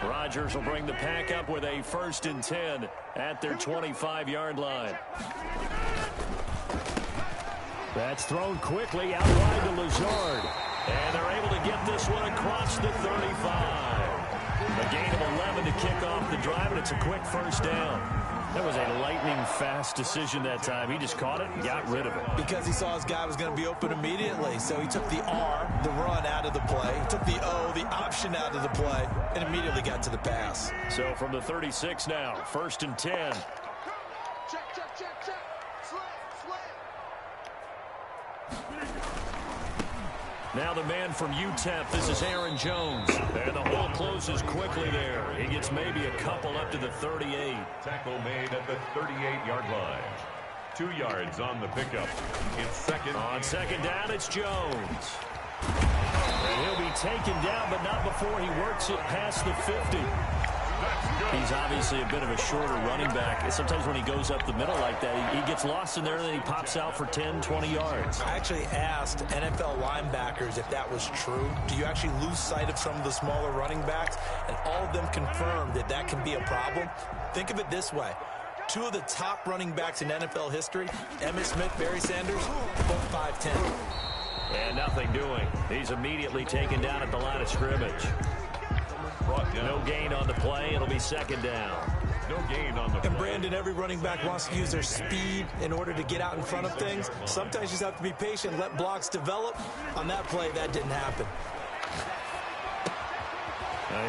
Rodgers will bring the pack up with a 1st and 10 at their 25-yard line. That's thrown quickly out wide to Lazard. And they're able to get this one across the 35. A gain of 11 to kick off the drive, and it's a quick 1st down. That was a lightning-fast decision that time. He just caught it and got rid of it. Because he saw his guy was going to be open immediately. So he took the R, the run, out of the play. He took the O, the option, out of the play, and immediately got to the pass. So from the 36 now, 1st and 10. Check. Now the man from UTEP, this is Aaron Jones. And the hole closes quickly there. He gets maybe a couple up to the 38. Tackle made at the 38-yard line. 2 yards on the pickup. It's second. On 2nd down, it's Jones. And he'll be taken down, but not before he works it past the 50. He's obviously a bit of a shorter running back. Sometimes when he goes up the middle like that, he gets lost in there, and then he pops out for 10, 20 yards. I actually asked NFL linebackers if that was true. Do you actually lose sight of some of the smaller running backs? And all of them confirmed that that can be a problem. Think of it this way. 2 of the top running backs in NFL history, Emmitt Smith, Barry Sanders, both 5'10". And nothing doing. He's immediately taken down at the line of scrimmage. No gain on the play. It'll be 2nd down. No gain on the play. And Brandon, every running back wants to use their speed in order to get out in front of things. Sometimes you just have to be patient, let blocks develop. On that play, that didn't happen.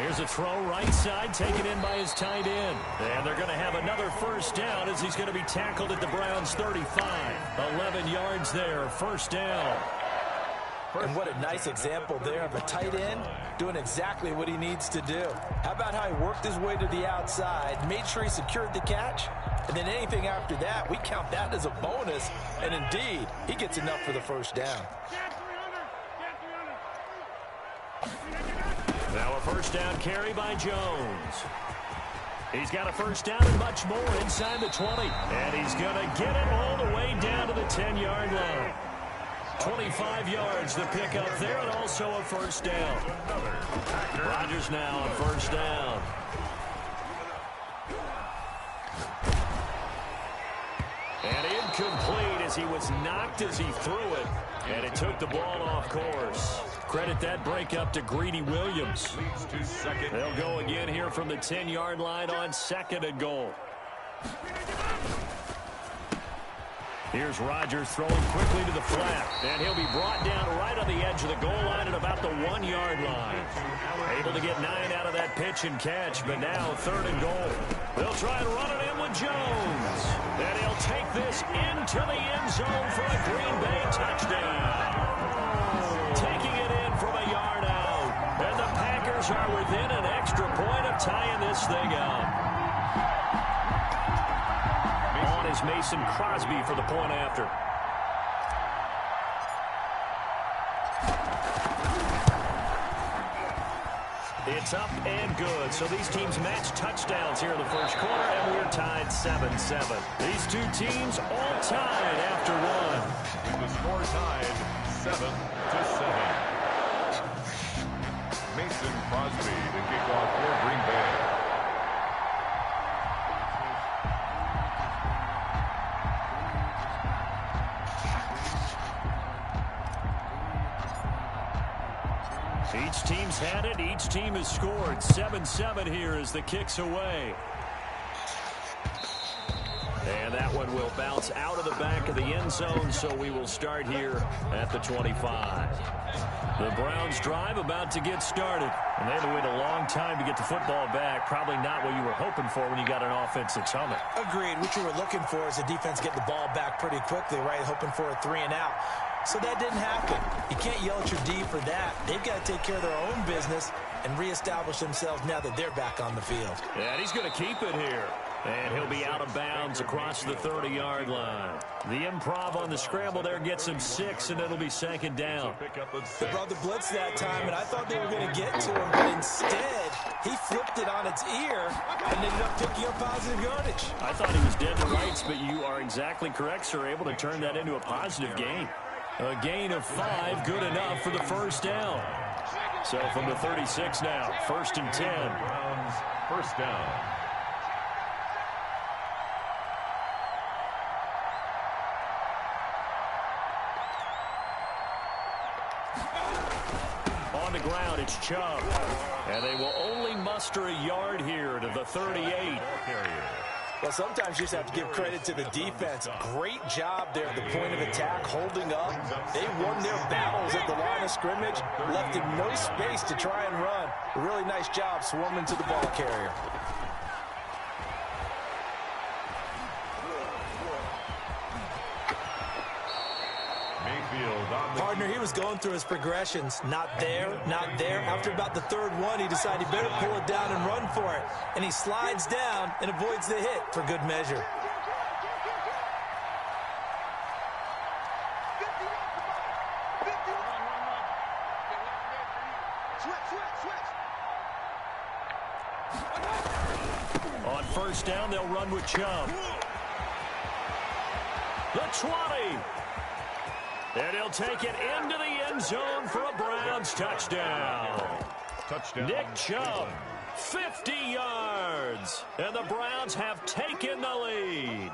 Here's a throw right side, taken in by his tight end. And they're going to have another 1st down as he's going to be tackled at the Browns' 35. 11 yards there, 1st down. And what a nice example there of a tight end doing exactly what he needs to do. How about how he worked his way to the outside, made sure he secured the catch, and then anything after that, we count that as a bonus. And indeed, he gets enough for the 1st down. Now a 1st down carry by Jones. He's got a 1st down and much more inside the 20. And he's going to get it all the way down to the 10-yard line. 25 yards the pickup there, and also a 1st down. Rodgers now on 1st down. And incomplete as he was knocked as he threw it. And it took the ball off course. Credit that breakup to Greedy Williams. They'll go again here from the 10-yard line on 2nd and goal. Here's Rodgers throwing quickly to the flat. And he'll be brought down right on the edge of the goal line at about the 1-yard line. Able to get 9 out of that pitch and catch, but now 3rd and goal. They'll try and run it in with Jones. And he'll take this into the end zone for a Green Bay touchdown. Taking it in from a yard out. And the Packers are within an extra point of tying this thing up. Is Mason Crosby for the point after. It's up and good. So these teams match touchdowns here in the 1st quarter, and we're tied 7-7. These 2 teams all tied after 1. The score tied 7-7. Mason Crosby to kick off for Green Bay. Each team's had it. Each team has scored. 7-7 here as the kick's away. And that one will bounce out of the back of the end zone, so we will start here at the 25. The Browns drive about to get started. And they had to wait a long time to get the football back. Probably not what you were hoping for when you got an offense that's humming. Agreed. What you were looking for is the defense get the ball back pretty quickly, right? Hoping for a 3 and out. So that didn't happen. You can't yell at your D for that. They've got to take care of their own business and reestablish themselves now that they're back on the field. Yeah, and he's going to keep it here. And he'll be out of bounds across the 30-yard line. The improv on the scramble there gets him 6, and it'll be 2nd down. They brought the blitz that time, and I thought they were going to get to him, but instead, he flipped it on its ear and ended up picking up positive yardage. I thought he was dead to rights, but you are exactly correct, sir. Able to turn that into a positive gain. A gain of 5, good enough for the 1st down. So from the 36 now, 1st and 10. Browns, first down. On the ground, it's Chubb. And they will only muster a yard here to the 38. Well, sometimes you just have to give credit to the defense. Great job there at the point of attack, holding up. They won their battles at the line of scrimmage, left him no space to try and run. A really nice job swarming to the ball carrier. Partner, he was going through his progressions. Not there, not there. After about the third one, he decided he better pull it down and run for it. And he slides down and avoids the hit for good measure. On first down, they'll run with Chubb. The 20. And he'll take it into the end zone for a Browns touchdown. Nick Chubb, 50 yards. And the Browns have taken the lead.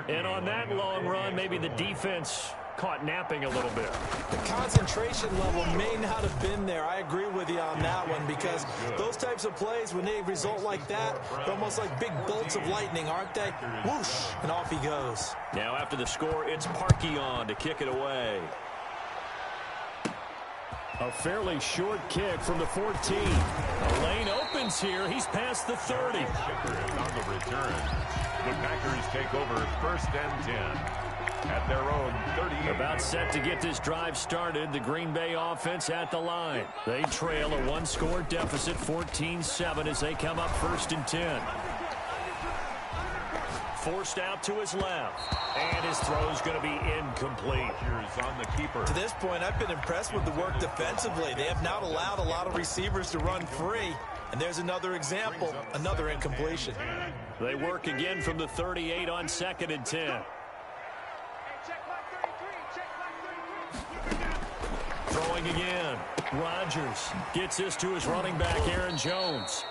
And on that long run, maybe the defense caught napping a little bit. The concentration level may not have been there. I agree with you on that one, because those types of plays, when they result like that, they're almost like big bolts of lightning, aren't they? Whoosh, and off he goes. Now after the score, it's Parkey on to kick it away. A fairly short kick from the 14. The lane opens here. He's past the 30. On the return, the Packers take over 1st and 10. At their own 38. About set to get this drive started. The Green Bay offense at the line. They trail a one-score deficit, 14-7, as they come up 1st and 10. Forced out to his left. And his throw's going to be incomplete. Here's on the keeper. To this point, I've been impressed with the work defensively. They have not allowed a lot of receivers to run free. And there's another example, another incompletion. They work again from the 38 on 2nd and 10. Throwing again. Rodgers gets this to his running back, Aaron Jones.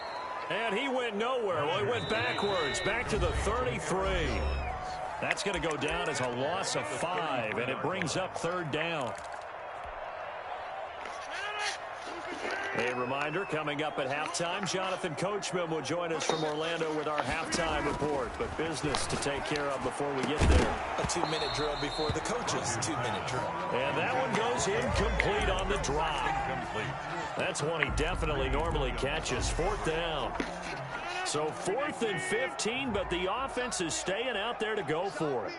And he went nowhere. Well, he went backwards, back to the 33. That's going to go down as a loss of 5, and it brings up 3rd down. A reminder, coming up at halftime, Jonathan Coachman will join us from Orlando with our halftime report. But business to take care of before we get there. A 2-minute drill before the coach's 2-minute drill. And that one goes incomplete on the drop. That's one he definitely normally catches. 4th down. So 4th and 15, but the offense is staying out there to go for it.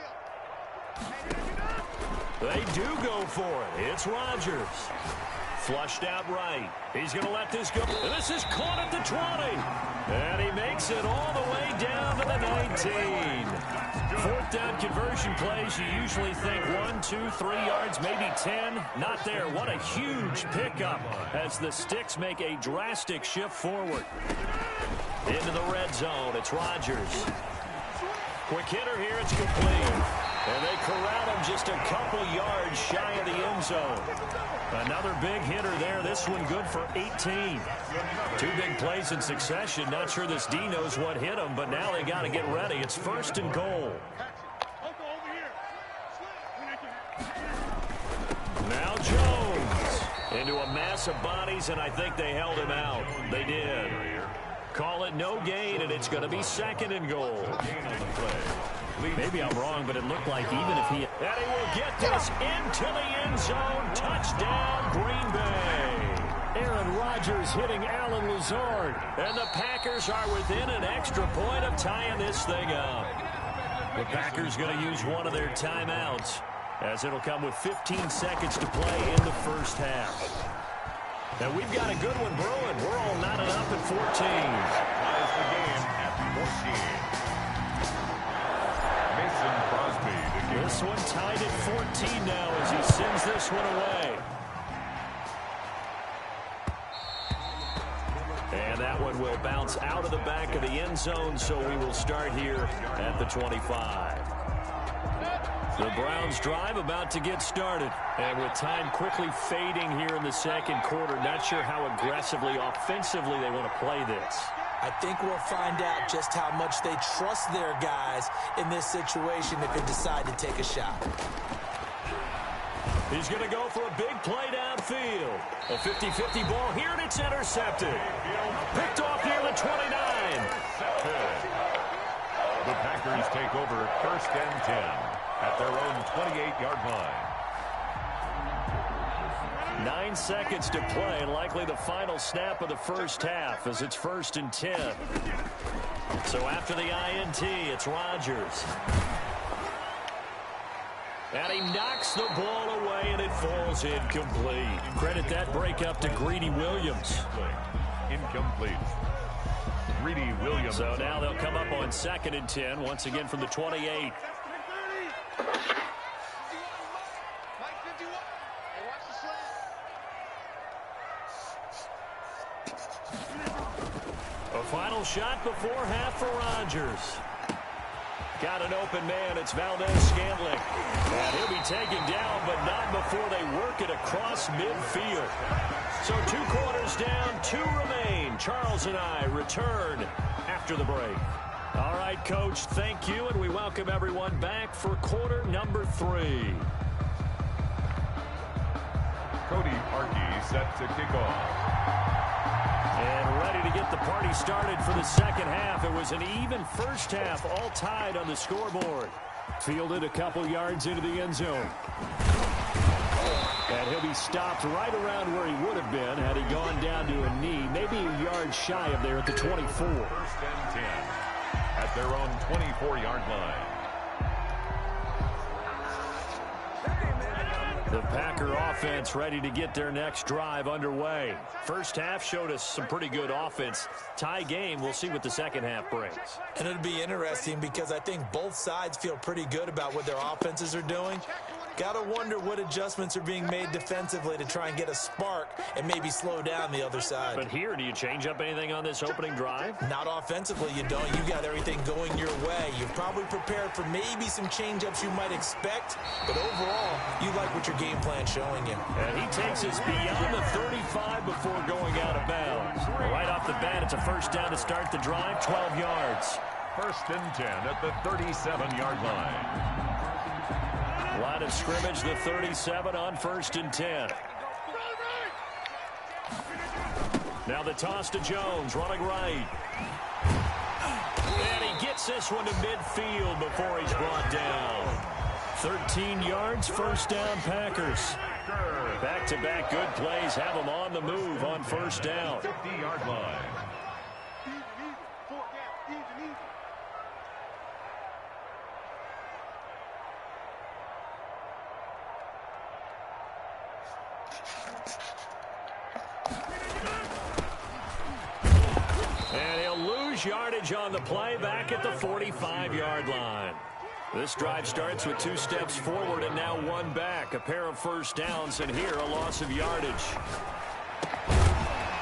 They do go for it. It's Rodgers. Flushed out right. He's going to let this go. And this is caught at the 20. And he makes it all the way down to the 19. 4th down conversion plays, you usually think 1, 2, 3 yards, maybe 10. Not there. What a huge pickup as the Sticks make a drastic shift forward. Into the red zone. It's Rodgers. Quick hitter here. It's complete. And they corral him just a couple yards shy of the end zone. Another big hitter there. This one good for 18. 2 big plays in succession. Not sure this D knows what hit him, but now they got to get ready. It's 1st and goal. Now Jones into a mass of bodies, and I think they held him out. They did. Call it no gain, and it's going to be 2nd and goal. Maybe I'm wrong, but it looked like even if he... And he will get this into the end zone. Touchdown, Green Bay. Aaron Rodgers hitting Allen Lazard. And the Packers are within an extra point of tying this thing up. The Packers going to use one of their timeouts, as it'll come with 15 seconds to play in the 1st half. Now we've got a good one brewing. We're all knotted up at 14. Ties the game at 14. This one tied at 14 now as he sends this one away. And that one will bounce out of the back of the end zone, so we will start here at the 25. The Browns drive about to get started. And with time quickly fading here in the second quarter, not sure how aggressively, offensively they want to play this. I think we'll find out just how much they trust their guys in this situation if they decide to take a shot. He's going to go for a big play downfield. A 50-50 ball here, and it's intercepted. Picked off near the 29. The Packers take over 1st and 10 at their own 28-yard line. 9 seconds to play, and likely the final snap of the first half as it's 1st and 10. So after the INT, it's Rodgers. And he knocks the ball away, and it falls incomplete. Credit that breakup to Greedy Williams. Incomplete. Greedy Williams. So now they'll come up on 2nd and 10, once again from the 28. A final shot before half for Rodgers. Got an open man. It's Valdez-Scantling. And he'll be taken down, but not before they work it across midfield. So 2 quarters down, 2 remain. Charles and I return after the break. All right, Coach, thank you, and we welcome everyone back for quarter number 3. Cody Parkey set to kick off. And ready to get the party started for the second half. It was an even first half, all tied on the scoreboard. Fielded a couple yards into the end zone. And he'll be stopped right around where he would have been had he gone down to a knee, maybe a yard shy of there at the 24. 1st and 10 at their own 24-yard line. The Packer offense ready to get their next drive underway. First half showed us some pretty good offense. Tie game, we'll see what the second half brings. And it'll be interesting because I think both sides feel pretty good about what their offenses are doing. Got to wonder what adjustments are being made defensively to try and get a spark and maybe slow down the other side. But here, do you change up anything on this opening drive? Not offensively, you don't. You got everything going your way. You've probably prepared for maybe some change-ups you might expect, but overall, you like what your game plan's showing you. And he takes us beyond the 35 before going out of bounds. Right off the bat, it's a first down to start the drive, 12 yards. 1st and 10 at the 37-yard line. Line of scrimmage, the 37 on 1st and 10. Now the toss to Jones, running right. And he gets this one to midfield before he's brought down. 13 yards, first down Packers. Back-to-back good plays have them on the move on first down. 50-yard line. And he'll lose yardage on the play back at the 45-yard line. This drive starts with 2 steps forward and now 1 back. A pair of first downs, and here a loss of yardage.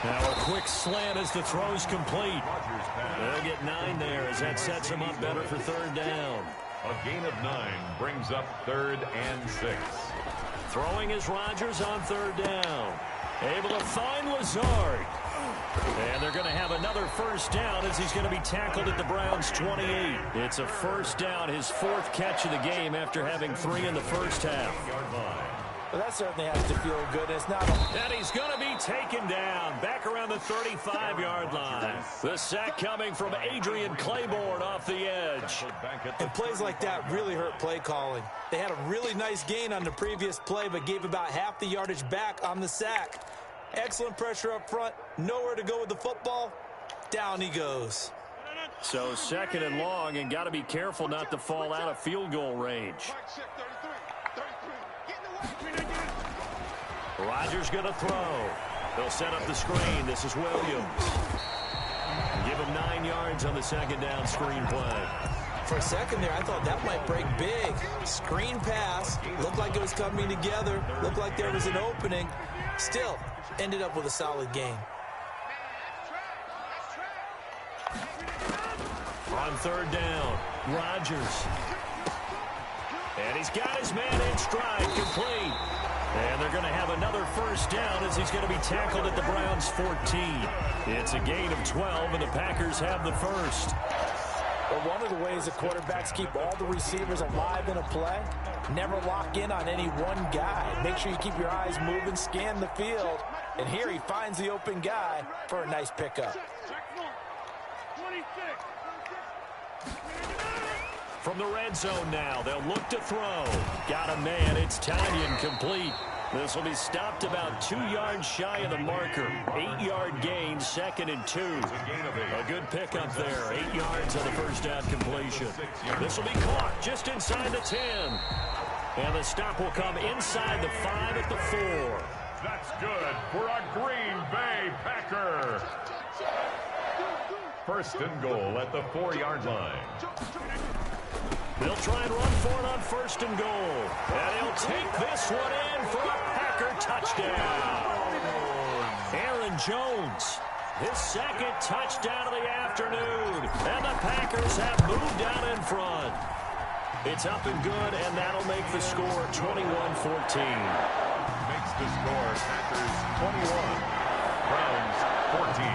Now a quick slant as the throw's complete. They'll get 9 there as that sets them up better for 3rd down. A gain of 9 brings up 3rd and 6. Throwing is Rodgers on 3rd down. Able to find Lazard. And they're going to have another first down as he's going to be tackled at the Browns' 28. It's a first down, his 4th catch of the game after having 3 in the first half. Well, that certainly has to feel good. It's not And he's going to be taken down back around the 35-yard line. The sack coming from Adrian Claiborne off the edge. And plays like that really hurt play calling. They had a really nice gain on the previous play, but gave about half the yardage back on the sack. Excellent pressure up front. Nowhere to go with the football. Down he goes. So 2nd and long, and got to be careful not to fall out of field goal range. Rodgers going to throw. They'll set up the screen. This is Williams. Give him 9 yards on the 2nd down screen play. For a second there, I thought that might break big. Screen pass. Looked like it was coming together. Looked like there was an opening. Still, ended up with a solid gain. On 3rd down, Rodgers. And he's got his man in stride, complete. And they're going to have another first down as he's going to be tackled at the Browns' 14. It's a gain of 12, and the Packers have the first. Well, one of the ways that quarterbacks keep all the receivers alive in a play, never lock in on any one guy. Make sure you keep your eyes moving, scan the field. And here he finds the open guy for a nice pickup. From the red zone now, they'll look to throw. Got a man, it's Tanyan, complete. This will be stopped about 2 yards shy of the marker. 8-yard gain, 2nd and 2. A good pickup there, 8 yards on the first down completion. This will be caught just inside the 10. And the stop will come inside the 5 at the 4. That's good for a Green Bay Packer. First and goal at the 4-yard line. They'll try and run for it on first and goal. And he'll take this one in for a Packer touchdown. Aaron Jones, his 2nd touchdown of the afternoon. And the Packers have moved out in front. It's up and good, and that'll make the score 21-14. Makes the score Packers 21, Browns 14.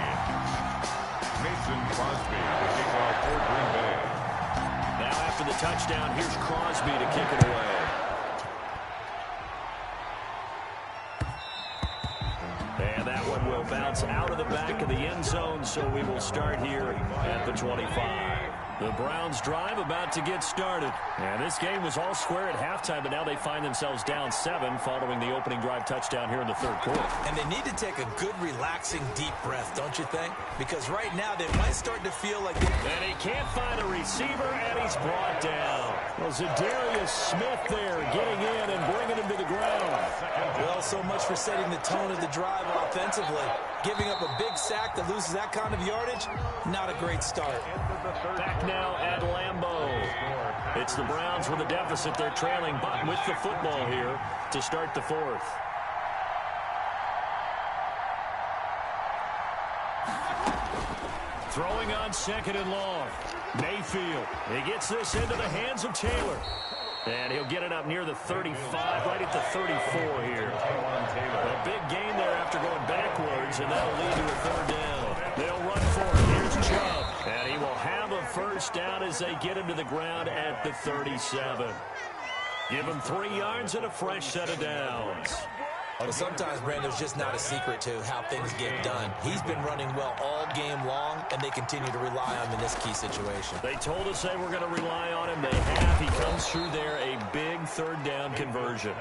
Mason Crosby to kick off for Green Bay. Now after the touchdown, here's Crosby to kick it away. And that one will bounce out of the back of the end zone, so we will start here at the 25. The Browns drive about to get started. And this game was all square at halftime, but now they find themselves down 7 following the opening drive touchdown here in the 3rd quarter. And they need to take a good, relaxing, deep breath, don't you think? Because right now they might start to feel like And he can't find a receiver, and he's brought down. Well, Zadarius Smith there getting in and bringing him to the ground. Well, so much for setting the tone of the drive offensively. Giving up a big sack that loses that kind of yardage, not a great start. Back now at Lambeau. It's the Browns with a deficit. They're trailing, but with the football here to start the 4th. Throwing on 2nd and long. Mayfield. He gets this into the hands of Taylor. And he'll get it up near the 35, right at the 34 here. A big gain there after going backwards, and that'll lead to a 3rd down. They'll run for it. Here's Chubb. And he will have a first down as they get him to the ground at the 37. Give him 3 yards and a fresh set of downs. Well, sometimes, Brandon, there's just not a secret to how things get done. He's been running well all game long, and they continue to rely on him in this key situation. They told us they were going to rely on him. They have. He comes through there, a big 3rd down conversion.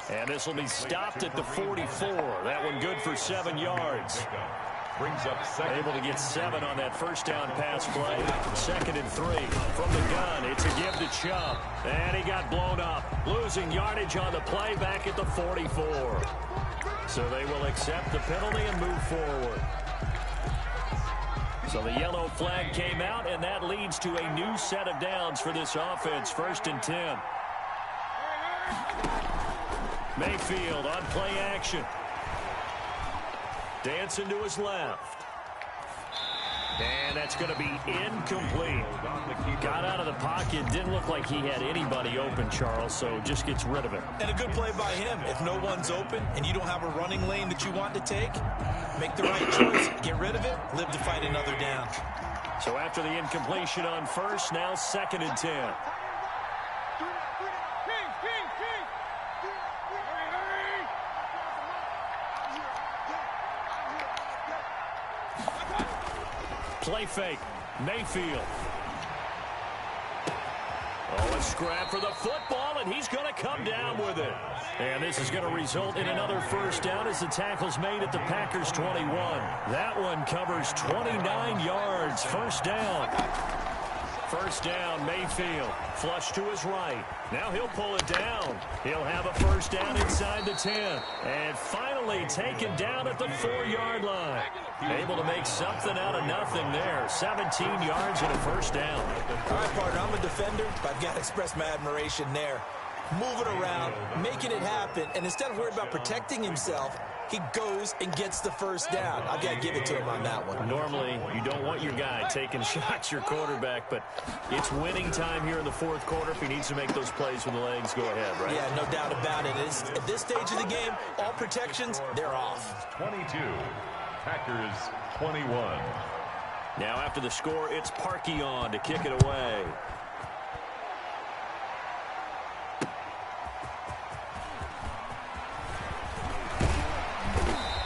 And this will be stopped at the 44. That one good for 7 yards. Brings up 2nd. Able to get 7 on that first down pass play. 2nd and 3 from the gun. It's a give to Chubb. And he got blown up. Losing yardage on the play back at the 44. So they will accept the penalty and move forward. So the yellow flag came out, and that leads to a new set of downs for this offense. 1st and 10. Mayfield on play action. Dancing to his left. And that's going to be incomplete. Got out of the pocket. Didn't look like he had anybody open, Charles, so just gets rid of it. And a good play by him. If no one's open and you don't have a running lane that you want to take, make the right choice. Get rid of it. Live to fight another down. So after the incompletion on first, now 2nd and 10. Play fake. Mayfield. Oh, a scrap for the football, and he's going to come down with it. And this is going to result in another first down as the tackle's made at the Packers' 21. That one covers 29 yards. First down. First down, Mayfield. Flush to his right. Now he'll pull it down. He'll have a first down inside the 10. And finally taken down at the 4-yard line. Able to make something out of nothing there. 17 yards and a first down. All right, partner, I'm a defender, but I've got to express my admiration there. Moving around, making it happen, and instead of worrying about protecting himself, he goes and gets the first down. I've got to give it to him on that one. Normally, you don't want your guy taking shots, your quarterback, but it's winning time here in the fourth quarter. If he needs to make those plays with the legs, go ahead, right? Yeah, no doubt about it. At this stage of the game, all protections, they're off. 22, Packers 21. Now after the score, it's Parkey on to kick it away.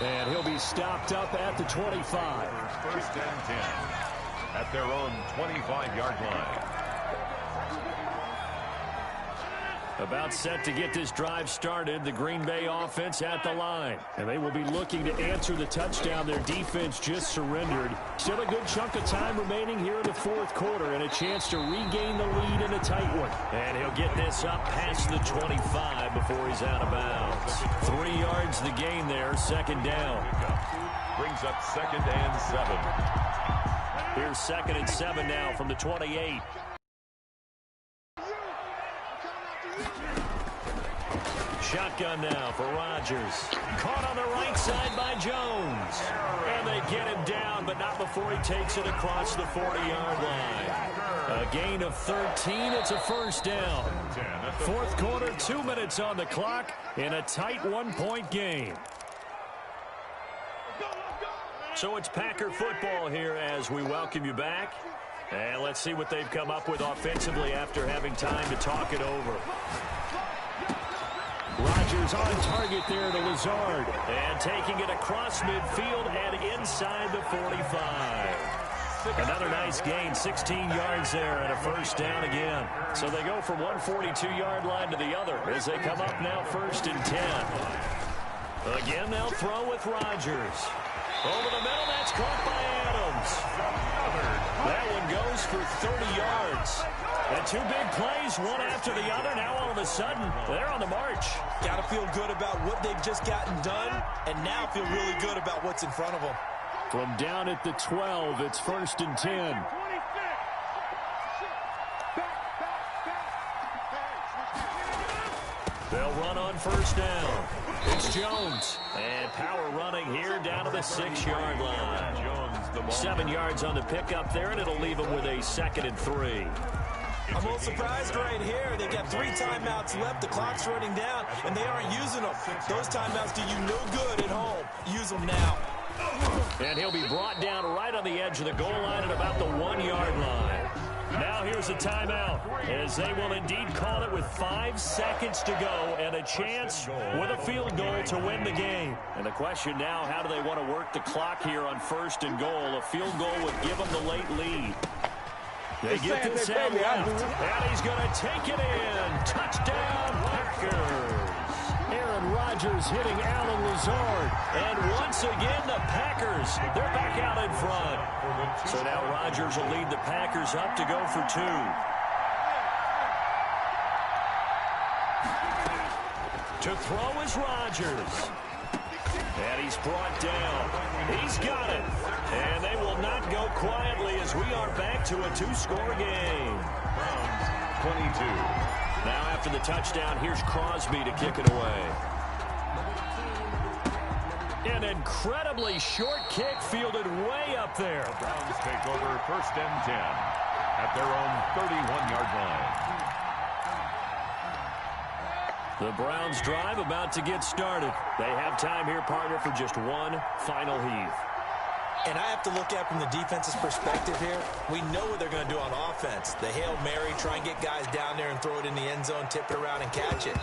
And he'll be stopped up at the 25. First and 10 at their own 25-yard line. About set to get this drive started, the Green Bay offense at the line. And they will be looking to answer the touchdown. Their defense just surrendered. Still a good chunk of time remaining here in the fourth quarter and a chance to regain the lead in a tight one. And he'll get this up past the 25 before he's out of bounds. 3 yards the gain there, second down. Brings up second and 7. Here's second and 7 now from the 28. Shotgun now for Rodgers. Caught on the right side by Jones. And they get him down, but not before he takes it across the 40-yard line. A gain of 13. It's a first down. Fourth quarter, 2 minutes on the clock in a tight one-point game. So it's Packer football here as we welcome you back. And let's see what they've come up with offensively after having time to talk it over. Rodgers on target there to Lazard. And taking it across midfield and inside the 45. Another nice gain, 16 yards there and a first down again. So they go from one 42-yard line to the other as they come up now first and 10. Again, they'll throw with Rodgers. Over the middle, that's caught by Adams. That one goes for 30 yards. And 2 big plays, one after the other. Now all of a sudden, they're on the march. Got to feel good about what they've just gotten done, and now feel really good about what's in front of them. From down at the 12, it's first and 10. They'll run on first down. It's Jones. And power running here down to the 6-yard line. Jones, 7 yards on the pickup there, and it'll leave them with a second and 3. I'm a little surprised right here. They got 3 timeouts left. The clock's running down, and they aren't using them. Those timeouts do you no good at home. Use them now. And he'll be brought down right on the edge of the goal line at about the 1-yard line. Now here's a timeout, as they will indeed call it with 5 seconds to go and a chance with a field goal to win the game. And the question now, how do they want to work the clock here on first and goal? A field goal would give them the late lead. They get this out left, and he's going to take it in. Touchdown, Packers. Aaron Rodgers hitting Alan Lazard. And once again, the Packers, they're back out in front. So now Rodgers will lead the Packers up to go for 2. To throw is Rodgers. And he's brought down. He's got it. And they will not go quietly as we are back to a 2-score game. Browns 22. Now after the touchdown, here's Crosby to kick it away. An incredibly short kick fielded way up there. The Browns take over first and 10 at their own 31-yard line. The Browns drive about to get started. They have time here, partner, for just one final heave. And I have to look at from the defense's perspective here. We know what they're going to do on offense. The Hail Mary, try and get guys down there and throw it in the end zone, tip it around and catch it.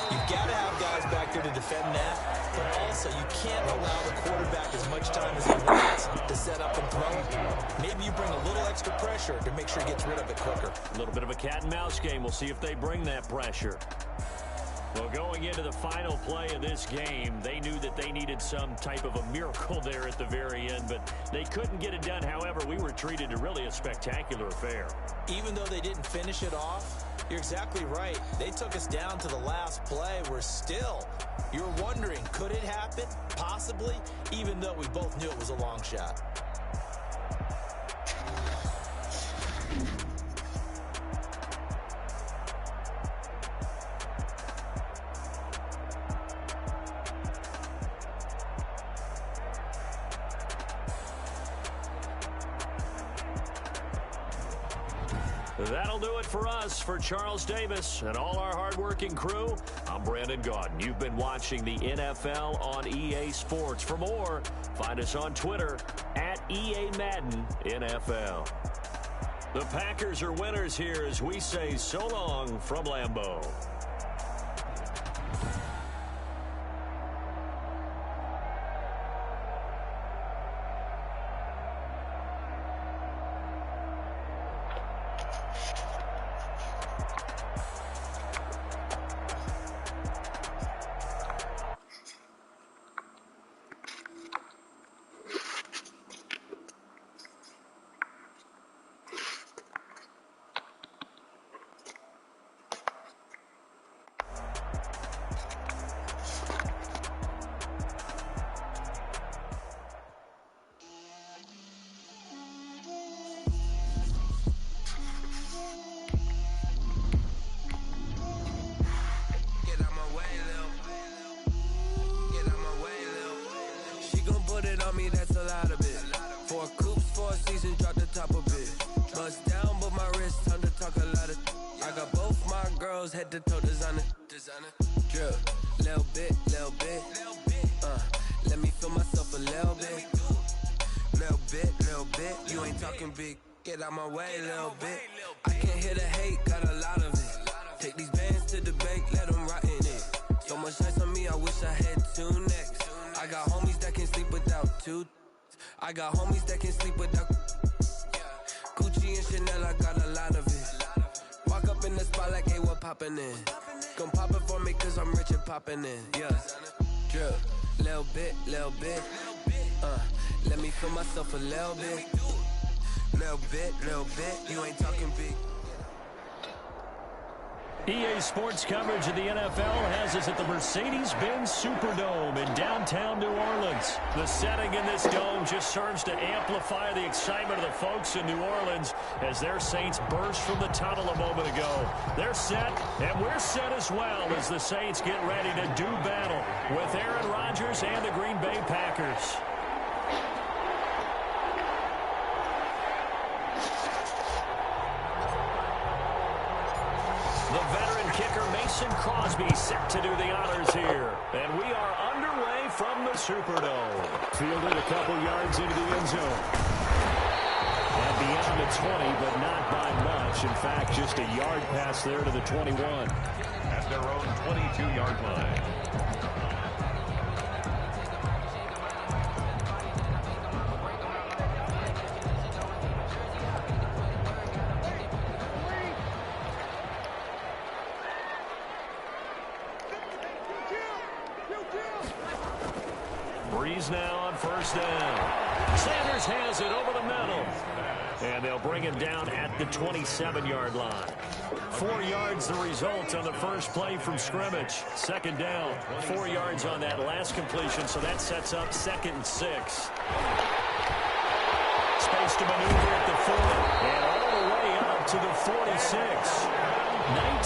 You've got to have guys back there to defend that, but also you can't allow the quarterback as much time as he wants to set up and throw it. Maybe you bring a little extra pressure to make sure he gets rid of it quicker. A little bit of a cat and mouse game. We'll see if they bring that pressure. Well, going into the final play of this game, they knew that they needed some type of a miracle there at the very end, but they couldn't get it done. However, we were treated to really a spectacular affair. Even though they didn't finish it off, you're exactly right. They took us down to the last play. We're still, you're wondering, could it happen? Possibly, even though we both knew it was a long shot. That'll do it for us. For Charles Davis and all our hardworking crew, I'm Brandon Gaudin. You've been watching the NFL on EA Sports. For more, find us on Twitter at EA Madden NFL. The Packers are winners here as we say so long from Lambeau. That's a lot of it. 4 coops, 4 seasons, drop the top of it. Bust down, but my wrist, time to talk a lot of. I got both my girls head to toe designer. Drip, little bit. Let me feel myself a little bit. Little bit. You ain't talking big. Get out my way, little bit. I can't hear the hate, got a lot of it. Take these bands to the bank, let them rot in it. So much ice on me, I wish I had 2 necks. I got homies that can sleep without 2. I got homies that can sleep without Gucci and Chanel, I got a lot of it. Walk up in the spot like, hey, what poppin' in? Come pop it for me, cause I'm rich and poppin' in. Yeah, drip, little bit. Let me feel myself a little bit. Little bit. You ain't talking big. EA Sports coverage of the NFL has us at the Mercedes-Benz Superdome in downtown New Orleans. The setting in this dome just serves to amplify the excitement of the folks in New Orleans as their Saints burst from the tunnel a moment ago. They're set, and we're set as well as the Saints get ready to do battle with Aaron Rodgers and the Green Bay Packers. The veteran kicker Mason Crosby set to do the honors here. And we are underway from the Superdome. Fielded a couple yards into the end zone. And beyond the 20, but not by much. In fact, just a yard pass there to the 21. At their own 22-yard line. Breeze now on first down. Sanders has it over the middle. And they'll bring him down at the 27-yard line. 4 yards the result on the first play from scrimmage. Second down, 4 yards on that last completion, so that sets up 2nd and 6. Space to maneuver at the 40, and all the way up to the 46.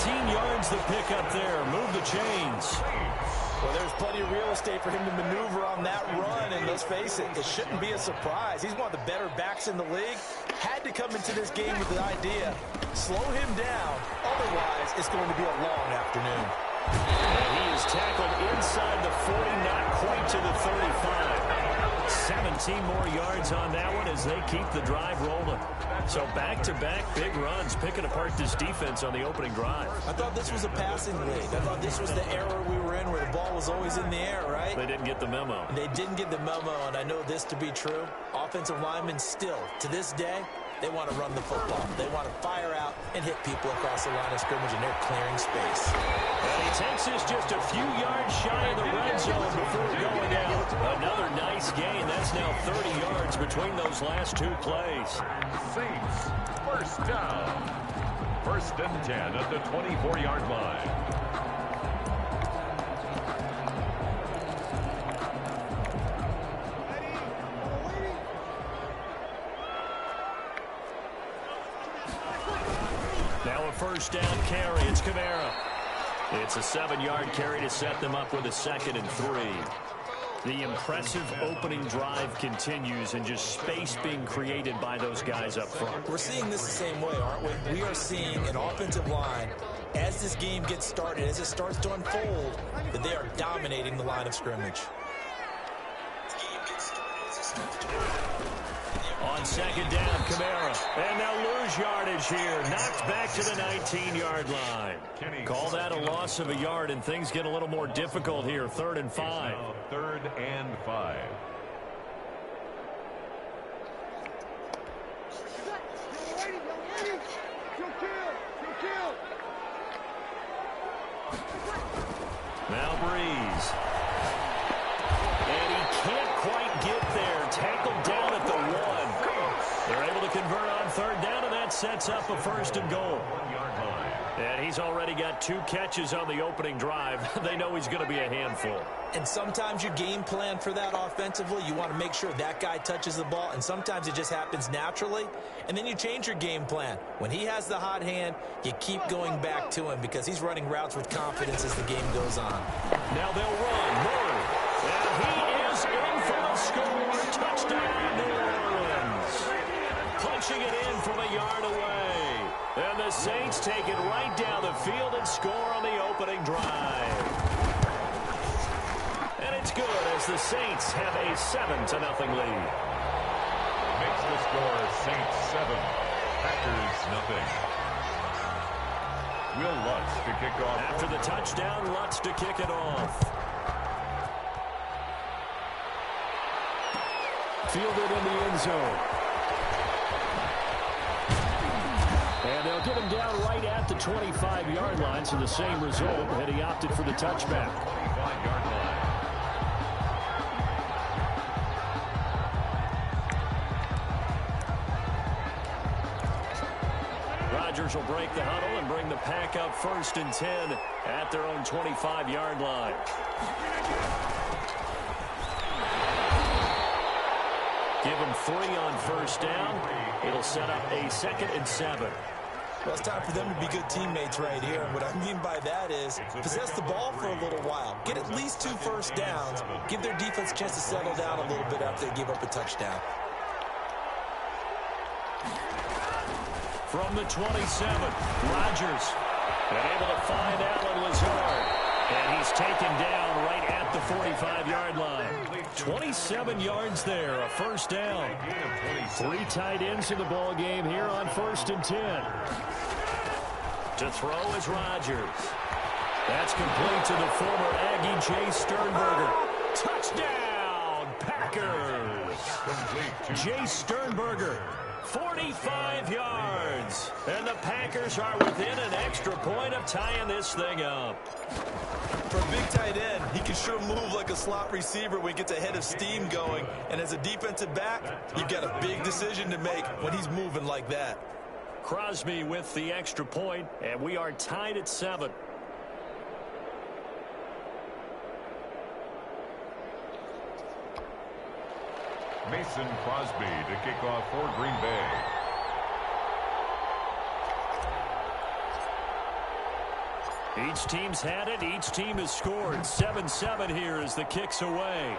19 yards the pickup there. Move the chains. Well, there's plenty of real estate for him to maneuver on that run, and let's face it, it shouldn't be a surprise. He's one of the better backs in the league. Had to come into this game with the idea, slow him down, otherwise it's going to be a long afternoon. And he is tackled inside the 40, not quite to the 35. 17 more yards on that one as they keep the drive rolling. So back-to-back big runs, picking apart this defense on the opening drive. I thought this was a passing league. I thought this was the era we were in where the ball was always in the air, right? They didn't get the memo. They didn't get the memo, and I know this to be true. Offensive linemen still, to this day, they want to run the football. They want to fire out and hit people across the line of scrimmage, and they're clearing space. And he takes this just a few yards shy of the red zone before going out. Another nice gain. That's now 30 yards between those last 2 plays. Saints, first down. 1st and 10 at the 24-yard line. Now a first down carry. It's Kamara. It's a 7-yard carry to set them up with a 2nd and 3. The impressive opening drive continues and just space being created by those guys up front. We're seeing this the same way, aren't we? We are seeing an offensive line, as this game gets started, as it starts to unfold, that they are dominating the line of scrimmage. On second down, Kamara. And they'll lose yardage here. Knocked back to the 19-yard line. Call that a loss of a yard, and things get a little more difficult here. 3rd and 5. 3rd and 5. Now Breeze. And he can't quite get there. Tackled down at the 1. They're able to convert on 3rd down, and that sets up a 1st and goal. And he's already got 2 catches on the opening drive. They know he's going to be a handful. And sometimes you game plan for that offensively. You want to make sure that guy touches the ball, and sometimes it just happens naturally. And then you change your game plan. When he has the hot hand, you keep going back to him because he's running routes with confidence as the game goes on. Now they'll run. Murray. And he is in for the score. Touchdown, New Orleans. Punching it in from a yard away. And the Saints take it right down the field and score on the opening drive. And it's good as the Saints have a 7-0 lead. Makes the score Saints 7, Packers nothing. Will Lutz to kick off. After the touchdown, Lutz to kick it off. Fielded in the end zone. And they'll get him down right at the 25-yard line, so the same result, and he opted for the touchback. 25-yard line. Rodgers will break the huddle and bring the pack up 1st and 10 at their own 25-yard line. Give him 3 on 1st down. It'll set up a 2nd and 7. Well, it's time for them to be good teammates right here. And what I mean by that is possess the ball for a little while. Get at least 2 first downs. Give their defense a chance to settle down a little bit after they give up a touchdown. From the 27, Rodgers. And able to find Allen Lazard. And he's taken down right at the 45-yard line. 27 yards there, a 1st down. 3 tight ends in the ball game here on 1st and 10. To throw is Rodgers. That's complete to the former Aggie Jay Sternberger. Touchdown, Packers. Jay Sternberger, 45 yards. And the Packers are within an extra point of tying this thing up. For a big tight end, he can sure move like a slot receiver when he gets a head of steam going. And as a defensive back, you've got a big decision to make when he's moving like that. Crosby with the extra point, and we are tied at 7. Mason Crosby to kick off for Green Bay. Each team's had it. Each team has scored. 7-7 here as the kick's away.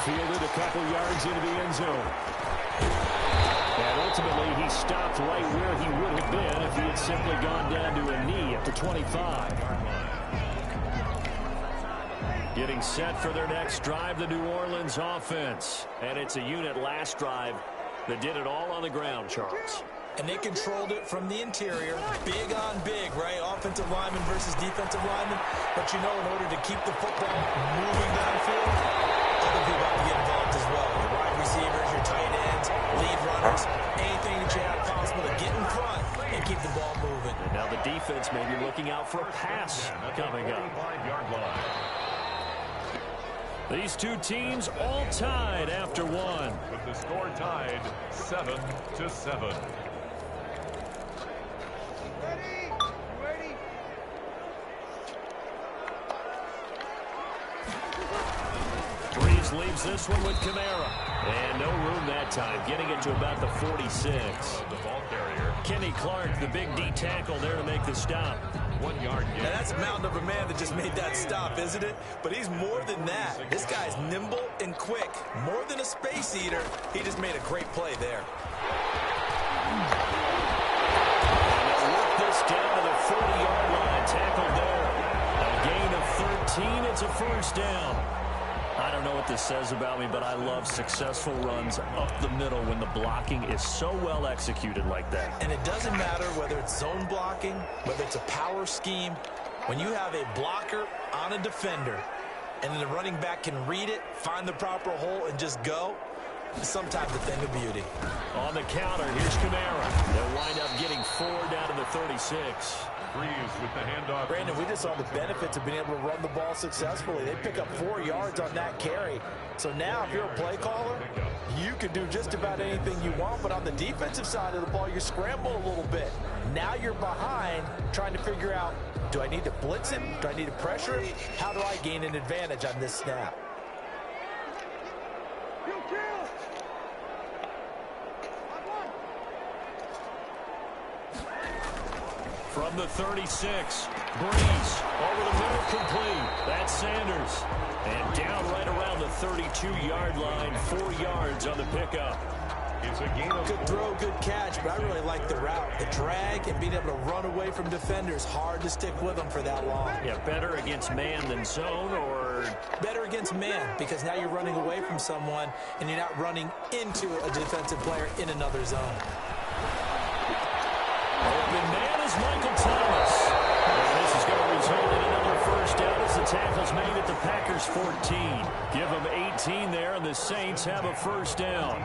Fielded a couple yards into the end zone. And ultimately, he stopped right where he would have been if he had simply gone down to a knee at the 25. Getting set for their next drive, the New Orleans offense. And it's a unit last drive that did it all on the ground, Charles. And they controlled it from the interior. Big on big, right? Offensive lineman versus defensive lineman. But you know, in order to keep the football moving downfield, other people have to get involved as well. Your wide receivers, your tight ends, lead runners, anything that you have possible to get in front and keep the ball moving. And now the defense may be looking out for a pass coming up. 25-yard line. These two teams all tied after one. With the score tied 7-7. Breeze leaves this one with Kamara. And no room that time, getting it to about the 46. The ball carrier. Kenny Clark, the big D tackle there to make the stop. 1 yard gain. Now that's a mountain of a man that just made that stop, isn't it? But he's more than that. This guy's nimble and quick. More than a space eater. He just made a great play there. And they'll work this down to the 40-yard line. Tackled there. A gain of 13. It's a first down. I don't know what this says about me, but I love successful runs up the middle when the blocking is so well executed like that. And it doesn't matter whether it's zone blocking, whether it's a power scheme. When you have a blocker on a defender and then the running back can read it, find the proper hole, and just go, it's sometimes a thing of beauty. On the counter, here's Kamara. They'll wind up getting 4 down to the 36. Breeze with the handoff. Brandon, we just saw the benefits of being able to run the ball successfully. They pick up 4 yards on that carry. So now if you're a play caller, you can do just about anything you want. But on the defensive side of the ball, you're scrambling a little bit. Now you're behind trying to figure out, do I need to blitz him? Do I need to pressure him? How do I gain an advantage on this snap? From the 36, Breeze over the middle, complete. That's Sanders. And down right around the 32-yard line, 4 yards on the pickup. It's a gain of Good throw, good catch, but I really like the route. The drag and being able to run away from defenders, hard to stick with them for that long. Yeah, better against man than zone, or Better against man, because now you're running away from someone and you're not running into a defensive player in another zone. open man is Michael Thomas. And this is going to result in another first down as the tackle's made at the Packers 14. Give them 18 there, and the Saints have a first down.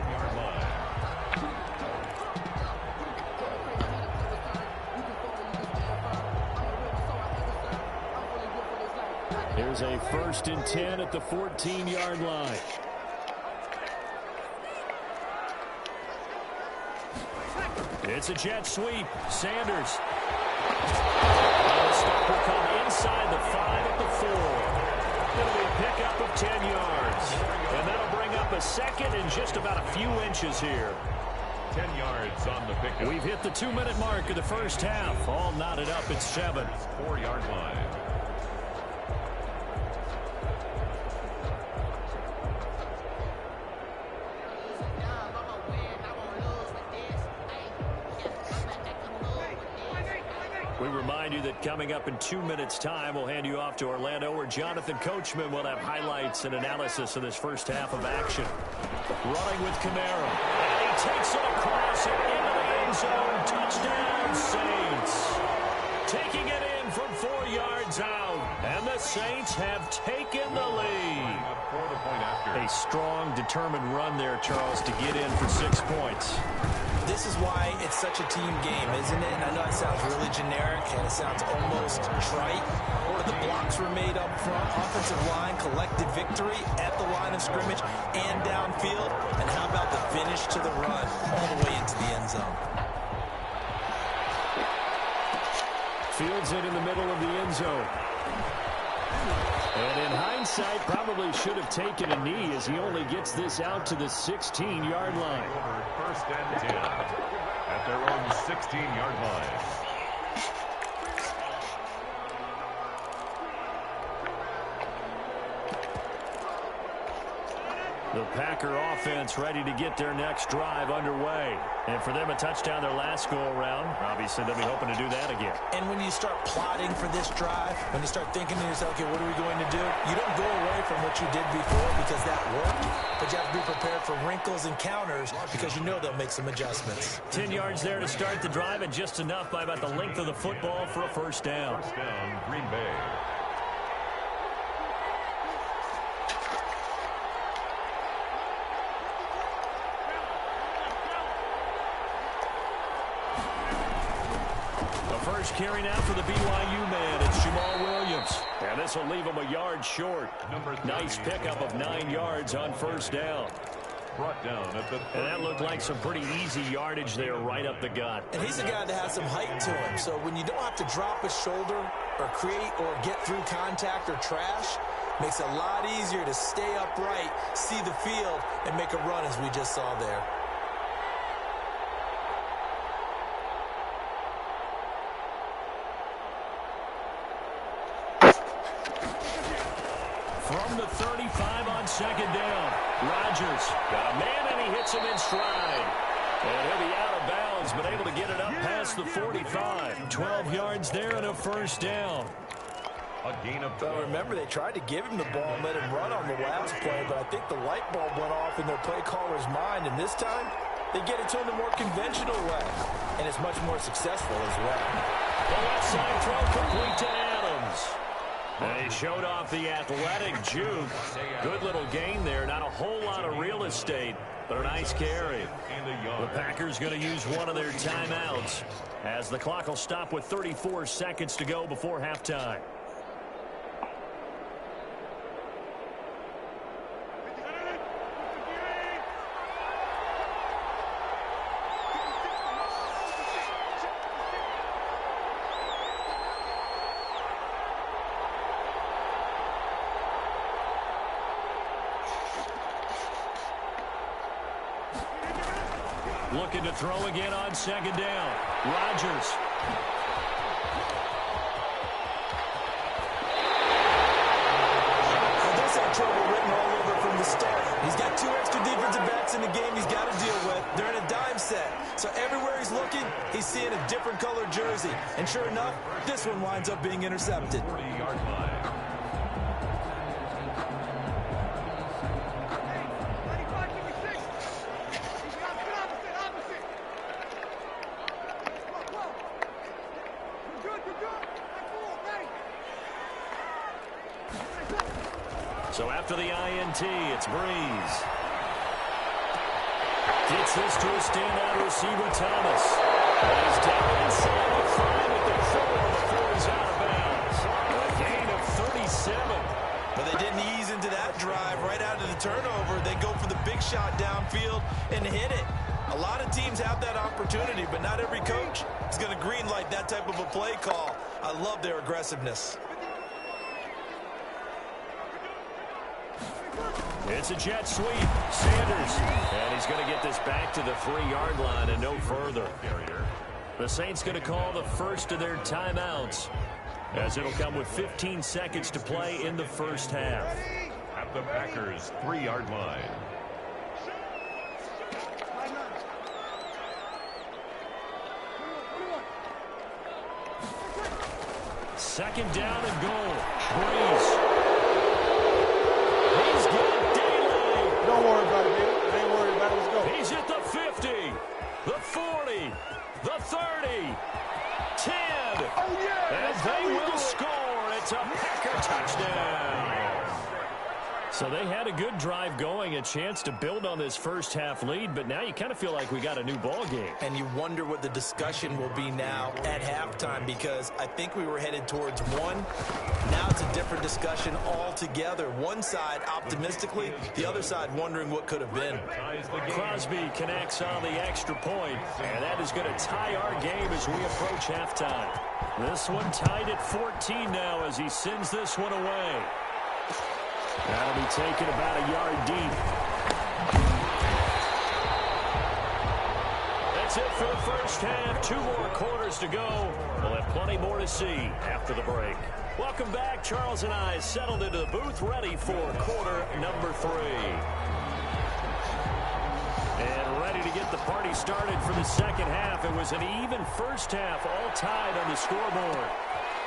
Here's a 1st and 10 at the 14-yard line. It's a jet sweep. Sanders. And the stop will come inside the 5 at the 4. It'll be a pickup of 10 yards. And that'll bring up a second and just about a few inches here. 10 yards on the pickup. We've hit the 2-minute mark of the first half. All knotted up at 7. 4-yard line. We remind you that coming up in 2 minutes' time, we'll hand you off to Orlando, where Jonathan Coachman will have highlights and analysis of this first half of action. Running with Kamara. And he takes it across and into the end zone. Touchdown, Saints. Taking it in from 4 yards out. And the Saints have taken the lead. A strong, determined run there, Charles, to get in for 6 points. This is why it's such a team game, isn't it? And I know it sounds really generic and it sounds almost trite. Or the blocks were made up front, offensive line, collected victory at the line of scrimmage and downfield. And how about the finish to the run all the way into the end zone? Fields it in the middle of the end zone. And in hindsight, probably should have taken a knee as he only gets this out to the 16-yard line. Over 1st and 10 at their own 16-yard line. The Packer offense ready to get their next drive underway. And for them, a touchdown their last go-around. Obviously, they'll be hoping to do that again. And when you start plotting for this drive, when you start thinking to yourself, okay, what are we going to do? You don't go away from what you did before because that worked. But you have to be prepared for wrinkles and counters because you know they'll make some adjustments. 10 yards there to start the drive, and just enough by about the length of the football for a first down. First down, Green Bay. First carry now for the BYU man. It's Jamal Williams. And this will leave him a yard short. Nice pickup of 9 yards on first down. Brought down at the 30. And that looked like some pretty easy yardage there right up the gut. And he's a guy that has some height to him. So when you don't have to drop his shoulder or create or get through contact or trash, makes it a lot easier to stay upright, see the field, and make a run as we just saw there. from the 35 on second down. Rodgers got a man, and he hits him in stride. And he'll be out of bounds, but able to get it up past the 45. 12 yards there and a first down. A gain of 12. Well, remember, they tried to give him the ball and let him run on the last play, but I think the light bulb went off in their play caller's mind, and this time they get it to him the more conventional way, and it's much more successful as well. The left side throw complete to Adams. And he showed off the athletic juke. Good little gain there. Not a whole lot of real estate, but a nice carry. The Packers going to use one of their timeouts as the clock will stop with 34 seconds to go before halftime. Looking to throw again on second down. Rodgers. Well, this had trouble written all over from the start. He's got 2 extra defensive backs in the game he's got to deal with. They're in a dime set. So everywhere he's looking, he's seeing a different color jersey. And sure enough, this one winds up being intercepted. 40-yard line. So after the INT, it's Breeze. Gets this to a standout receiver, Thomas. And he's down inside the 5 at the 4 before he's out of bounds. A gain of 37. But they didn't ease into that drive right out of the turnover. They go for the big shot downfield and hit it. A lot of teams have that opportunity, but not every coach is going to greenlight that type of a play call. I love their aggressiveness. It's a jet sweep. Sanders. And he's going to get this back to the 3-yard line and no further. The Saints going to call the first of their timeouts, as it'll come with 15 seconds to play in the first half. At the Packers' 3-yard line. Second down and goal. Breeze. He's got Daly. Don't worry about it, baby. I ain't worried about it. Let's go. He's at the 50, the 40, the 30, 10. Oh, yeah. And they will score. It's a Packer touchdown. So they had a good drive going, a chance to build on this first half lead, but now you kind of feel like we got a new ball game. And you wonder what the discussion will be now at halftime, because I think we were headed towards one. Now it's a different discussion altogether. One side optimistically, the other side wondering what could have been. Crosby connects on the extra point, and that is going to tie our game as we approach halftime. This one tied at 14 now as he sends this one away. That'll be taken about a yard deep. That's it for the first half. 2 more quarters to go. We'll have plenty more to see after the break. Welcome back. Charles and I settled into the booth, ready for quarter number 3. And ready to get the party started for the second half. It was an even first half, all tied on the scoreboard.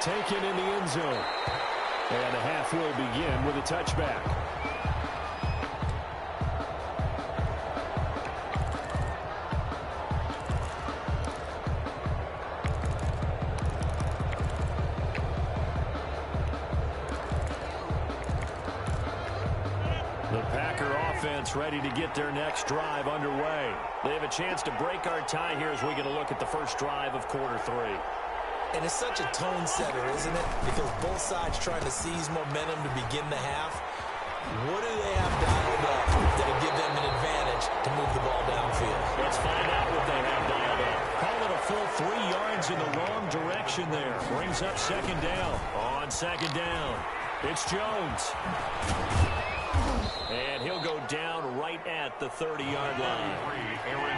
Taken in the end zone. And the half will begin with a touchback. The Packer offense ready to get their next drive underway. They have a chance to break our tie here as we get a look at the first drive of quarter 3. And it's such a tone setter, isn't it? Because both sides trying to seize momentum to begin the half. What do they have dialed up that'll give them an advantage to move the ball downfield? Let's find out what they have dialed up. Call it a full 3 yards in the wrong direction there. Brings up second down. On second down, it's Jones. And he'll go down right at the 30-yard line.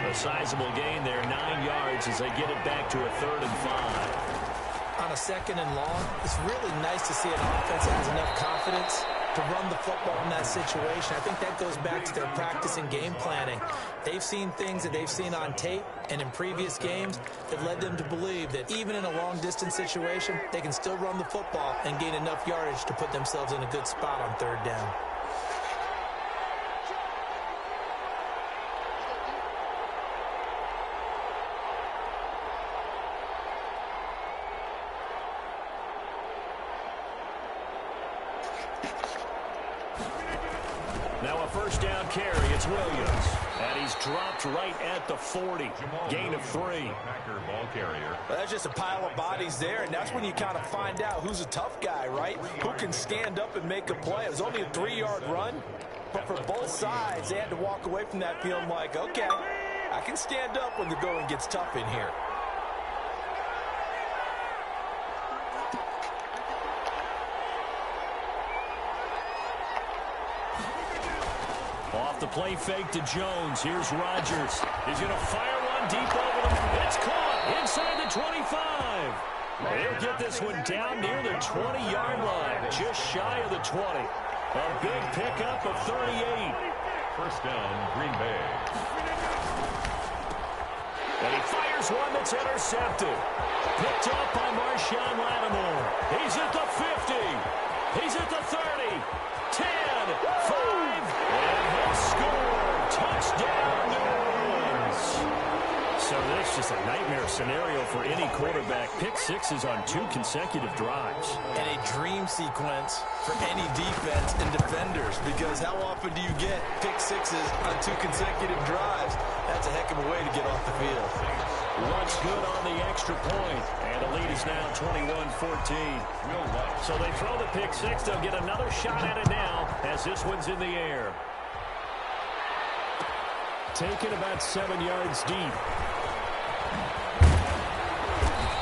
A sizable gain there, 9 yards as they get it back to a 3rd and 5. On a second and long, it's really nice to see an offense that has enough confidence to run the football in that situation. I think that goes back to their practice and game planning. They've seen things that they've seen on tape and in previous games that led them to believe that even in a long-distance situation, they can still run the football and gain enough yardage to put themselves in a good spot on third down. Now a first down carry. It's Williams. And he's dropped right at the 40. Gain of 3. Packer ball carrier. Well, that's just a pile of bodies there, and that's when you kind of find out who's a tough guy, right? Who can stand up and make a play. It was only a 3-yard run, but for both sides, they had to walk away from that feeling like, okay, I can stand up when the going gets tough in here. Off the play fake to Jones. Here's Rodgers. He's going to fire one deep over the... It's caught inside the 25. They'll get this one down near the 20-yard line, just shy of the 20. A big pickup of 38. First down, Green Bay. And he fires one that's intercepted. Picked up by Marshawn Lattimore. He's at the 50. He's at the 30. 10, 5, and he'll score. Touchdown, New Orleans. So that's just a nightmare scenario for any quarterback. Pick sixes on 2 consecutive drives. And a dream sequence for any defense and defenders, because how often do you get pick sixes on 2 consecutive drives? That's a heck of a way to get off the field. Looks good on the extra point. And the lead is now 21-14. So they throw the pick six. They'll get another shot at it now as this one's in the air. Taken about 7 yards deep.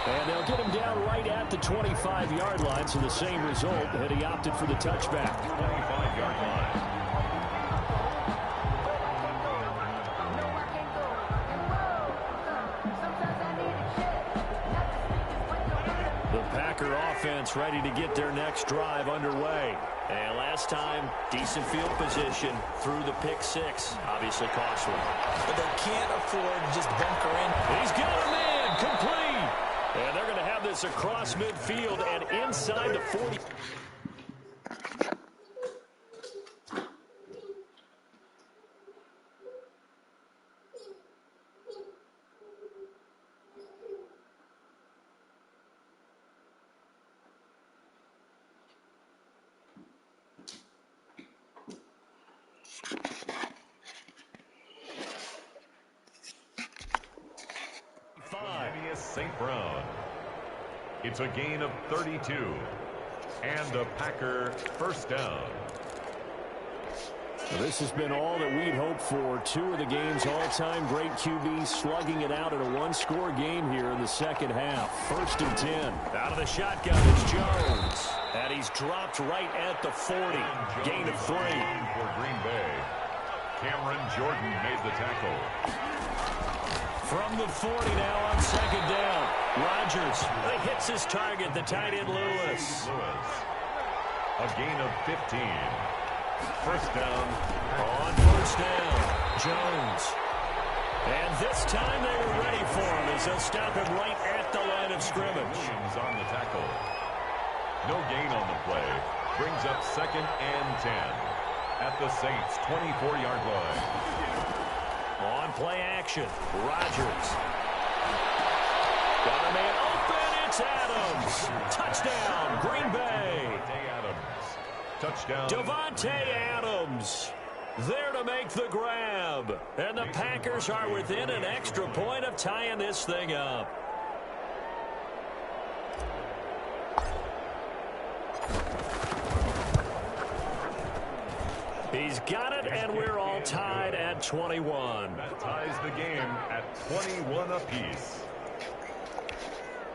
And they'll get him down right at the 25-yard line. So the same result had he opted for the touchback. 25-yard line. Packer offense ready to get their next drive underway. And last time, decent field position through the pick six. Obviously costly. But they can't afford to just bunker in. He's got a man complete. And they're going to have this across midfield and inside the 40. St. Brown. It's a gain of 32 and a Packer first down. Well, this has been all that we'd hoped for. 2 of the game's all-time great QBs slugging it out in a 1-score game here in the second half. First and 10. Out of the shotgun is Jones. And he's dropped right at the 40. Gain of 3. For Green Bay. Cameron Jordan made the tackle. From the 40 now on second down. Rodgers hits his target, the tight end Lewis. A gain of 15. First down. On first down, Jones. And this time they were ready for him as they'll stop him right at the line of scrimmage. Williams on the tackle. No gain on the play. Brings up second and 10 at the Saints' 24-yard line. On play action, Rodgers. Got a man open, it's Adams. Touchdown, Green Bay. Touchdown. Davante Adams there to make the grab. And the Packers are within an extra point of tying this thing up. He's got it, and we're all tied at 21. That ties the game at 21 apiece.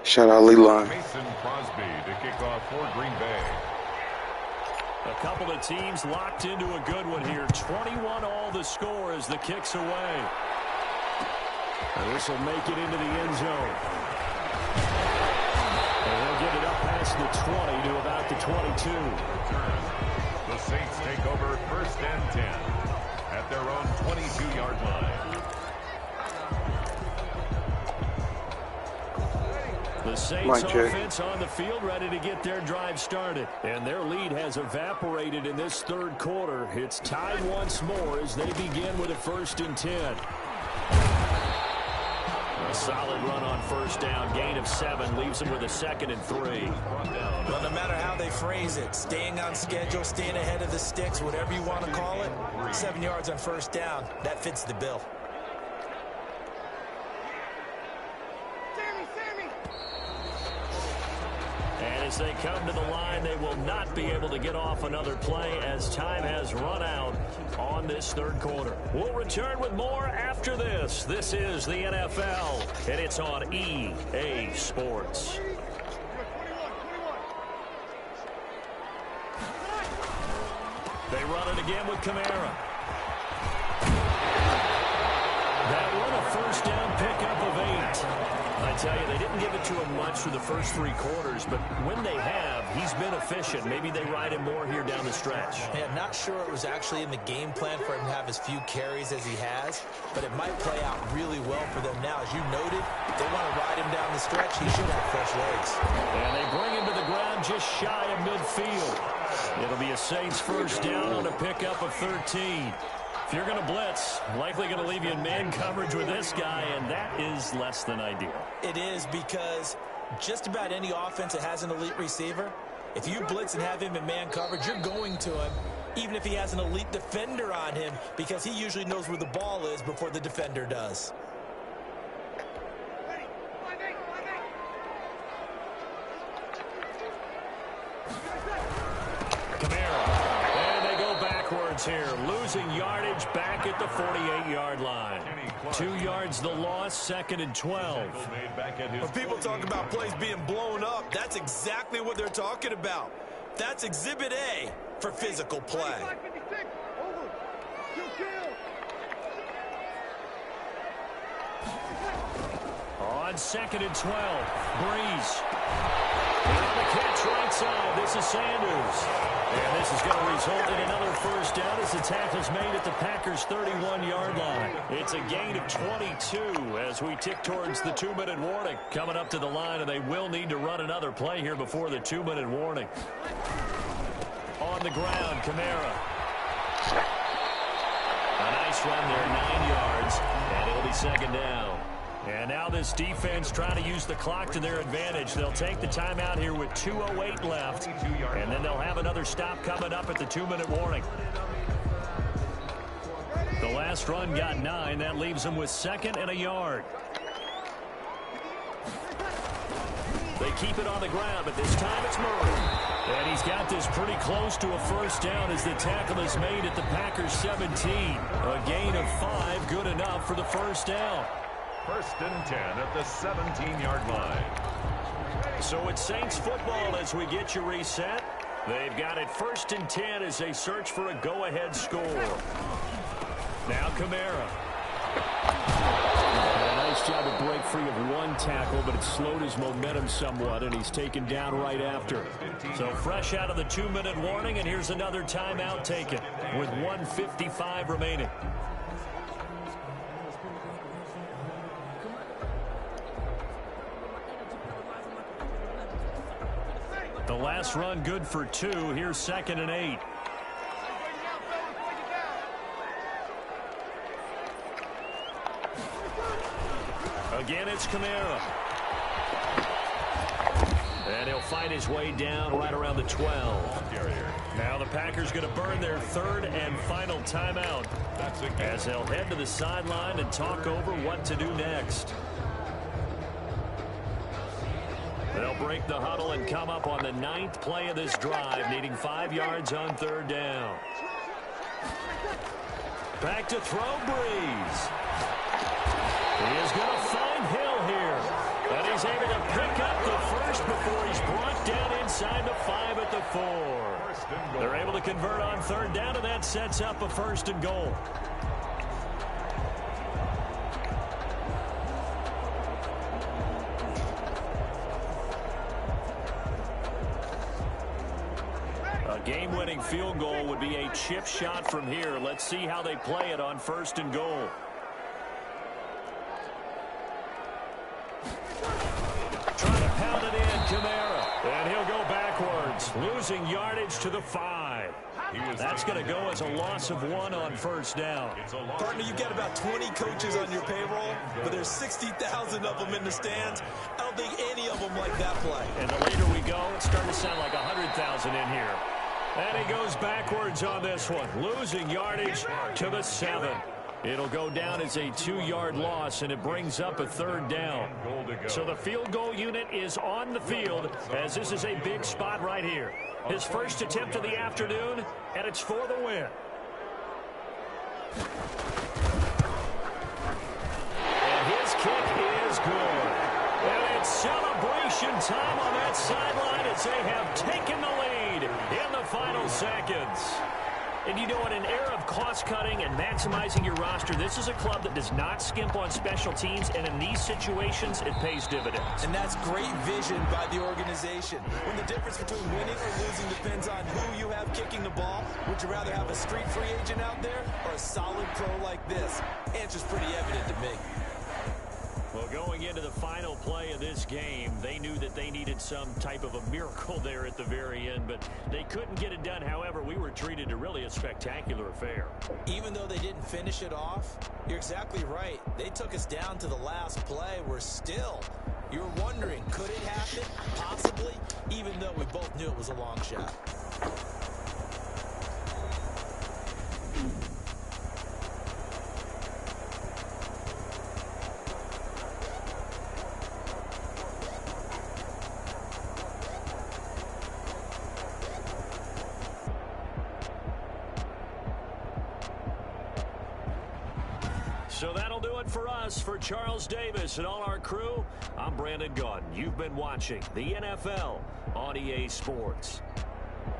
Shout out Leland. Mason Crosby to kick off for Green Bay. A couple of teams locked into a good one here. 21 all the score as the kick's away. And this will make it into the end zone. And they'll get it up past the 20 to about the 22. The Saints take over 1st and 10 at their own 22-yard line. The Saints offense on the field, ready to get their drive started. And their lead has evaporated in this third quarter. It's tied once more as they begin with a 1st and 10. A solid run on 1st down. Gain of 7 leaves them with a 2nd and 3. Well, no matter how they phrase it, staying on schedule, staying ahead of the sticks, whatever you want to call it, 7 yards on 1st down, that fits the bill. And as they come to the line, they will not be able to get off another play as time has run out on this third quarter. We'll return with more after this. This is the NFL, and it's on EA Sports. They run it again with Kamara. That one a 1st down pickup of 8. I tell you, they didn't give it to him much through the first 3 quarters, but when they have, he's been efficient. Maybe they ride him more here down the stretch. Yeah, not sure it was actually in the game plan for him to have as few carries as he has, but it might play out really well for them now. As you noted, if they want to ride him down the stretch, he should have fresh legs. And they bring him to the ground just shy of midfield. It'll be a Saints 1st down on a pickup of 13. If you're going to blitz, likely going to leave you in man coverage with this guy, and that is less than ideal. It is, because just about any offense that has an elite receiver, if you blitz and have him in man coverage, you're going to him, even if he has an elite defender on him, because he usually knows where the ball is before the defender does. Here, losing yardage back at the 48-yard line. 2 yards the loss, 2nd and 12. When people talk about plays being blown up, that's exactly what they're talking about. That's Exhibit A for physical play. On 2nd and 12, Breeze. And on the catch right side, this is Sanders. And this is going to result in another 1st down as the tackle's made at the Packers' 31-yard line. It's a gain of 22 as we tick towards the 2-minute warning. Coming up to the line, and they will need to run another play here before the 2-minute warning. On the ground, Kamara. A nice run there, 9 yards, and it'll be 2nd down. And now this defense trying to use the clock to their advantage. They'll take the timeout here with 2:08 left, and then they'll have another stop coming up at the 2-minute warning. The last run got 9. That leaves them with 2nd and a yard. They keep it on the ground, but this time it's Murray. And he's got this pretty close to a 1st down as the tackle is made at the Packers' 17. A gain of 5, good enough for the 1st down. 1st and 10 at the 17-yard line. So it's Saints football as we get you reset. They've got it 1st and 10 as they search for a go-ahead score. Now Kamara. A nice job to break free of 1 tackle, but it slowed his momentum somewhat, and he's taken down right after. So fresh out of the 2-minute warning, and here's another timeout taken with 1:55 remaining. The last run good for 2. Here's 2nd and 8. Again, it's Kamara. And he'll fight his way down right around the 12. Now the Packers going to burn their 3rd and final timeout as they'll head to the sideline and talk over what to do next. They'll break the huddle and come up on the 9th play of this drive, needing 5 yards on 3rd down. Back to throw, Breeze. He is going to find Hill here. And he's able to pick up the 1st before he's brought down inside the 5 at the 4. They're able to convert on 3rd down, and that sets up a 1st and goal. game-winning field goal would be a chip shot from here. Let's see how they play it on 1st and goal. Trying to pound it in, Kamara. And he'll go backwards, losing yardage to the 5. That's going to go as a loss of 1 on 1st down. Partner, you've got about 20 coaches on your payroll, but there's 60,000 of them in the stands. I don't think any of them like that play. And the later we go, it's starting to sound like 100,000 in here. And he goes backwards on this one, losing yardage to the 7. It'll go down as a 2-yard loss, and it brings up a 3rd down. So the field goal unit is on the field, as this is a big spot right here. His first attempt of the afternoon, and it's for the win. And his kick is good. And it's celebration time on that sideline as they have taken the lead in the final seconds. And you know, in an era of cost-cutting and maximizing your roster, this is a club that does not skimp on special teams, and in these situations, it pays dividends. And that's great vision by the organization. When the difference between winning or losing depends on who you have kicking the ball, would you rather have a street free agent out there or a solid pro like this? Answer's pretty evident to me. Well, going into the final play of this game, they knew that they needed some type of a miracle there at the very end, but they couldn't get it done. However, we were treated to really a spectacular affair. Even though they didn't finish it off, you're exactly right. They took us down to the last play. We're still, you're wondering, could it happen? Possibly, even though we both knew it was a long shot. So that'll do it for us. For Charles Davis and all our crew, I'm Brandon Gaudin. You've been watching the NFL on EA Sports.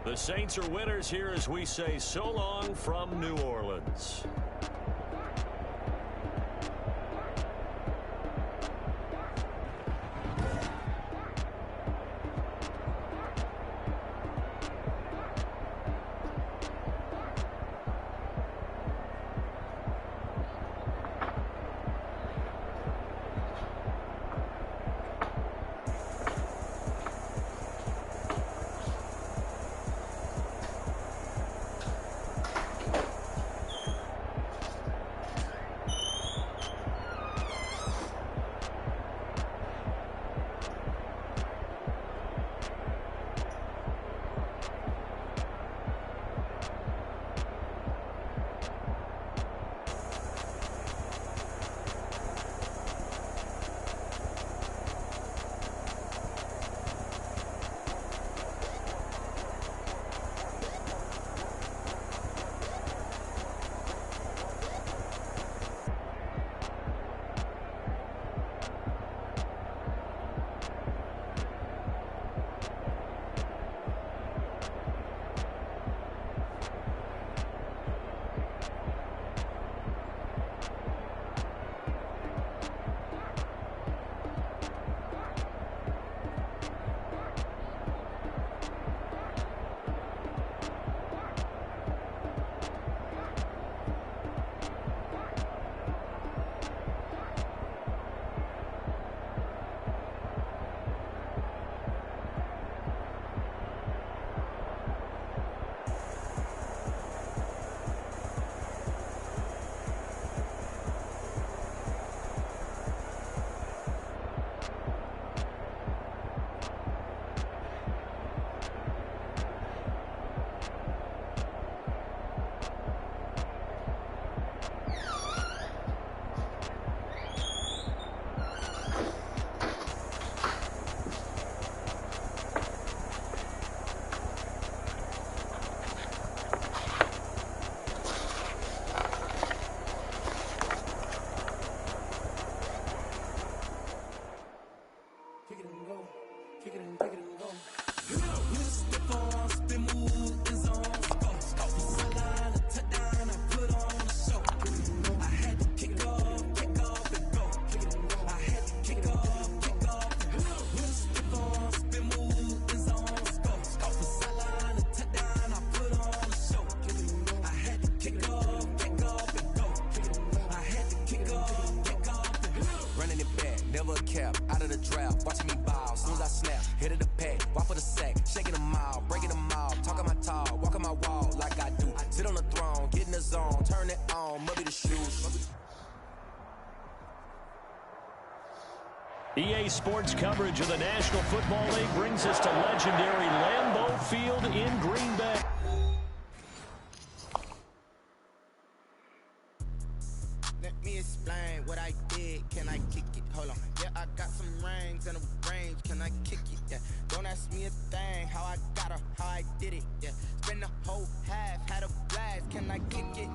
The Saints are winners here as we say so long from New Orleans. Running it back, never a cap, out of the draft, watching me ball, soon as I snap, hit of the pack, walk for the sack, shaking them all, breaking them all, talking my talk, walking my wall like I do, sit on the throne, get in the zone, turn it on, muddy the shoes. EA Sports coverage of the National Football League brings us to legendary Lambeau Field in Green Bay. Let me explain what I did. Can I kick it? Hold on. Yeah, I got some rings and a range. Can I kick it? Yeah. Don't ask me a thing. How I got her, how I did it. Yeah. Spend the whole half, had a blast. Can I kick it?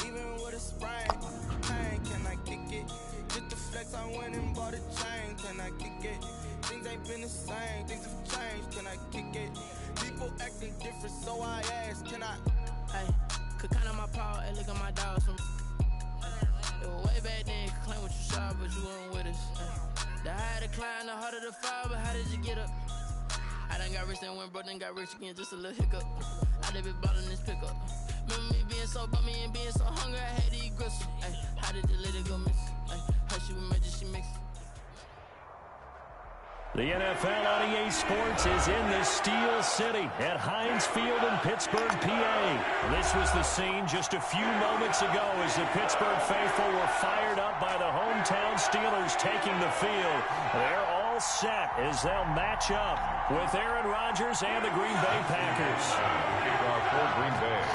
Even with a sprain. Pain. Can I kick it? Just the flex, I went and bought a chain. Can I kick it? Things ain't been the same. Things have changed. Can I kick it? People acting different, so I ask. Can I? Hey, could count on my power and look at my dogs from. It was way back then, you could claim what you saw, but you weren't with us. The higher the climb, the harder the fall, but how did you get up? I done got rich, then went broke, then got rich again, just a little hiccup. I done been bought in this pickup. Remember me being so bummy and being so hungry, I had to eat gristle. Ay, how did the lady go miss? Ay, her she was major, she mixed. The NFL on EA Sports is in the Steel City at Heinz Field in Pittsburgh, PA. This was the scene just a few moments ago as the Pittsburgh faithful were fired up by the hometown Steelers taking the field. They're all set as they'll match up with Aaron Rodgers and the Green Bay Packers. For Green Bay.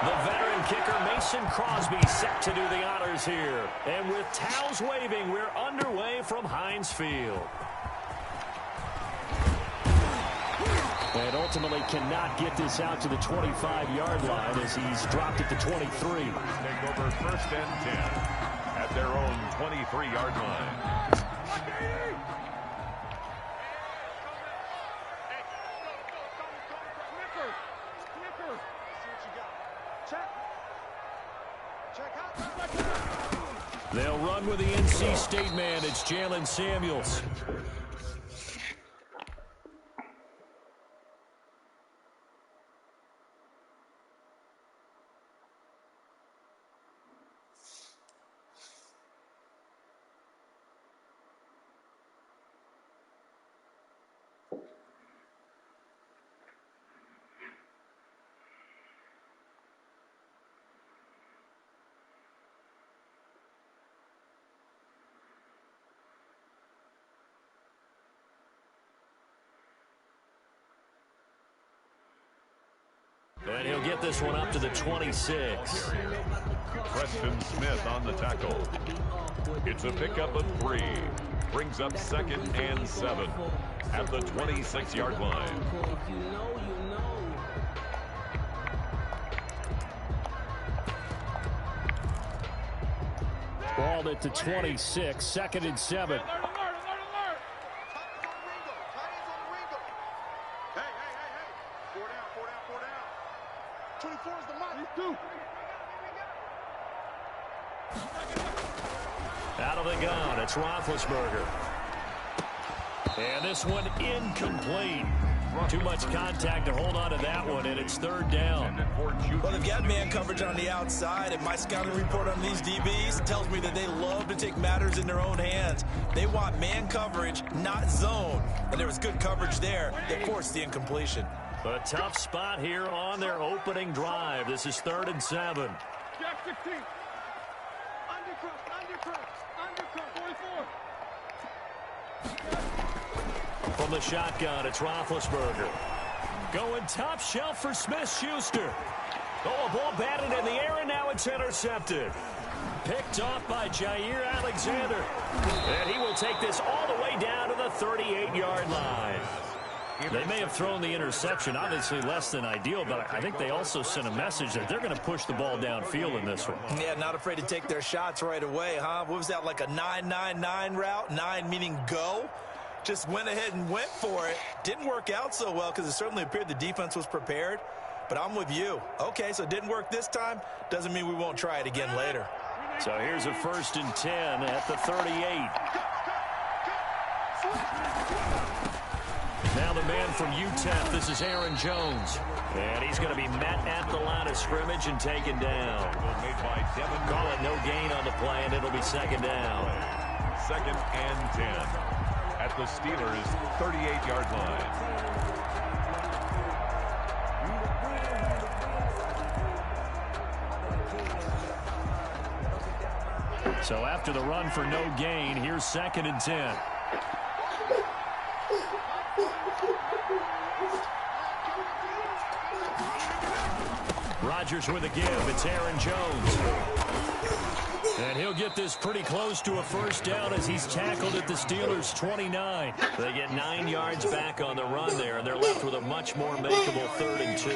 The veteran kicker Mason Crosby set to do the honors here. And with towels waving, we're underway from Heinz Field. And ultimately cannot get this out to the 25-yard line as he's dropped at the 23. Take over first and 10 at their own 23-yard line. They'll run with the NC State man. It's Jalen Samuels. And he'll get this one up to the 26. Preston Smith on the tackle. It's a pickup of 3. Brings up second and 7 at the 26-yard line. Ball at the 26, second and 7. Out of the gun, it's Roethlisberger. And this one incomplete. Too much contact to hold on to that one, and it's third down. Well, they've got man coverage on the outside, and my scouting report on these DBs tells me that they love to take matters in their own hands. They want man coverage, not zone. And there was good coverage there that forced the incompletion. A tough spot here on their opening drive. This is third and 7. Jack 15. Undercut, 44. From the shotgun, it's Roethlisberger. Going top shelf for Smith-Schuster. Oh, a ball batted in the air, and now it's intercepted. Picked off by Jair Alexander. And he will take this all the way down to the 38-yard line. They may have thrown the interception, obviously less than ideal, but I think they also sent a message that they're going to push the ball downfield in this one. Yeah, not afraid to take their shots right away, huh? What was that, like a 9-9-9 route? 9 meaning go? Just went ahead and went for it. Didn't work out so well because it certainly appeared the defense was prepared. But I'm with you. Okay, so it didn't work this time. Doesn't mean we won't try it again later. So here's a 1st and 10 at the 38. Now the man from UTEP, this is Aaron Jones. And he's going to be met at the line of scrimmage and taken down. Call it no gain on the play, and it'll be second down. Second and 10 at the Steelers' 38-yard line. So after the run for no gain, here's second and 10. Rodgers with a give. It's Aaron Jones. And he'll get this pretty close to a first down as he's tackled at the Steelers' 29. They get 9 yards back on the run there, and they're left with a much more makeable 3rd and 2.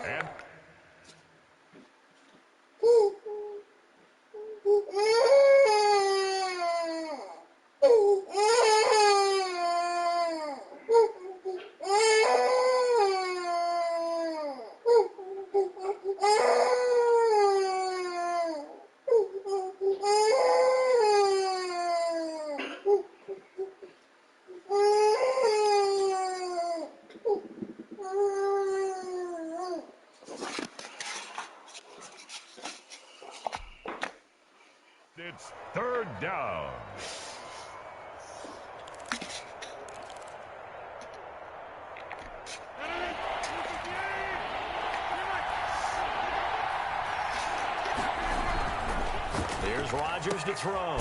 And it's 3rd down. Here's Rodgers to throw.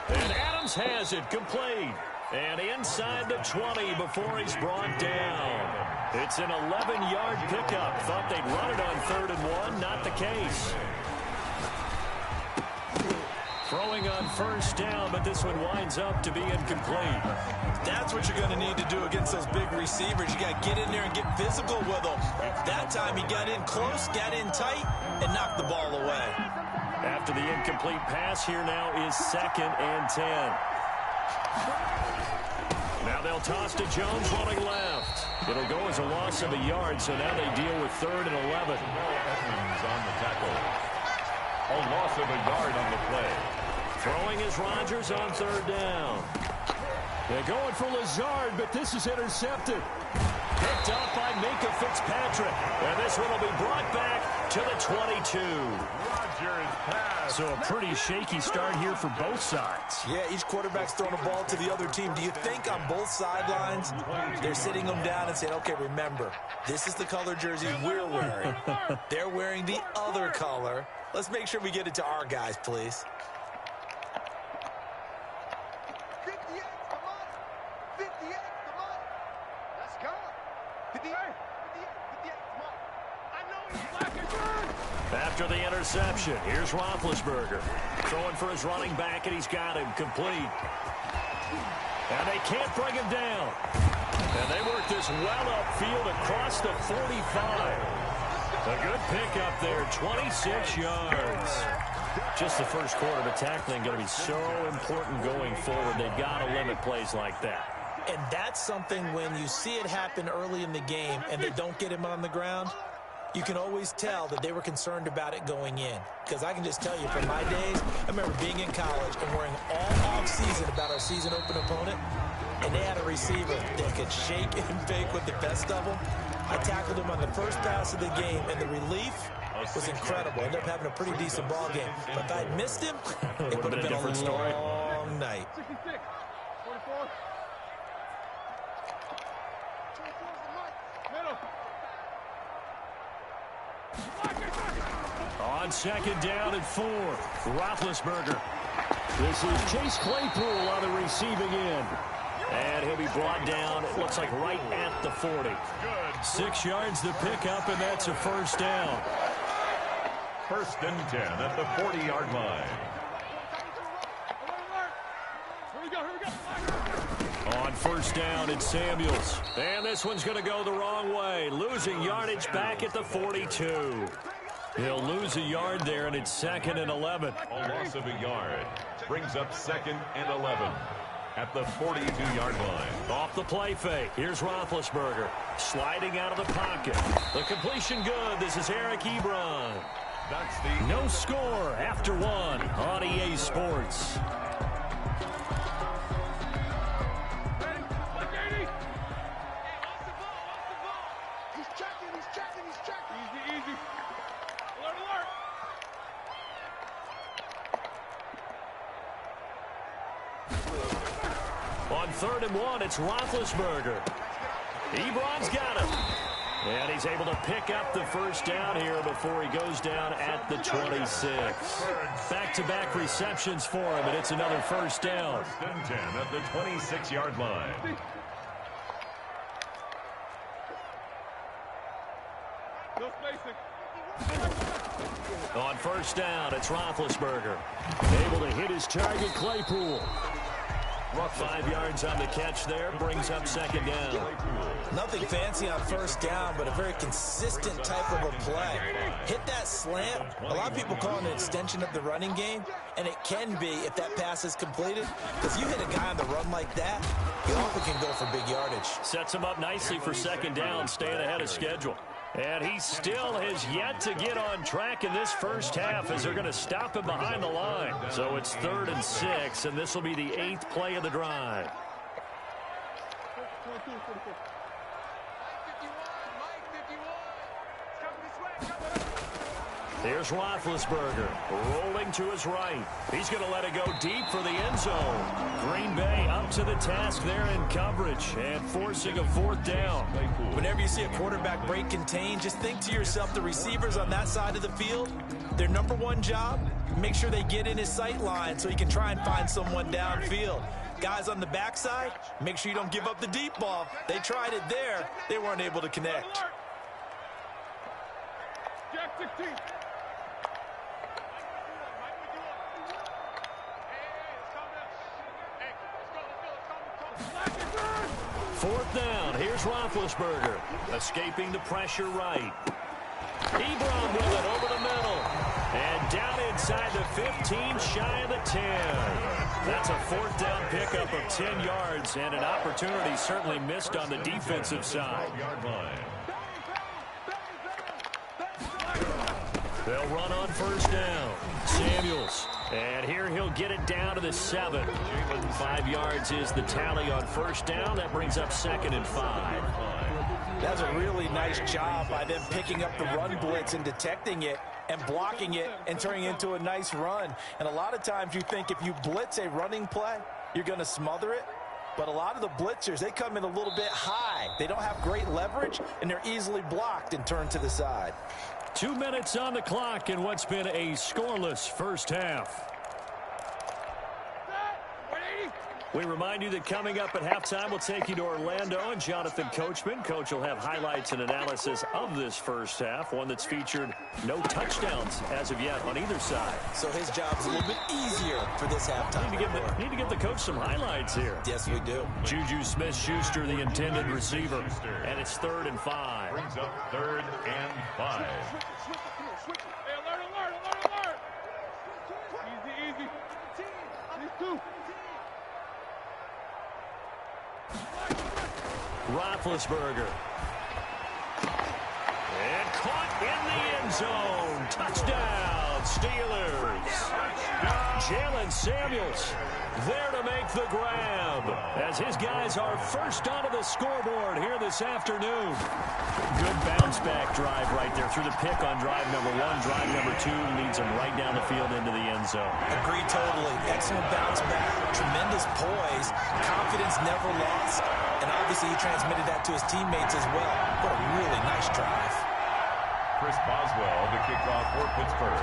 And Adams has it complete. And inside the 20 before he's brought down. It's an 11-yard pickup. Thought they'd run it on 3rd and 1. Not the case. Throwing on first down, but this one winds up to be incomplete. That's what you're going to need to do against those big receivers. You got to get in there and get physical with them. That time he got in close, got in tight, and knocked the ball away. After the incomplete pass, here now is 2nd and 10. Now they'll toss to Jones running left. It'll go as a loss of a yard, so now they deal with 3rd and 11. Edmonds on the tackle. A loss of a yard on the play. Throwing is Rodgers on 3rd down. They're going for Lazard, but this is intercepted. Picked up by Minka Fitzpatrick. And this one will be brought back to the 22. Rodgers pass. So a pretty shaky start here for both sides. Yeah, each quarterback's throwing a ball to the other team. Do you think on both sidelines they're sitting them down and saying, okay, remember, this is the color jersey we're wearing. They're wearing the other color. Let's make sure we get it to our guys, please. 58, come on. 58, come on. Let's go. 58, 58, come on. I know he's black and blue. After the interception, here's Roethlisberger. Throwing for his running back, and he's got him complete. And they can't bring him down. And they work this well upfield across the 45. A good pickup there, 26 yards. Just the first quarter, but tackling going to be so important going forward. They've got to limit plays like that. And that's something when you see it happen early in the game and they don't get him on the ground, you can always tell that they were concerned about it going in. Because I can just tell you from my days, I remember being in college and worrying all off-season about our season open opponent, and they had a receiver that could shake and bake with the best of them. I tackled him on the first pass of the game, and the relief was incredible. Ended up having a pretty decent ball game. But if I'd missed him, it would have been a different story. long night. 66, 44. Middle. On 2nd down and 4, Roethlisberger. This is Chase Claypool on the receiving end. And he'll be brought down, it looks like right at the 40. 6 yards to pick up, and that's a first down. 1st and 10 at the 40-yard line. Here we go. On 1st down, it's Samuels. And this one's going to go the wrong way. Losing yardage back at the 42. He'll lose a yard there, and it's 2nd and 11. A loss of a yard brings up 2nd and 11 at the 42-yard line. Off the play fake. Here's Roethlisberger. Sliding out of the pocket. The completion good. This is Eric Ebron. That's the No score after 1 on EA Sports. On 3rd and 1, it's Roethlisberger. Ebron's got him. And he's able to pick up the first down here before he goes down at the 26. Back-to-back receptions for him, and it's another first down. 1st and 10 at the 26-yard line. On 1st down, it's Roethlisberger. Able to hit his target, Claypool. 5 yards on the catch there, brings up 2nd down. Nothing fancy on 1st down, but a very consistent type of a play. Hit that slant. A lot of people call it an extension of the running game, and it can be if that pass is completed. Because you hit a guy on the run like that, he often can go for big yardage. Sets him up nicely for 2nd down, staying ahead of schedule. And he still has yet to get on track in this first half as they're going to stop him behind the line. So it's 3rd and 6, and this will be the 8th play of the drive. Here's Roethlisberger, rolling to his right. He's going to let it go deep for the end zone. Green Bay up to the task there in coverage and forcing a 4th down. Whenever you see a quarterback break contain, just think to yourself, the receivers on that side of the field, their number one job, make sure they get in his sight line so he can try and find someone downfield. Guys on the backside, make sure you don't give up the deep ball. They tried it there. They weren't able to connect. Jack 16. 4th down. Here's Roethlisberger. Escaping the pressure right. Ebron with it over the middle. And down inside the 15, shy of the 10. That's a 4th down pickup of 10 yards and an opportunity certainly missed on the defensive side. They'll run on 1st down. Samuels. And here he'll get it down to the 7. 5 yards is the tally on 1st down. That brings up 2nd and 5. That's a really nice job by them picking up the run blitz and detecting it and blocking it and turning it into a nice run. And a lot of times you think if you blitz a running play, you're going to smother it. But a lot of the blitzers, they come in a little bit high. They don't have great leverage, and they're easily blocked and turned to the side. 2 minutes on the clock in what's been a scoreless first half. We remind you that coming up at halftime, we'll take you to Orlando and Jonathan Coachman. Coach will have highlights and analysis of this first half, one that's featured no touchdowns as of yet on either side. So his job's a little bit easier for this halftime. Need to give the coach some highlights here. Yes, we do. Juju Smith-Schuster, the intended receiver, and it's 3rd and 5. Brings up 3rd and 5. Hey, alert. Easy. These 2. Roethlisberger. And caught in the end zone. Touchdown, Steelers. Jalen Samuels there to make the grab as his guys are first onto the scoreboard here this afternoon. Good bounce back drive right there through the pick on drive number 1. Drive number 2 leads him right down the field into the end zone. Agree totally. Excellent bounce back. Tremendous poise. Confidence never lost. And obviously he transmitted that to his teammates as well. What a really nice drive. Chris Boswell, the kickoff for Pittsburgh.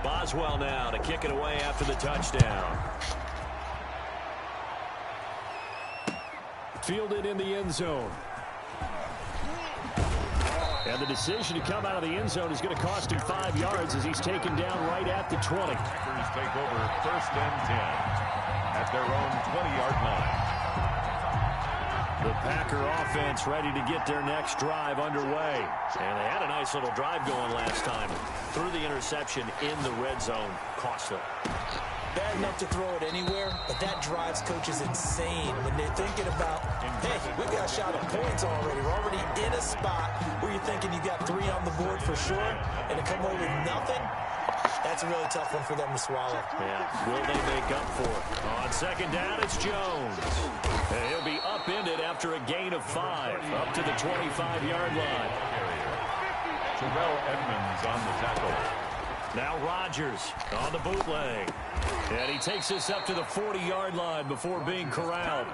Boswell now to kick it away after the touchdown. Fielded in the end zone. And the decision to come out of the end zone is going to cost him 5 yards as he's taken down right at the 20. Packers take over 1st and 10 at their own 20-yard line. The Packer offense ready to get their next drive underway. And they had a nice little drive going last time. Threw the interception in the red zone. Costly. Bad enough to throw it anywhere, but that drives coaches insane when they're thinking about, hey, we've got a shot at points already. We're already in a spot where you're thinking you got 3 on the board for sure, and to come away with nothing, that's a really tough one for them to swallow. Yeah, will they make up for it? On 2nd down, it's Jones. And he'll be upended after a gain of 5, up to the 25-yard line. Terrell Edmonds on the tackle. Now Rodgers on the bootleg. And he takes this up to the 40-yard line before being corralled.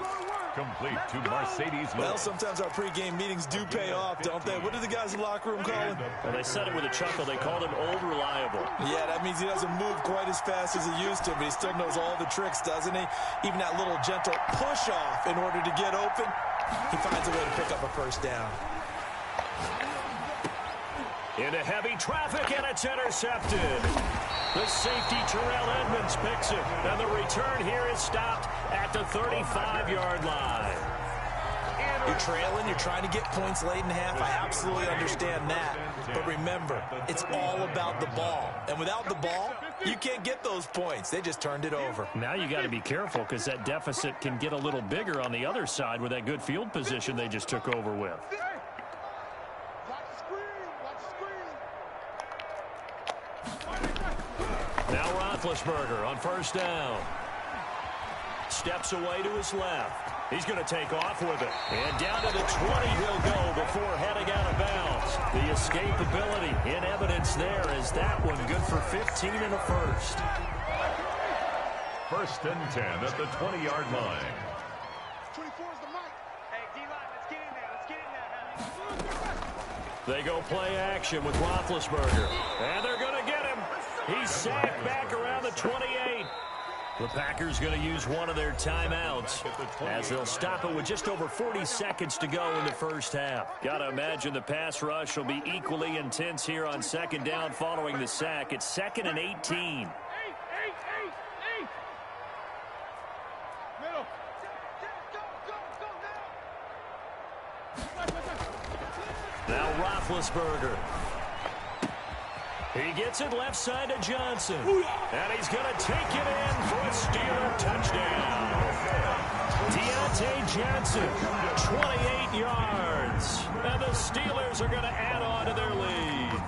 Complete to Mercedes Well, Lewis. sometimes our pregame meetings do pay off, don't they? What do the guys in the locker room call him? Well, they said it with a chuckle. They called him Old Reliable. Yeah, that means he doesn't move quite as fast as he used to, but he still knows all the tricks, doesn't he? Even that little gentle push-off in order to get open, he finds a way to pick up a first down. Into heavy traffic, and it's intercepted. The safety, Terrell Edmonds, picks it. And the return here is stopped at the 35-yard line. You're trailing, you're trying to get points late in half. I absolutely understand that. But remember, it's all about the ball. And without the ball, you can't get those points. They just turned it over. Now you got to be careful because that deficit can get a little bigger on the other side with that good field position they just took over with. Now Roethlisberger on first down. Steps away to his left. He's going to take off with it. And down to the 20 he'll go before heading out of bounds. The escapability in evidence there is that one good for 15 in the first. First and 10 at the 20-yard line. 24 is the mic. Hey, D-line, let's get in there. Let's get in there. They go play action with Roethlisberger. And they're going to get him. He's sacked back around the 28. The Packers going to use one of their timeouts as they'll stop it with just over 40 seconds to go in the first half. Got to imagine the pass rush will be equally intense here on second down following the sack. It's 2nd and 18. Middle. Go now. Now Roethlisberger. He gets it left side to Johnson. And he's going to take it in for a Steeler touchdown. Deontay Johnson, 28 yards. And the Steelers are going to add on to their lead.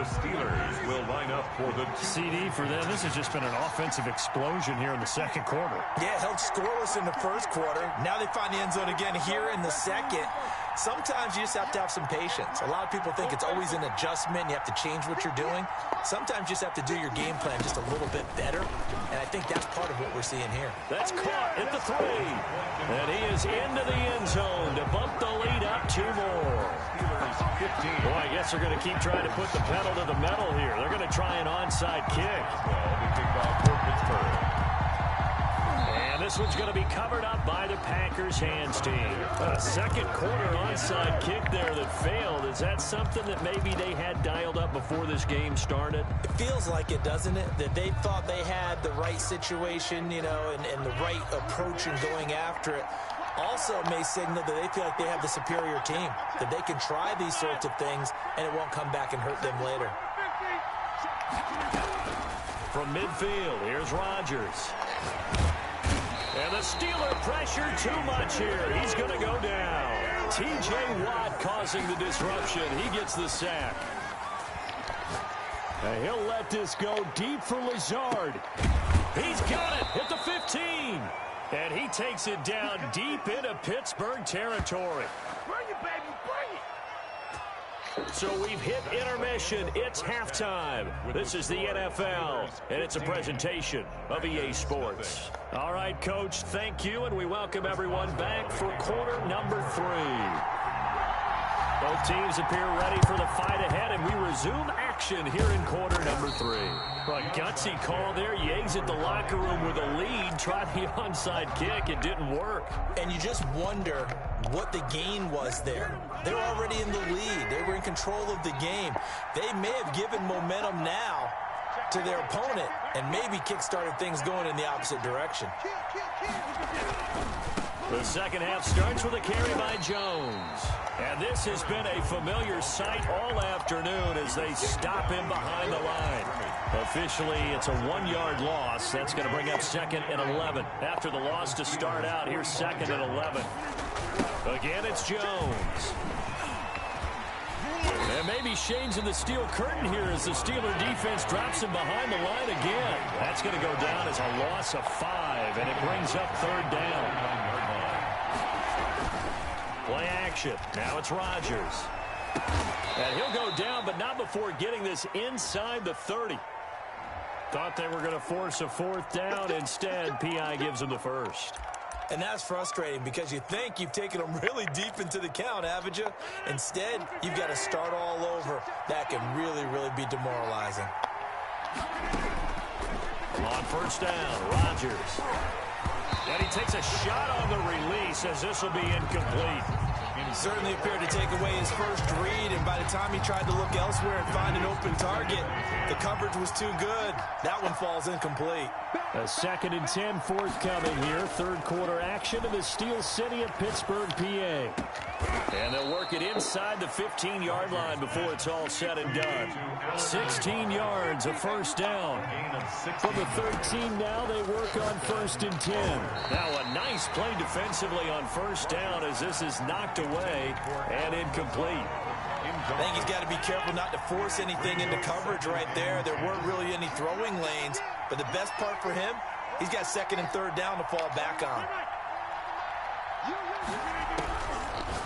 The Steelers will line up for the CD for them. This has just been an offensive explosion here in the second quarter. Yeah, held scoreless in the first quarter. Now they find the end zone again here in the second. Sometimes you just have to have some patience. A lot of people think it's always an adjustment. You have to change what you're doing. Sometimes you just have to do your game plan just a little bit better. And I think that's part of what we're seeing here. That's caught at the 3. And he is into the end zone to bump the lead up 2 more. Boy, I guess they're going to keep trying to put the pedal to the metal here. They're going to try an onside kick. And this one's going to be covered up by the Packers hands team. A second quarter onside kick there that failed. Is that something that maybe they had dialed up before this game started? It feels like it, doesn't it? That they thought they had the right situation, you know, and the right approach in going after it. Also may signal that they feel like they have the superior team, that they can try these sorts of things and it won't come back and hurt them later. From midfield, here's Rodgers. And the Steeler pressure too much here. He's going to go down. T.J. Watt causing the disruption. He gets the sack. And he'll let this go deep for Lazard. He's got it at the 15. And he takes it down deep into Pittsburgh territory. Bring it, baby, bring it. So we've hit intermission. It's halftime. This is the NFL, and it's a presentation of EA Sports. All right, Coach, thank you, and we welcome everyone back for quarter number 3. Both teams appear ready for the fight ahead, and we resume action here in quarter number 3. A gutsy call there. You exit the locker room with a lead. Tried the onside kick. It didn't work. And you just wonder what the gain was there. They were already in the lead. They were in control of the game. They may have given momentum now to their opponent and maybe kick-started things going in the opposite direction. The second half starts with a carry by Jones. And this has been a familiar sight all afternoon as they stop him behind the line. Officially, it's a 1-yard loss. That's going to bring up 2nd and 11. After the loss to start out, here's 2nd and 11. Again, it's Jones. And maybe Shane's in the steel curtain here as the Steeler defense drops him behind the line again. That's going to go down as a loss of 5, and it brings up 3rd down. Play action. Now it's Rodgers. And he'll go down, but not before getting this inside the 30. Thought they were going to force a fourth down. Instead, P.I. gives them the first. And that's frustrating because you think you've taken them really deep into the count, haven't you? Instead, you've got to start all over. That can really, really be demoralizing. On first down, Rodgers. And he takes a shot on the release as this will be incomplete. He certainly appeared to take away his first read, and by the time he tried to look elsewhere and find an open target, the coverage was too good. That one falls incomplete. A 2nd and 10 forthcoming here. Third quarter action in the Steel City of Pittsburgh, PA. And they'll work it inside the 15-yard line before it's all said and done. 16 yards, a first down. From the 13 now, they work on 1st and 10. Now a nice play defensively on first down as this is knocked away and incomplete. I think he's got to be careful not to force anything into coverage right there. There weren't really any throwing lanes, but the best part for him, he's got 2nd and 3rd down to fall back on.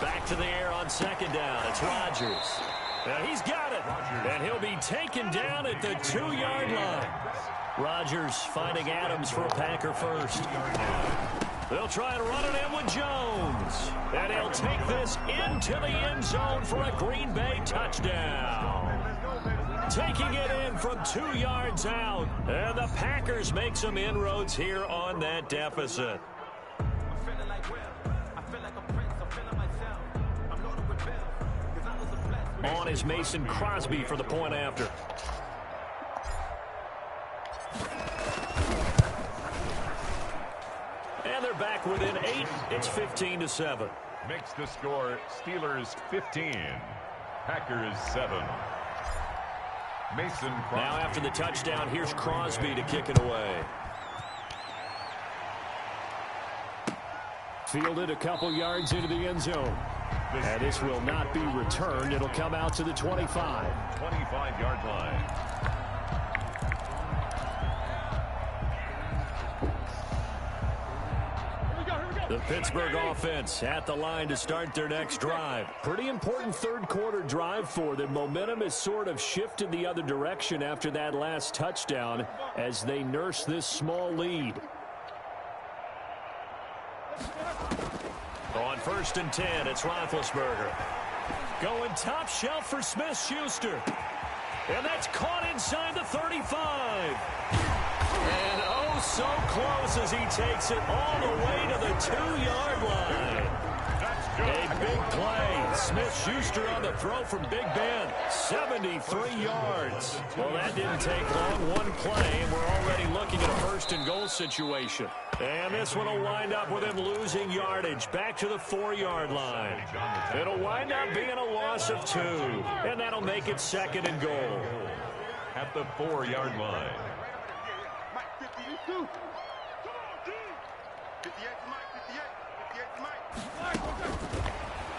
Back to the air on 2nd down. It's Rodgers. Now he's got it, and he'll be taken down at the 2-yard line. Rodgers finding Adams for a Packer first. They'll try and run it in with Jones. And he'll take this into the end zone for a Green Bay touchdown. Taking it in from 2 yards out. And the Packers make some inroads here on that deficit. On is Mason Crosby for the point after. And they're back within 8. It's 15-7. Makes the score Steelers 15, Packers 7. Mason Crosby. Now after the touchdown, here's Crosby to kick it away. Fielded a couple yards into the end zone. And this will not be returned. It'll come out to the 25. 25-yard line. The Pittsburgh offense at the line to start their next drive. Pretty important third quarter drive for them. Momentum has sort of shifted the other direction after that last touchdown as they nurse this small lead. On 1st and 10, it's Roethlisberger. Going top shelf for Smith-Schuster. And that's caught inside the 35. And oh, so close as he takes it all the way to the 2-yard line. A big play. Smith-Schuster on the throw from Big Ben. 73 yards. Well, that didn't take long. One play, and we're already looking at a 1st and goal situation. And this one will wind up with him losing yardage back to the 4-yard line. It'll wind up being a loss of 2. And that'll make it 2nd and goal. At the 4-yard line.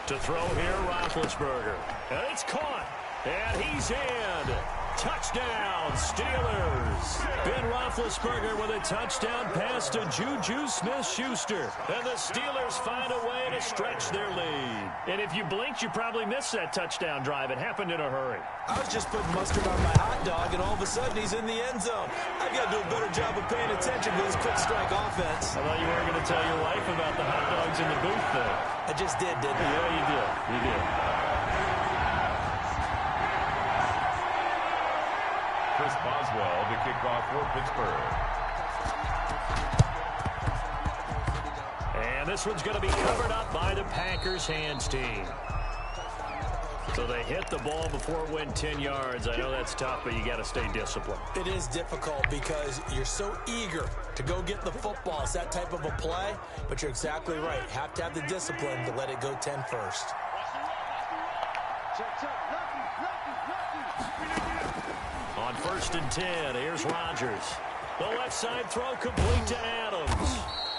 To throw here, Roethlisberger. And it's caught. And he's in. Touchdown, Steelers. Ben Roethlisberger with a touchdown pass to Juju Smith-Schuster. And the Steelers find a way to stretch their lead. And if you blinked, you probably missed that touchdown drive. It happened in a hurry. I was just putting mustard on my hot dog, and all of a sudden he's in the end zone. I've got to do a better job of paying attention to this quick strike offense. I thought you weren't going to tell your wife about the hot dogs in the booth there. I just did, didn't I? Yeah, you did. You did. Chris Boswell to kick off for Pittsburgh. And this one's going to be covered up by the Packers hands team. So they hit the ball before it went 10 yards. I know that's tough, but you got to stay disciplined. It is difficult because you're so eager to go get the football. It's that type of a play, but you're exactly right. You have to have the discipline to let it go 10 first. On 1st and 10, here's Rodgers. The left side throw complete to Adams.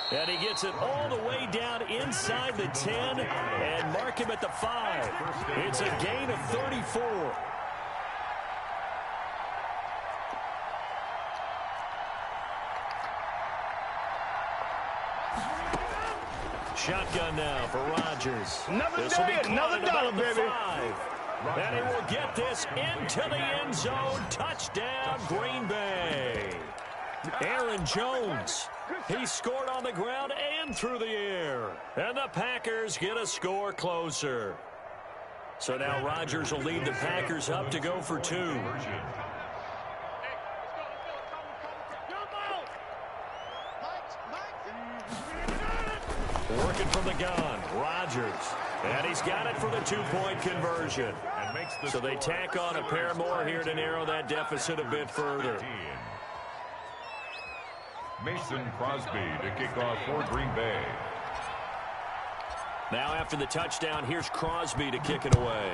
And he gets it all the way down inside the 10 and mark him at the 5. It's a gain of 34. Shotgun now for Rodgers. Another day, another dollar, baby. 5. And he will get this into the end zone. Touchdown, Green Bay. Aaron Jones. He scored on the ground and through the air. And the Packers get a score closer. So now Rodgers will lead the Packers up to go for 2. Working from the gun, Rodgers. And he's got it for the 2-point conversion. So they tack on a pair more here to narrow that deficit a bit further. Mason Crosby to kick off for Green Bay. Now after the touchdown, here's Crosby to kick it away.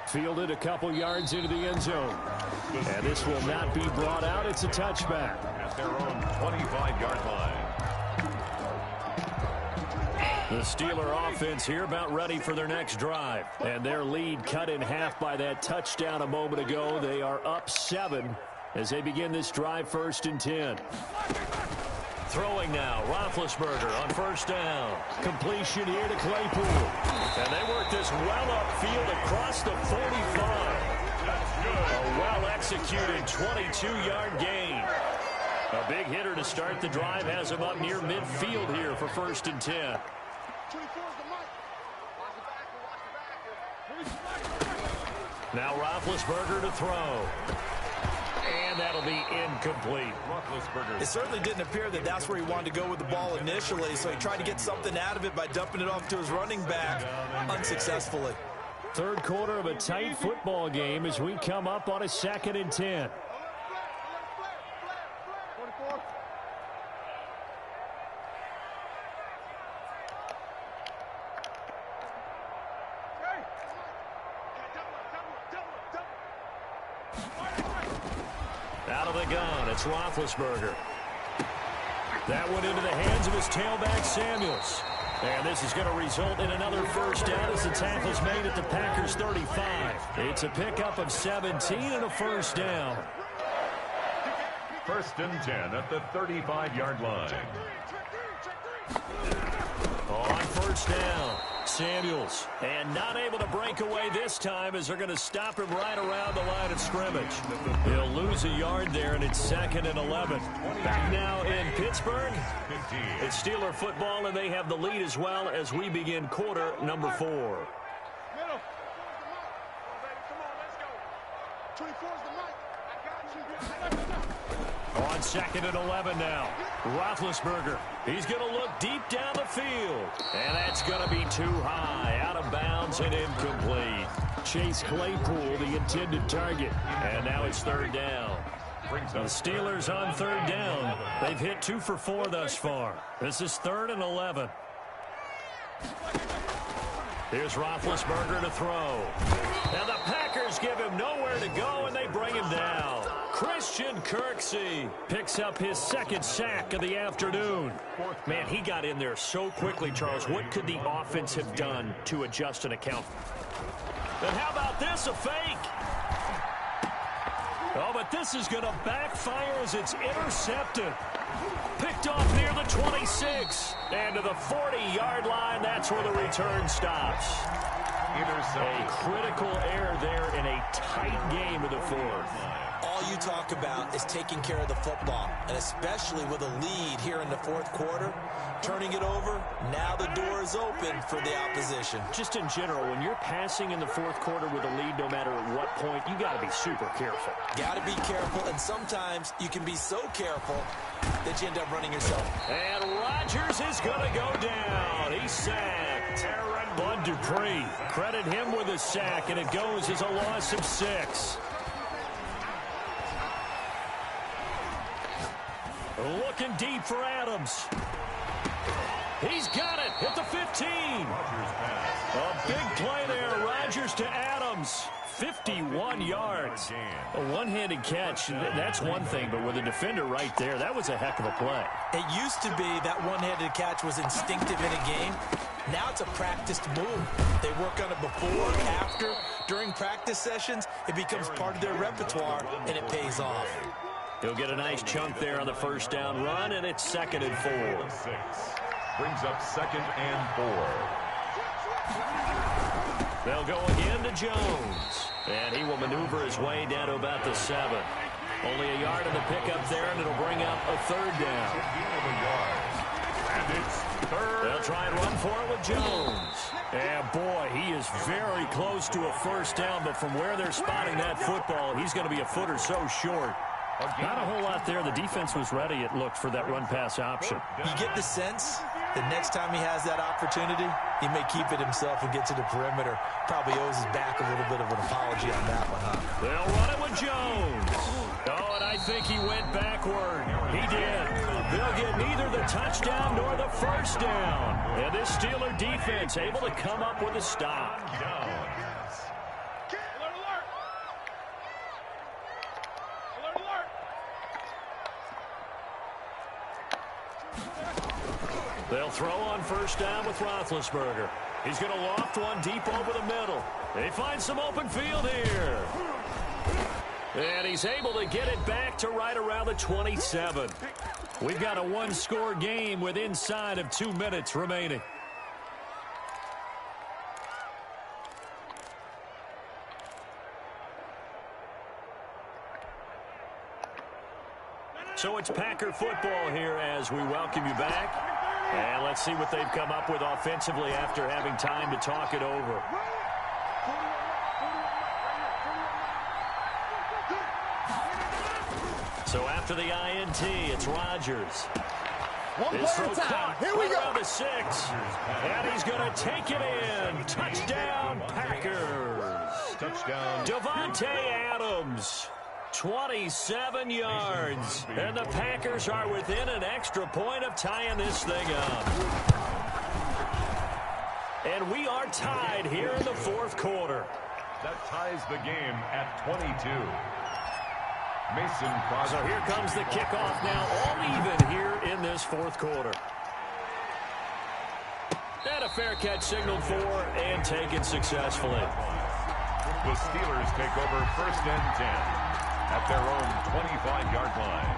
Fielded a couple yards into the end zone. And this will not be brought out. It's a touchback. At their own 25-yard line. The Steeler offense here about ready for their next drive. And their lead cut in half by that touchdown a moment ago. They are up 7 as they begin this drive 1st and 10. Throwing now, Roethlisberger on 1st down. Completion here to Claypool. And they work this well upfield across the 45. A well-executed 22-yard gain. A big hitter to start the drive has him up near midfield here for 1st and 10. Now Roethlisberger to throw. And that'll be incomplete. It certainly didn't appear that that's where he wanted to go with the ball initially, so he tried to get something out of it by dumping it off to his running back unsuccessfully. Third quarter of a tight football game as we come up on a 2nd and 10. Out of the gun, it's Roethlisberger. That went into the hands of his tailback, Samuels. And this is going to result in another 1st down as the tackle's made at the Packers' 35. It's a pickup of 17 and a 1st down. 1st and 10 at the 35-yard line. On 1st down, Samuels. And not able to break away this time as they're going to stop him right around the line of scrimmage. He'll lose a yard there, and it's 2nd and 11. Back now in Pittsburgh. It's Steeler football, and they have the lead as well as we begin quarter number 4. On 2nd and 11 now. Roethlisberger. He's going to look deep down the field. And that's going to be too high. Out of bounds and incomplete. Chase Claypool, the intended target. And now it's 3rd down. The Steelers on 3rd down. They've hit 2 for 4 thus far. This is 3rd and 11. Here's Roethlisberger to throw. Now the Packers give him nowhere to go, and they bring him down. Christian Kirksey picks up his 2nd sack of the afternoon. Man, he got in there so quickly, Charles. What could the offense have done to adjust an account? And how about this, a fake? Oh, but this is going to backfire as it's intercepted. Picked off near the 26. And to the 40-yard line, that's where the return stops. A critical error there in a tight game of the 4th. All you talk about is taking care of the football, and especially with a lead here in the 4th quarter, turning it over, now the door is open for the opposition. Just in general, when you're passing in the 4th quarter with a lead, no matter at what point, you got to be super careful. Got to be careful, and sometimes you can be so careful that you end up running yourself. And Rodgers is going to go down. He's sacked. Bud Dupree, credit him with a sack, and it goes as a loss of 6. Looking deep for Adams. He's got it at the 15. A big play there. Rodgers to Adams. 51 yards. A one-handed catch, that's one thing, but with a defender right there, that was a heck of a play. It used to be that one-handed catch was instinctive in a game. Now it's a practiced move. They work on it before, after, during practice sessions. It becomes part of their repertoire, and it pays off. He'll get a nice chunk there on the 1st down run, and it's 2nd and 4. Brings up 2nd and 4. They'll go again to Jones. And he will maneuver his way down to about the 7. Only a yard in the pickup there, and it'll bring up a 3rd down. And it's 3rd. They'll try and run for it with Jones. And, boy, he is very close to a 1st down, but from where they're spotting that football, he's going to be a foot or so short. Not a whole lot there. The defense was ready, it looked, for that run-pass option. You get the sense that next time he has that opportunity, he may keep it himself and get to the perimeter. Probably owes his back a little bit of an apology on that one, huh? They'll run it with Jones. Oh, and I think he went backward. He did. They'll get neither the touchdown nor the 1st down. And this Steeler defense able to come up with a stop. They'll throw on 1st down with Roethlisberger. He's going to loft one deep over the middle. They find some open field here. And he's able to get it back to right around the 27. We've got a 1-score game with inside of 2 minutes remaining. So it's Packer football here as we welcome you back. And let's see what they've come up with offensively after having time to talk it over. So after the INT, it's Rodgers. His throw caught right around the 6. And he's going to take it in. Touchdown, Packers. Touchdown. Davante Adams. 27 yards. And the Packers are within an extra point of tying this thing up. And we are tied here in the 4th quarter. That ties the game at 22. Mason Crosby. So here comes the kickoff now, all even here in this 4th quarter. And a fair catch signaled for and taken successfully. The Steelers take over 1st and 10. At their own 25-yard line.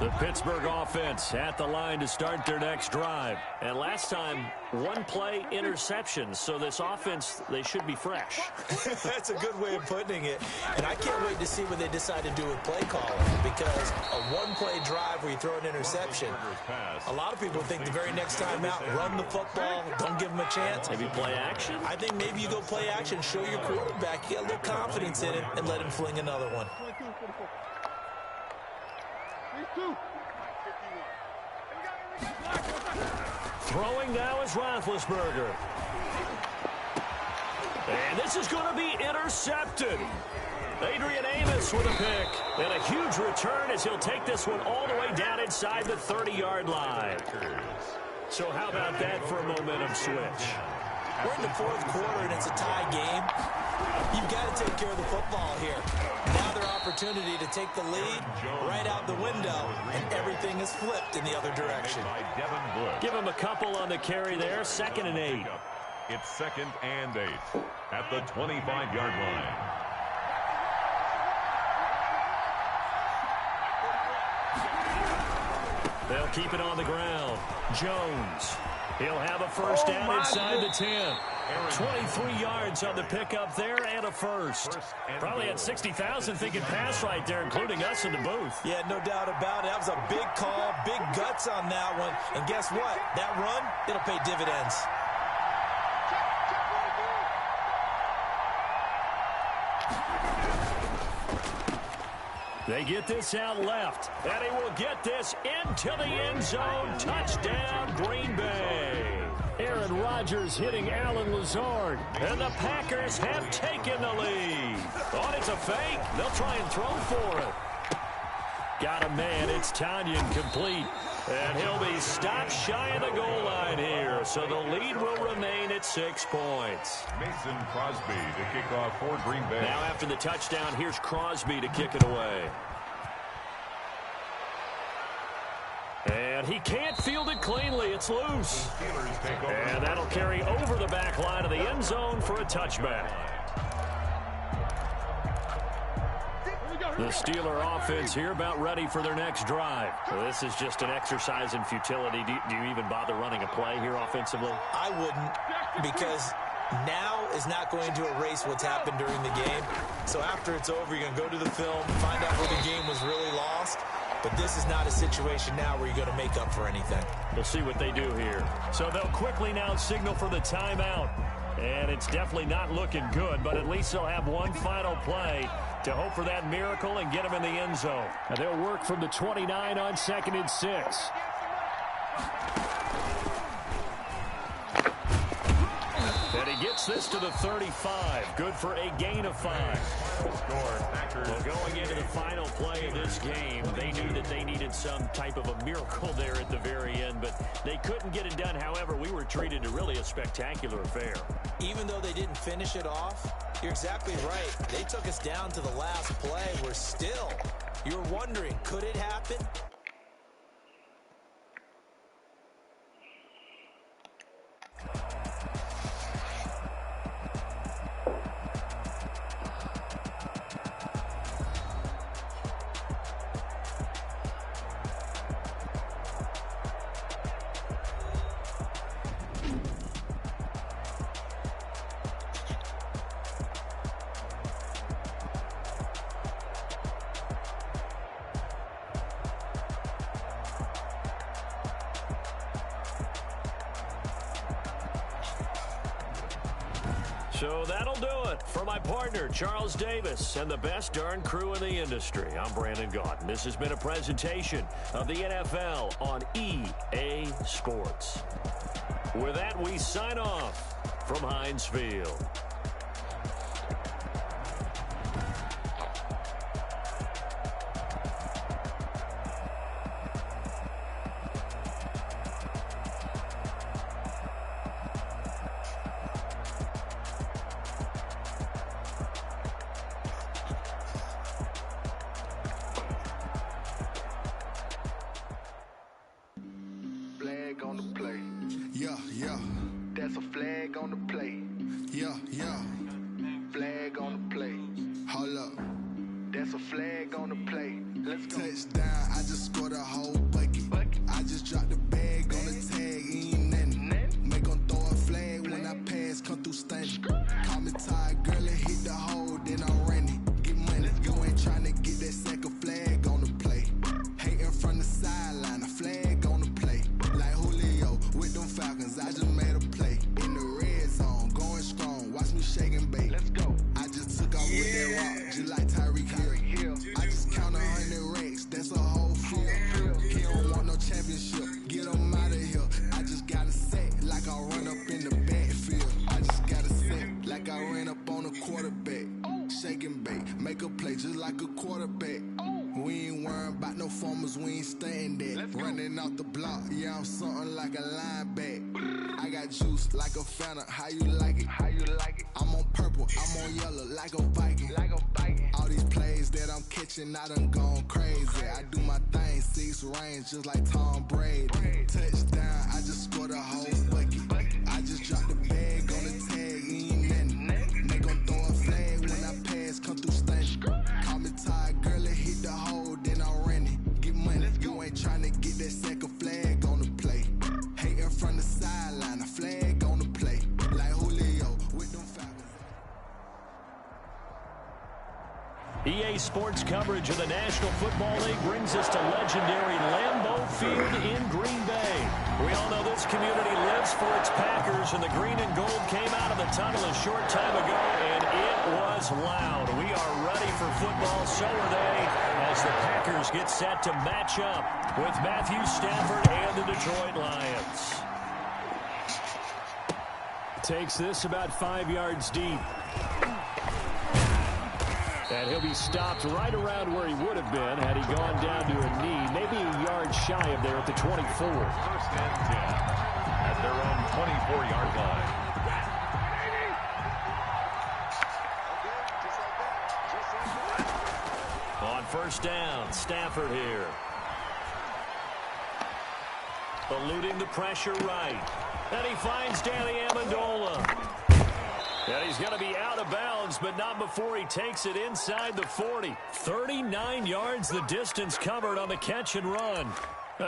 The Pittsburgh offense at the line to start their next drive. And last time, 1-play interception. So this offense, they should be fresh. That's a good way of putting it. And I can't wait to see what they decide to do with play calling. Because a 1-play drive where you throw an interception, a lot of people think the very next time out, run the football, don't give them a chance. Maybe play action? I think maybe you go play action, show your quarterback, get a little confidence in him, and let him fling another one. Throwing now is Roethlisberger. And this is going to be intercepted. Adrian Amos with a pick. And a huge return as he'll take this one all the way down inside the 30-yard line. So how about that for a momentum switch? We're in the 4th quarter, and it's a tie game. You've got to take care of the football here. Now their opportunity to take the lead right out the window, and everything is flipped in the other direction. Give him a couple on the carry there. 2nd and 8. It's 2nd and 8 at the 25-yard line. They'll keep it on the ground. Jones. He'll have a 1st down inside the 10. 23 yards on the pickup there and a 1st. Probably had 60,000 thinking pass right there, including us in the booth. Yeah, no doubt about it. That was a big call, big guts on that one. And guess what? That run, it'll pay dividends. They get this out left, and he will get this into the end zone. Touchdown, Green Bay. Aaron Rodgers hitting Alan Lazard, and the Packers have taken the lead. Oh, it's a fake. They'll try and throw for it. Got a man. It's Tanyan complete, and he'll be stopped shy of the goal line here. So the lead will remain at 6 points. Mason Crosby to kick off for Green Bay. Now after the touchdown, here's Crosby to kick it away. And he can't field it cleanly. It's loose. And that'll carry over the back line of the end zone for a touchback. The Steeler offense here about ready for their next drive. Well, this is just an exercise in futility. Do you even bother running a play here offensively? I wouldn't, because now is not going to erase what's happened during the game. So after it's over, you're going to go to the film, find out where the game was really lost. But this is not a situation now where you're going to make up for anything. We'll see what they do here. So they'll quickly now signal for the timeout. And it's definitely not looking good, but at least they'll have one final play to hope for that miracle and get them in the end zone. And they'll work from the 29 on 2nd and 6. And he gets this to the 35. Good for a gain of 5. Well, going into the final play of this game, they knew that they needed some type of a miracle there at the very end, but they couldn't get it done. However, we were treated to really a spectacular affair. Even though they didn't finish it off, you're exactly right. They took us down to the last play. We're still, you're wondering, could it happen? So that'll do it for my partner, Charles Davis, and the best darn crew in the industry. I'm Brandon Gaudin. This has been a presentation of the NFL on EA Sports. With that, we sign off from Heinz Field. On the play. Yeah, yeah. That's a flag on the play. Yeah, yeah. Flag on the play. Hold up. That's a flag on the play. Let's go. Touchdown, I just scored a whole bucket. I just dropped the bag on the tag, ain't nothing. Make them throw a flag when I pass, come through stunning. Call me tired, girl, and hit the hole, then I'm running. Get money, you ain't trying to get that second flag on the play. Hating from the sideline, a flag on the play. Like Julio with them Falcons, I just made a play. In the red zone, going strong, watch me shake and bake. Let's go. I just took off with that rock, just like Tyreek Hill. I just count 100 racks, that's a whole field. He don't want no championship, get him out of here. I just got a set, like I run up in the backfield. I just got a set, like I ran up on a quarterback. Shake and bake, make a play just like a quarterback. We ain't worrying about no formers, we ain't staying there. Running out the block, yeah, I'm something like a linebacker. I got juice like a Fanta, how you like it? How you like it? I'm on purple, I'm on yellow, like a Viking. Like a Viking. All these plays that I'm catching, I done gone crazy. I do my thing, 6 range, just like Tom Brady. Touchdown, I just scored a whole bucket. I just dropped the bag on the tag, ain't nothing. They gon' throw a flag when I pass, come through stunning. Call me tired, girl, and hit the hole, then I'm running. Get money, you ain't trying to get that second flag on the play. Hating from the sideline, a flag on the play. Like Julio with them Falcons. EA Sports coverage of the National Football League brings us to legendary Lambeau Field in Green Bay. We all know this community lives for its Packers, and the green and gold came out of the tunnel a short time ago, and it was loud. We are ready for football, so are they, as the Packers get set to match up with Matthew Stafford and the Detroit Lions. Takes this about 5 yards deep. And he'll be stopped right around where he would have been had he gone down to a knee, maybe a yard shy of there at the 24. First and 10 at their own 24-yard line. On first down, Stafford here. Eluding the pressure right. And he finds Danny Amendola. And he's going to be out of bounds, but not before he takes it inside the 40. 39 yards the distance covered on the catch and run.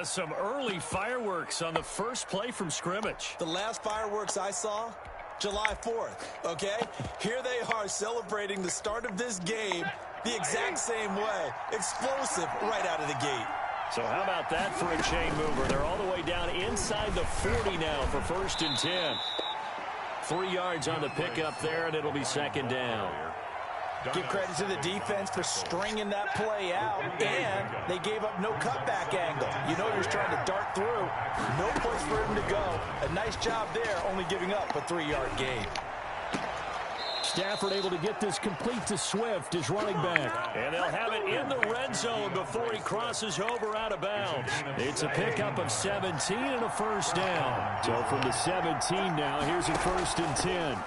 Some early fireworks on the first play from scrimmage. The last fireworks I saw, July 4th, okay? Here they are celebrating the start of this game the exact same way. Explosive right out of the gate. So how about that for a chain mover? They're all the way down inside the 40 now for 1st and 10. 3 yards on the pickup there, and it'll be 2nd down. Give credit to the defense for stringing that play out, and they gave up no cutback angle. You know you're trying to dart through. No place for him to go. A nice job there, only giving up a 3-yard gain. Stafford able to get this complete to Swift, his running back. And they'll have it in the red zone before he crosses over out of bounds. It's a pickup of 17 and a 1st down. So from the 17 now, here's a 1st and 10.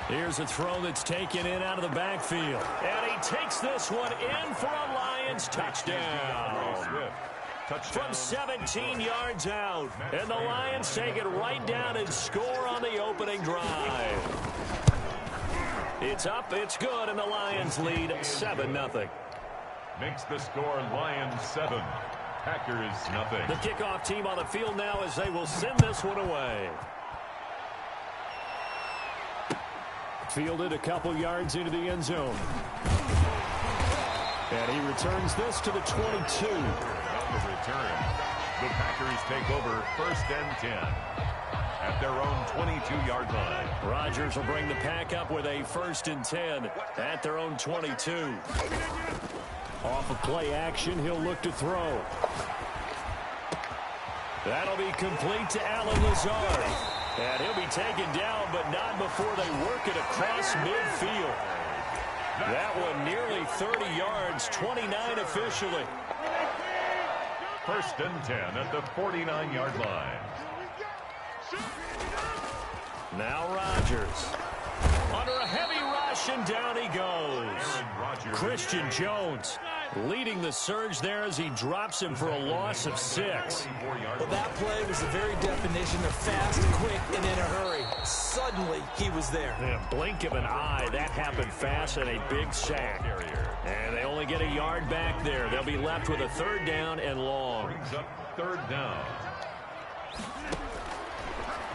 Here's a throw that's taken in out of the backfield. And he takes this one in for a Lions touchdown. From 17 yards out. And the Lions take it right down and score on the opening drive. It's up, it's good, and the Lions lead 7-0. Makes the score Lions 7, Packers nothing. The kickoff team on the field now as they will send this one away. Fielded a couple yards into the end zone. And he returns this to the 22. On the return, the Packers take over 1st and 10 at their own 22-yard line. Rodgers will bring the pack up with a 1st and 10 at their own 22. Off of play action, he'll look to throw. That'll be complete to Allen Lazard. And he'll be taken down, but not before they work it across midfield. That one nearly 30 yards, 29 officially. 1st and 10 at the 49-yard line. Now Rodgers. Under a heavy rush, and down he goes. Christian Jones leading the surge there as he drops him for a loss of 6. Well, that play was the very definition of fast, quick, and in a hurry. Suddenly, he was there. In a blink of an eye, that happened fast, and a big sack. And they only get a yard back there. They'll be left with a 3rd down and long. Brings up 3rd down.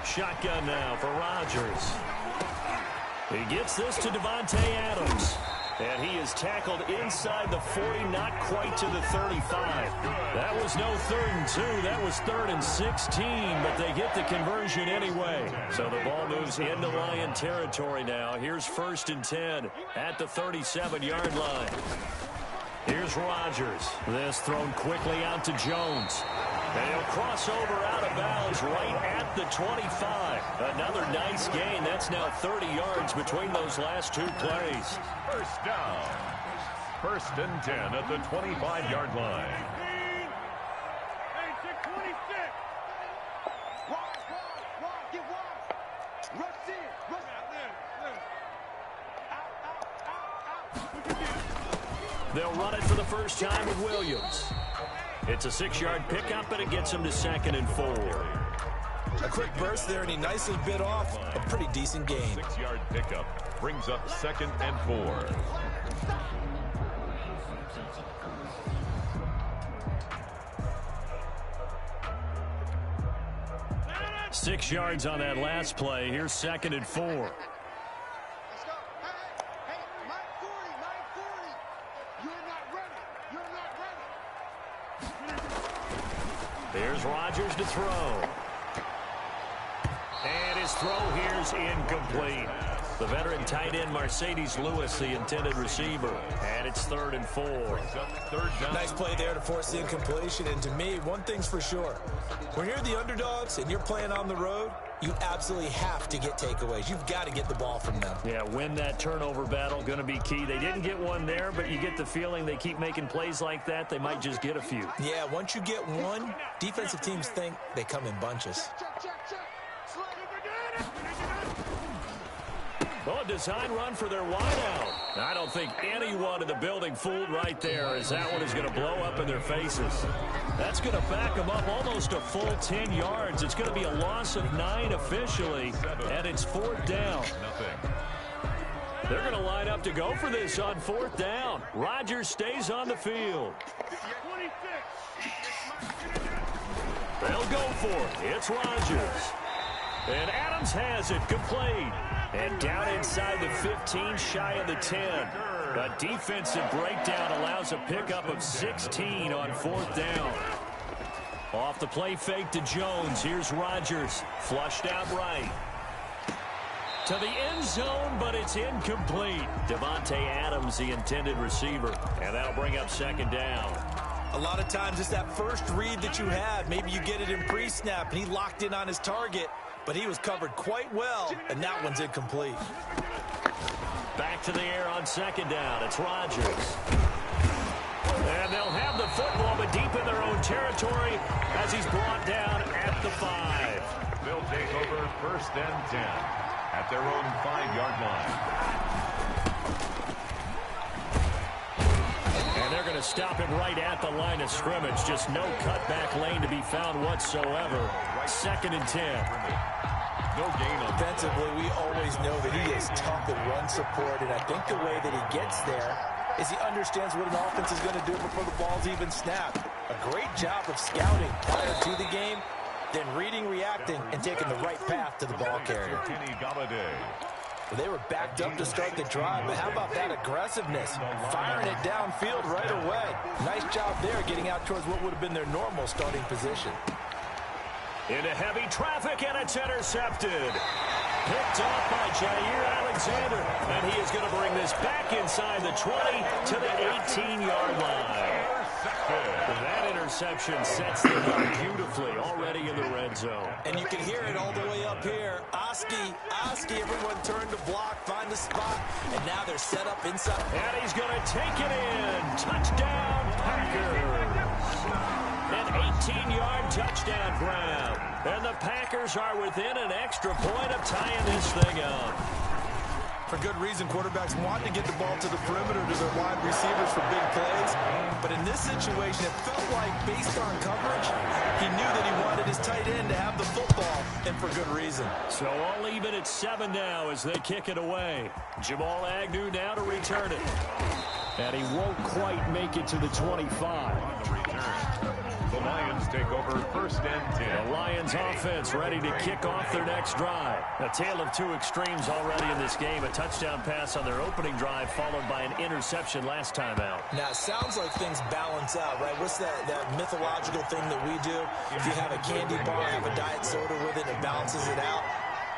Shotgun now for Rodgers. He gets this to Devontae Adams. And he is tackled inside the 40, not quite to the 35. That was no 3rd and 2. That was 3rd and 16, but they get the conversion anyway. So the ball moves into Lion territory now. Here's 1st and 10 at the 37-yard line. Here's Rodgers. This thrown quickly out to Jones. And he'll cross over out of bounds right at the 25. Another nice gain. That's now 30 yards between those last 2 plays. 1st down. 1st and 10 at the 25-yard line. They'll run it for the first time with Williams. It's a 6-yard pickup, and it gets him to 2nd and 4. A quick burst there, and he nicely bit off a pretty decent gain. 6-yard pickup brings up 2nd and 4. Six yards on that last play. Here's 2nd and 4. Here's Rodgers to throw. And his throw here's incomplete. The veteran tight end Mercedes Lewis, the intended receiver. And it's 3rd and 4. Nice play there to force the incompletion. And to me, one thing's for sure. When you're the underdogs and you're playing on the road, you absolutely have to get takeaways. You've got to get the ball from them. Yeah, win that turnover battle, going to be key. They didn't get one there, but you get the feeling they keep making plays like that, they might just get a few. Yeah, once you get one, defensive teams think they come in bunches. Oh, a design run for their wideout. I don't think anyone in the building fooled right there, as that one is going to blow up in their faces. That's going to back them up almost a full 10 yards. It's going to be a loss of 9 officially, and it's 4th down. They're going to line up to go for this on 4th down. Rodgers stays on the field. They'll go for it. It's Rodgers. And Adams has it, complete. And down inside the 15, shy of the 10. A defensive breakdown allows a pickup of 16 on 4th down. Off the play fake to Jones. Here's Rodgers. Flushed out right. To the end zone, but it's incomplete. Devontae Adams, the intended receiver. And that'll bring up 2nd down. A lot of times it's that first read that you have. Maybe you get it in pre-snap, and he locked in on his target. But he was covered quite well, and that one's incomplete. Back to the air on 2nd down. It's Rodgers. And they'll have the football, but deep in their own territory as he's brought down at the 5. They'll take over 1st and 10 at their own 5-yard line. And they're going to stop him right at the line of scrimmage. Just no cutback lane to be found whatsoever. 2nd and 10. No gain on Defensively, we always know that he is tough in run support, and I think the way that he gets there is he understands what an offense is going to do before the ball's even snapped. A great job of scouting prior to the game, then reading, reacting, and taking the right path to the ball carrier. They were backed up to start the drive, but how about that aggressiveness? Firing it downfield right away. Nice job there getting out towards what would have been their normal starting position. Into heavy traffic, and it's intercepted. Picked off by Jair Alexander, and he is going to bring this back inside the 20 to the 18-yard line. That interception sets them up beautifully already in the red zone. And you can hear it all the way up here. Oski, everyone turned to block, find the spot, and now they're set up inside. And he's going to take it in. Touchdown, Packers. An 18-yard touchdown grab. And the Packers are within an extra point of tying this thing up. For good reason, quarterbacks want to get the ball to the perimeter to their wide receivers for big plays. But in this situation, it felt like, based on coverage, he knew that he wanted his tight end to have the football, and for good reason. So all even at 7 now as they kick it away. Jamal Agnew now to return it. And he won't quite make it to the 25. On the return, the Lions take over 1st and 10. The Lions offense ready to kick off their next drive. A tale of two extremes already in this game. A touchdown pass on their opening drive followed by an interception last time out. Now, it sounds like things balance out, right? What's that mythological thing that we do? If you have a candy bar, have a diet soda with it, it balances it out.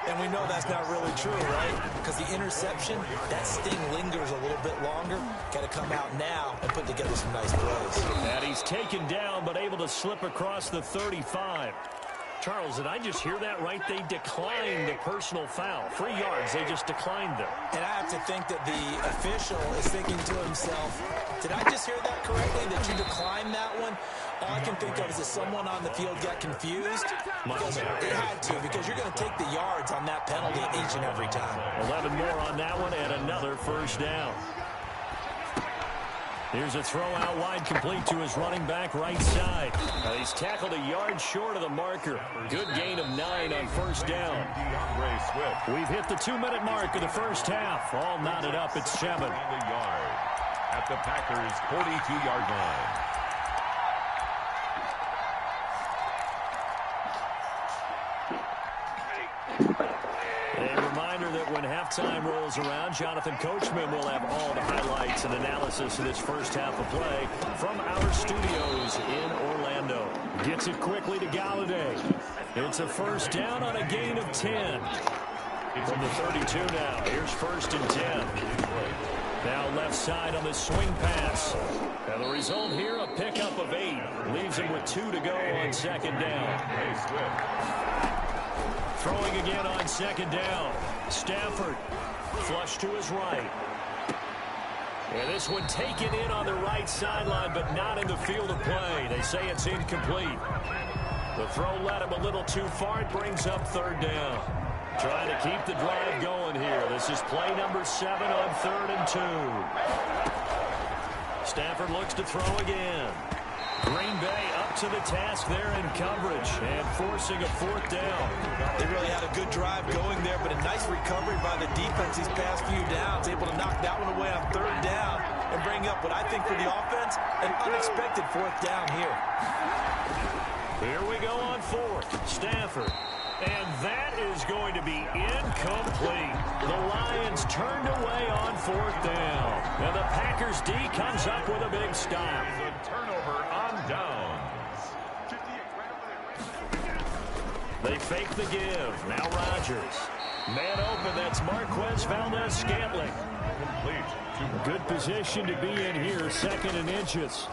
And we know that's not really true, right? Because the interception, that sting lingers a little bit longer. Got to come out now and put together some nice plays. And he's taken down, but able to slip across the 35. Charles, did I just hear that right? They declined the personal foul. 3 yards, they just declined them. And I have to think that the official is thinking to himself, did I just hear that correctly, that you declined that one? All I can think of is that someone on the field got confused. Because they had to, because you're going to take the yards on that penalty each and every time. 11 more on that one, and another 1st down. Here's a throw out wide, complete to his running back right side. He's tackled a yard short of the marker. Good gain of 9 on 1st down. We've hit the 2-minute mark of the first half. All knotted up at 7. On the yard at the Packers' 42-yard line. A reminder that when halftime rolls around, Jonathan Coachman will have all the highlights and analysis of this first half of play from our studios in Orlando. Gets it quickly to Galladay. It's a 1st down on a gain of 10. From the 32 now. Here's 1st and 10. Now left side on the swing pass. And the result here, a pickup of 8. Leaves him with 2 to go on 2nd down. Throwing again on 2nd down. Stafford, flush to his right. And this one taken in on the right sideline, but not in the field of play. They say it's incomplete. The throw led him a little too far. It brings up 3rd down. Trying to keep the drive going here. This is play number 7 on 3rd and 2. Stafford looks to throw again. Green Bay up to the task there in coverage and forcing a 4th down. They really had a good drive going there, but a nice recovery by the defense these past few downs. Able to knock that one away on 3rd down and bring up what I think for the offense, an unexpected 4th down here. Here we go on 4th. Stafford. And that is going to be incomplete. The Lions turned away on 4th down. And the Packers D comes up with a big stop. A turnover on downs. They fake the give. Now Rodgers. Man open, that's Marquez Valdez-Scantling. Complete. Good position to be in here, 2nd and inches.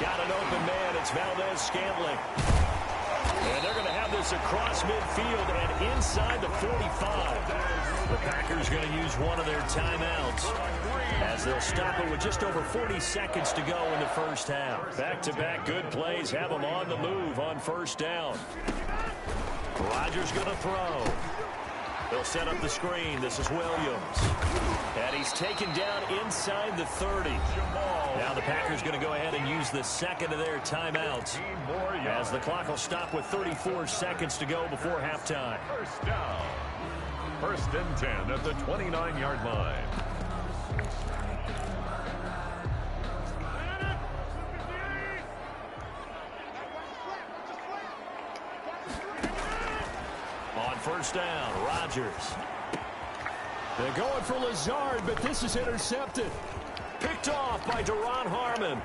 Got an open man, it's Valdez-Scantling. And they're going to have this across midfield and inside the 45. The Packers going to use one of their timeouts as they'll stop it with just over 40 seconds to go in the first half. Back-to-back good plays have them on the move on 1st down. Rodgers going to throw. They'll set up the screen. This is Williams. And he's taken down inside the 30. Now the Packers going to go ahead and use the 2nd of their timeouts as the clock will stop with 34 seconds to go before halftime. 1st down. 1st and 10 at the 29-yard line. On 1st down, Rodgers. They're going for Lazard, but this is intercepted. Picked off by Deron Harmon.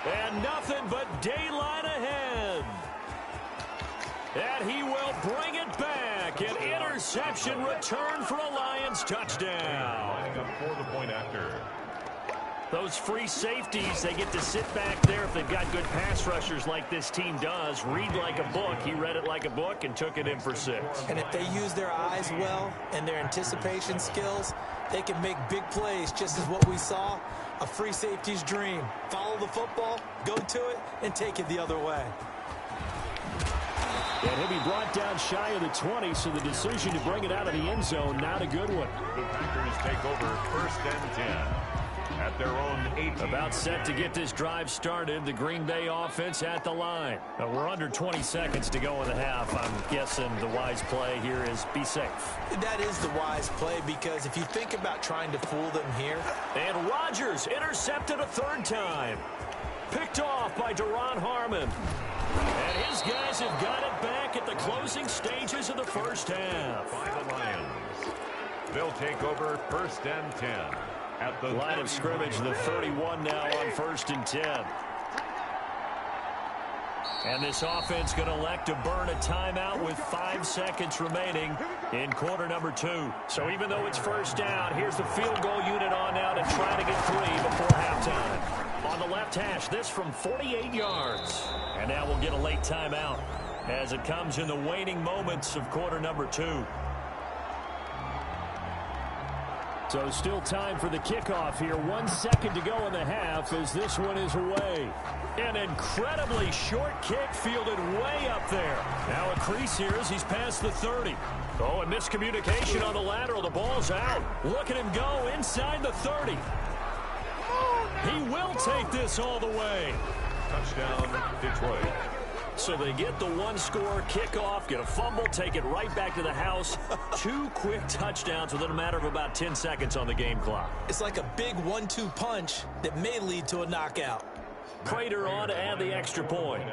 And nothing but daylight ahead. And he will bring it back. An interception return for a Lions touchdown. Lining up for the point after. Those free safeties, they get to sit back there if they've got good pass rushers like this team does. Read like a book. He read it like a book and took it in for 6. And if they use their eyes well and their anticipation skills, they can make big plays, just as what we saw, a free safety's dream. Follow the football, go to it, and take it the other way. And he'll be brought down shy of the 20, so the decision to bring it out of the end zone, not a good one. The Packers take over 1st and 10. At their own 18. About set to get this drive started. The Green Bay offense at the line. We're under 20 seconds to go in the half. I'm guessing the wise play here is be safe. That is the wise play, because if you think about trying to fool them here. And Rodgers intercepted a 3rd time. Picked off by Deron Harmon. And his guys have got it back at the closing stages of the 1st half. By the Lions. They'll take over 1st and 10. At the line of scrimmage, the 31 now on 1st and 10. And this offense going to elect to burn a timeout with 5 seconds remaining in quarter number 2. So even though it's 1st down, here's the field goal unit on now to try to get 3 before halftime. On the left hash, this from 48 yards. And now we'll get a late timeout as it comes in the waning moments of quarter number 2. So still time for the kickoff here. 1 second to go in the half as this one is away. An incredibly short kick fielded way up there. Now a crease here as he's past the 30. Oh, and miscommunication on the lateral. The ball's out. Look at him go inside the 30. He will take this all the way. Touchdown, Detroit. So they get the 1-score kickoff, get a fumble, take it right back to the house. 2 quick touchdowns within a matter of about 10 seconds on the game clock. It's like a big 1-2 punch that may lead to a knockout. Prater on to add the extra point.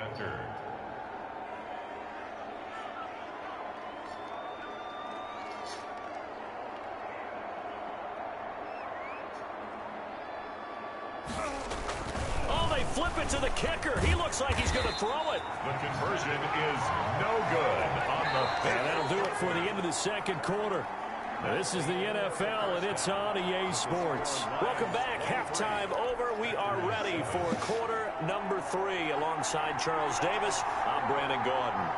Flip it to the kicker. He looks like he's going to throw it. The conversion is no good on the and that'll do it for the end of the 2nd quarter. Now, this is the NFL, and it's on EA Sports. Welcome back. Halftime over. We are ready for quarter number 3. Alongside Charles Davis, I'm Brandon Gordon.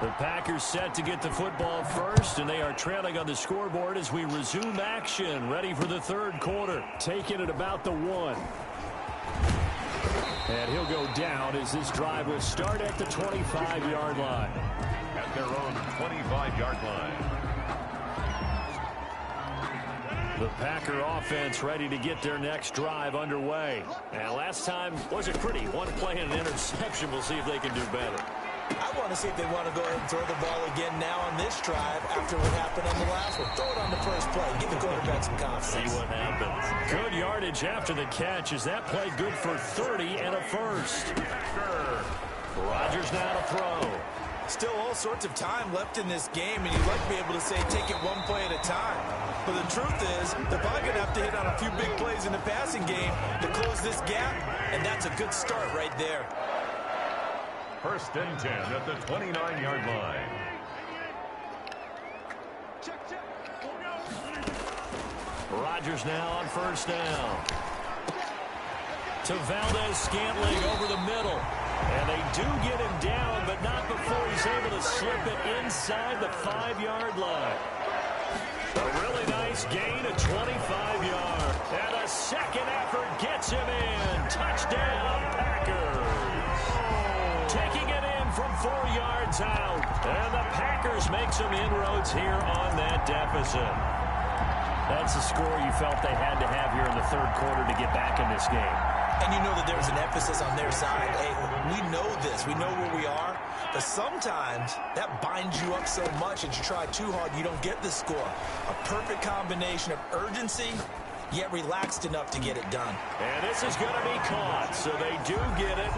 The Packers set to get the football first, and they are trailing on the scoreboard as we resume action. Ready for the 3rd quarter. Taking it about the 1. And he'll go down as this drive will start at the 25-yard line. At their own 25-yard line. The Packer offense ready to get their next drive underway. And last time wasn't pretty. One play and an interception. We'll see if they can do better. I want to see if they want to go ahead and throw the ball again now on this drive after what happened on the last one. Throw it on the first play. Give the quarterback some confidence. See what happens. Good yardage after the catch. Is that play good for 30 and a first? Rodgers now to throw. Still all sorts of time left in this game, and you'd like to be able to say take it one play at a time. But the truth is, they're probably going to have to hit on a few big plays in the passing game to close this gap, and that's a good start right there. First and 10 at the 29-yard line. Rodgers now on first down. To Valdez-Scantling over the middle. And they do get him down, but not before he's able to slip it inside the 5-yard line. A really nice gain of 25 yards. And a second effort gets him in. Touchdown, Packers. Taking it in from 4 yards out. And the Packers make some inroads here on that deficit. That's the score you felt they had to have here in the third quarter to get back in this game. And you know that there's an emphasis on their side. Hey, we know this. We know where we are. But sometimes that binds you up so much that you try too hard, you don't get the score. A perfect combination of urgency, yet relaxed enough to get it done. And this is going to be caught, so they do get it.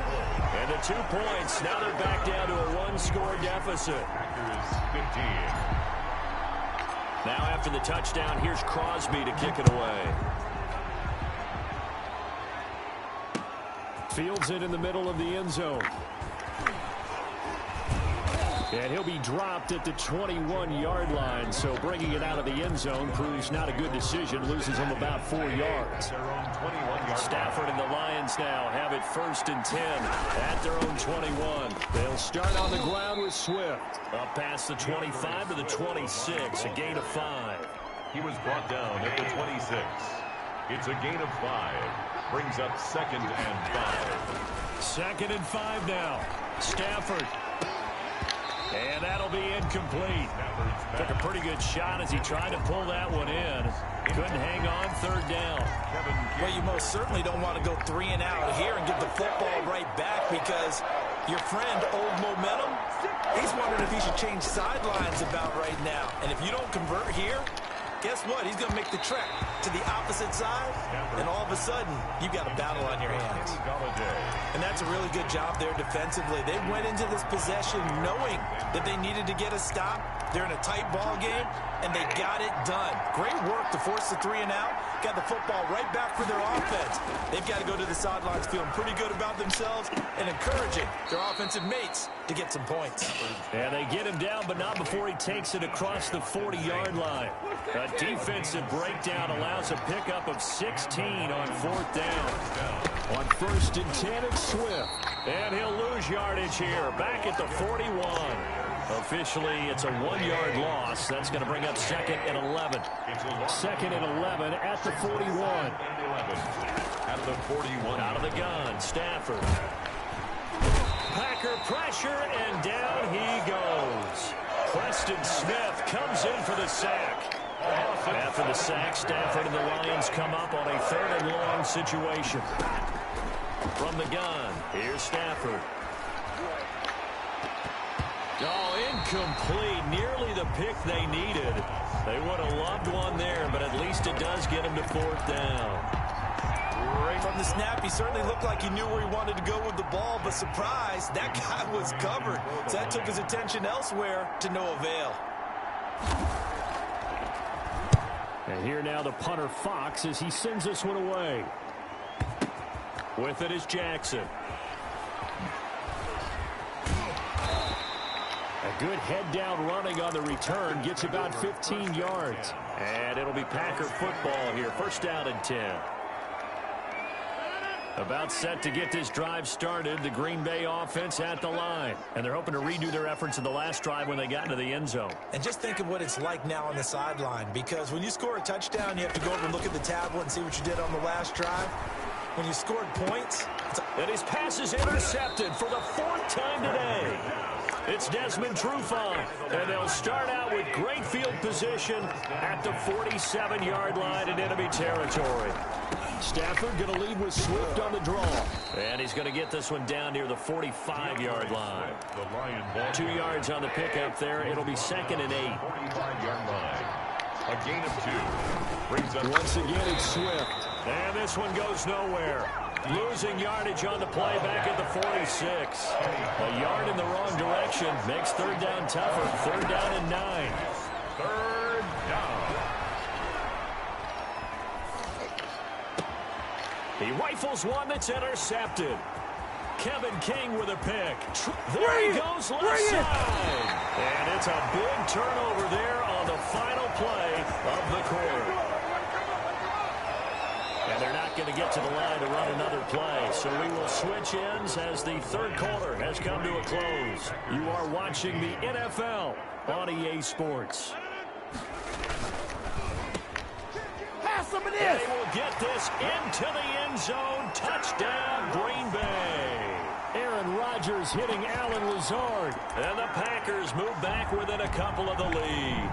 And the 2 points, now they're back down to a 1-score deficit. Packers 15. Now after the touchdown, here's Crosby to kick it away. Fields it in the middle of the end zone. And he'll be dropped at the 21-yard line, so bringing it out of the end zone proves not a good decision. Loses him about 4 yards. Stafford and the Lions now have it first and 10 at their own 21. They'll start on the ground with Swift. Up past the 25 to the 26, a gain of 5. He was brought down at the 26. It's a gain of 5. Brings up second and 5. Second and 5 now. Stafford. And that'll be incomplete. Took a pretty good shot as he tried to pull that one in. Couldn't hang on third down. Well, you most certainly don't want to go 3 and out here and get the football right back because your friend, Old Momentum, he's wondering if he should change sidelines about right now. And if you don't convert here, guess what? He's going to make the trek to the opposite side, and all of a sudden, you've got a battle on your hands. And that's a really good job there defensively. They went into this possession knowing that they needed to get a stop. They're in a tight ball game, and they got it done. Great work to force the 3 and out. Got the football right back for their offense. They've got to go to the sidelines feeling pretty good about themselves and encouraging their offensive mates to get some points. And they get him down, but not before he takes it across the 40-yard line. A defensive breakdown allows a pickup of 16 on 4th down. On first and 10, it's Swift. And he'll lose yardage here, back at the 41. Officially, it's a 1-yard loss. That's going to bring up second and 11. Second and 11 at the 41. At the 41. Out of the gun, Stafford. Packer pressure, and down he goes. Preston Smith comes in for the sack. After the sack, Stafford and the Lions come up on a 3rd and long situation. From the gun, here's Stafford. Oh, incomplete. Nearly the pick they needed. They would have loved one there, but at least it does get him to 4th down. From the snap, he certainly looked like he knew where he wanted to go with the ball, but surprise, that guy was covered. So that took his attention elsewhere to no avail. And here now the punter Fox as he sends this one away. With it is Jackson. A good head down running on the return. Gets about 15 yards. And it'll be Packer football here. First down and 10. About set to get this drive started. The Green Bay offense at the line. And they're hoping to redo their efforts in the last drive when they got into the end zone. And just think of what it's like now on the sideline. Because when you score a touchdown, you have to go over and look at the tablet and see what you did on the last drive. when you scored points. And his pass is intercepted for the 4th time today. It's Desmond Trufant, and they'll start out with great field position at the 47-yard line in enemy territory. Stafford going to lead with Swift on the draw. And he's going to get this one down near the 45-yard line. 2 yards on the pickup there. It'll be 2nd and 8. 45-yard line. A gain of 2. Brings up once again, it's Swift. And this one goes nowhere. Losing yardage on the play back at the 46. A yard in the wrong direction makes 3rd down tougher. 3rd down and 9. 3rd down. He rifles one that's intercepted. Kevin King with a pick. There he goes left side. And it's a big turnover there on the final play of the quarter. And they're not going to get to the line to run another play. So we will switch ends as the 3rd quarter has come to a close. You are watching the NFL on EA Sports. Some of this. They will get this into the end zone. Touchdown, Green Bay. Aaron Rodgers hitting Allen Lazard. And the Packers move back within a couple of the lead.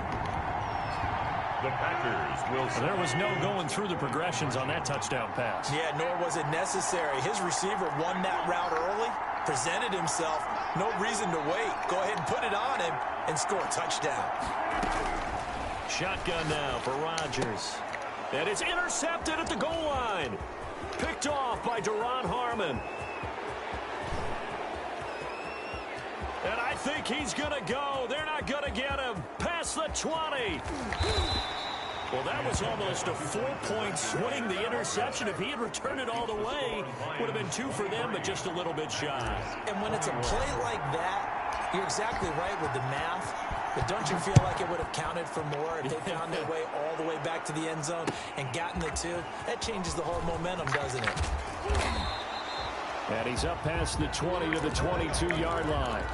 The Packers will... There was no going through the progressions on that touchdown pass. Yeah, nor was it necessary. His receiver won that route early, presented himself. No reason to wait. Go ahead and put it on him and score a touchdown. Shotgun now for Rodgers. And it's intercepted at the goal line. Picked off by Deron Harmon. And I think he's going to go. They're not going to get him. Past the 20. Well, that was almost a 4-point swing, the interception. If he had returned it all the way, would have been 2 for them, but just a little bit shy. And when it's a play like that, you're exactly right with the math. But don't you feel like it would have counted for more if they found their way all the way back to the end zone and gotten the 2? That changes the whole momentum, doesn't it? And he's up past the 20 to the 22-yard line.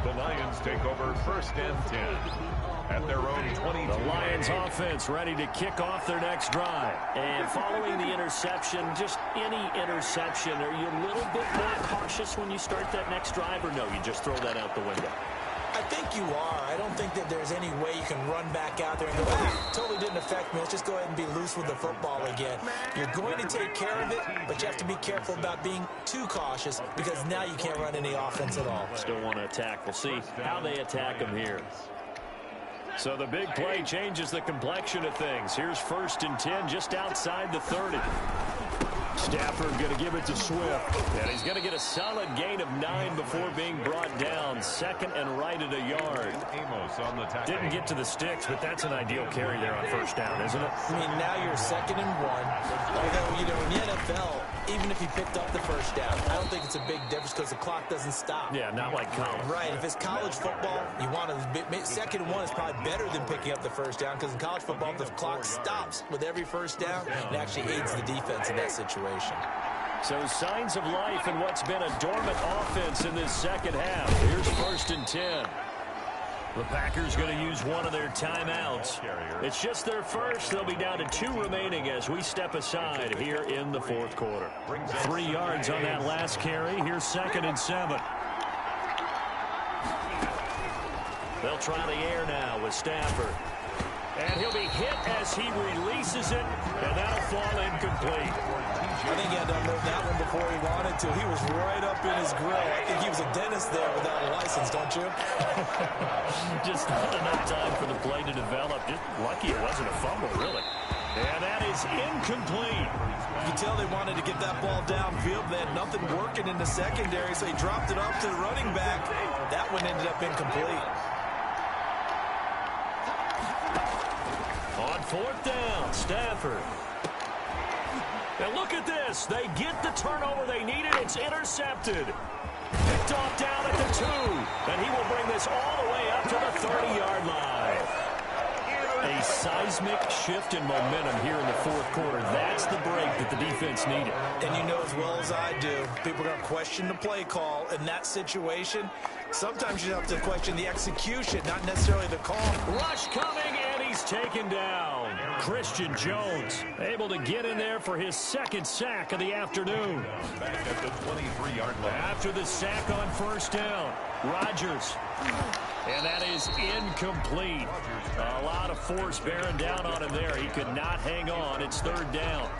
The Lions take over 1st and 10 at their own 22. The Lions offense ready to kick off their next drive. And following the interception, just any interception, are you a little bit more cautious when you start that next drive, or no, you just throw that out the window? I think you are. I don't think that there's any way you can run back out there and go, totally didn't affect me. Let's just go ahead and be loose with the football again. You're going to take care of it, but you have to be careful about being too cautious because now you can't run any offense at all. Still want to attack. We'll see how they attack him here. So the big play changes the complexion of things. Here's 1st and 10 just outside the 30. Stafford going to give it to Swift. And he's going to get a solid gain of 9 before being brought down. 2nd and right at a yard. Amos on the tackle. Didn't get to the sticks, but that's an ideal carry there on 1st down, isn't it? I mean, now you're 2nd and 1. Although, you know, in the NFL, even if he picked up the 1st down, I don't think it's a big difference because the clock doesn't stop. Yeah, not like college. Right. If it's college football, you want to 2nd and 1 is probably better than picking up the 1st down because in college football, the clock stops with every 1st down. It actually aids the defense in that situation. So signs of life in what's been a dormant offense in this 2nd half. Here's 1st and 10. The Packers going to use one of their timeouts. It's just their first. They'll be down to 2 remaining as we step aside here in the 4th quarter. 3 yards on that last carry. Here's 2nd and 7. They'll try the air now with Stafford. And he'll be hit as he releases it, and that'll fall incomplete. I think he had to unload that one before he wanted to. He was right up in his grill. I think he was a dentist there without a license, don't you? Just not enough time for the play to develop. Just lucky it wasn't a fumble, really. And that is incomplete. You can tell they wanted to get that ball downfield. They had nothing working in the secondary, so he dropped it off to the running back. That one ended up incomplete. On 4th down, Stafford. Now look at this. They get the turnover they needed. It's intercepted. Picked off down at the 2. And he will bring this all the way up to the 30-yard line. A seismic shift in momentum here in the 4th quarter. That's the break that the defense needed. And you know as well as I do, people are going to question the play call in that situation. Sometimes you have to question the execution, not necessarily the call. Rush coming, and he's taken down. Christian Jones able to get in there for his second sack of the afternoon. Back at the 23-yard line. After the sack on first down, Rodgers. And that is incomplete. A lot of force bearing down on him there. He could not hang on. It's third down.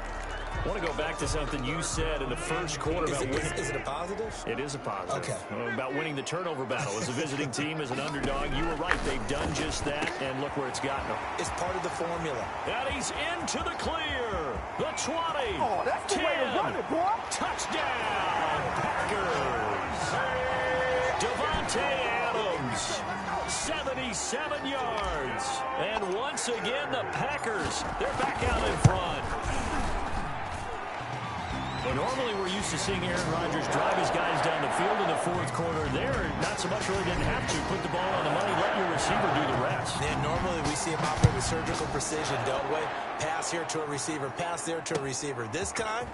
I want to go back to something you said in the first quarter about winning. Is it a positive? It is a positive. Okay. About winning the turnover battle. As a visiting team, as an underdog, you were right. They've done just that, and look where it's gotten them. It's part of the formula. And he's into the clear. The 20. Oh, that's the 10. way to run it, boy. Touchdown, Packers. Devontae Adams, 77 yards. And once again, the Packers, they're back out in front. But normally we're used to seeing Aaron Rodgers drive his guys down the field in the fourth quarter. There, not so much really didn't have to. Put the ball on the money, let your receiver do the rest. Yeah, normally we see him operate with surgical precision, don't we? Pass here to a receiver, pass there to a receiver. This time,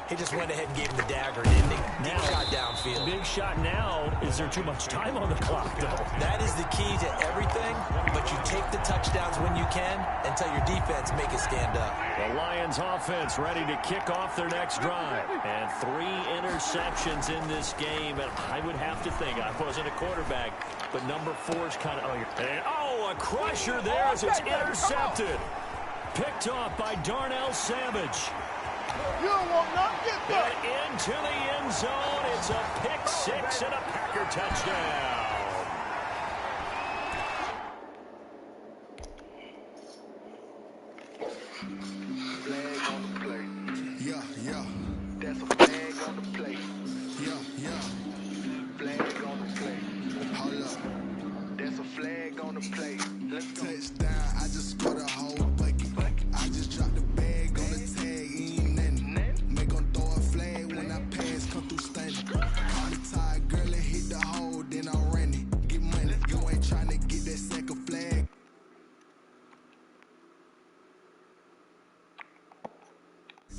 he just went ahead and gave him the dagger, didn't he? Deep shot downfield. Big shot now. Is there too much time on the clock, though? That is the key to everything, but you take the touchdowns when you can and tell your defense make it stand up. The Lions offense ready to kick off their next drive. And 3 interceptions in this game. And I would have to think, I wasn't a quarterback, but number 4's kind of... a crusher there as it's intercepted. Picked off by Darnell Savage. You don't want nothing. Get that. And into the end zone. It's a pick 6 and a Packer touchdown. Flag on the play. Yeah. That's a flag on the play. Yeah. Flag on the play. Hold up. That's a flag on the play. Let's go. Touchdown. I just scored a whole bucket. I just dropped the bag on the tag. Ain't nothing. Make 'em throw a flag when I pass. Come through standing. Call me tired, girl, and hit the hole. Then I ran it. Get money. You ain't trying to get that second flag.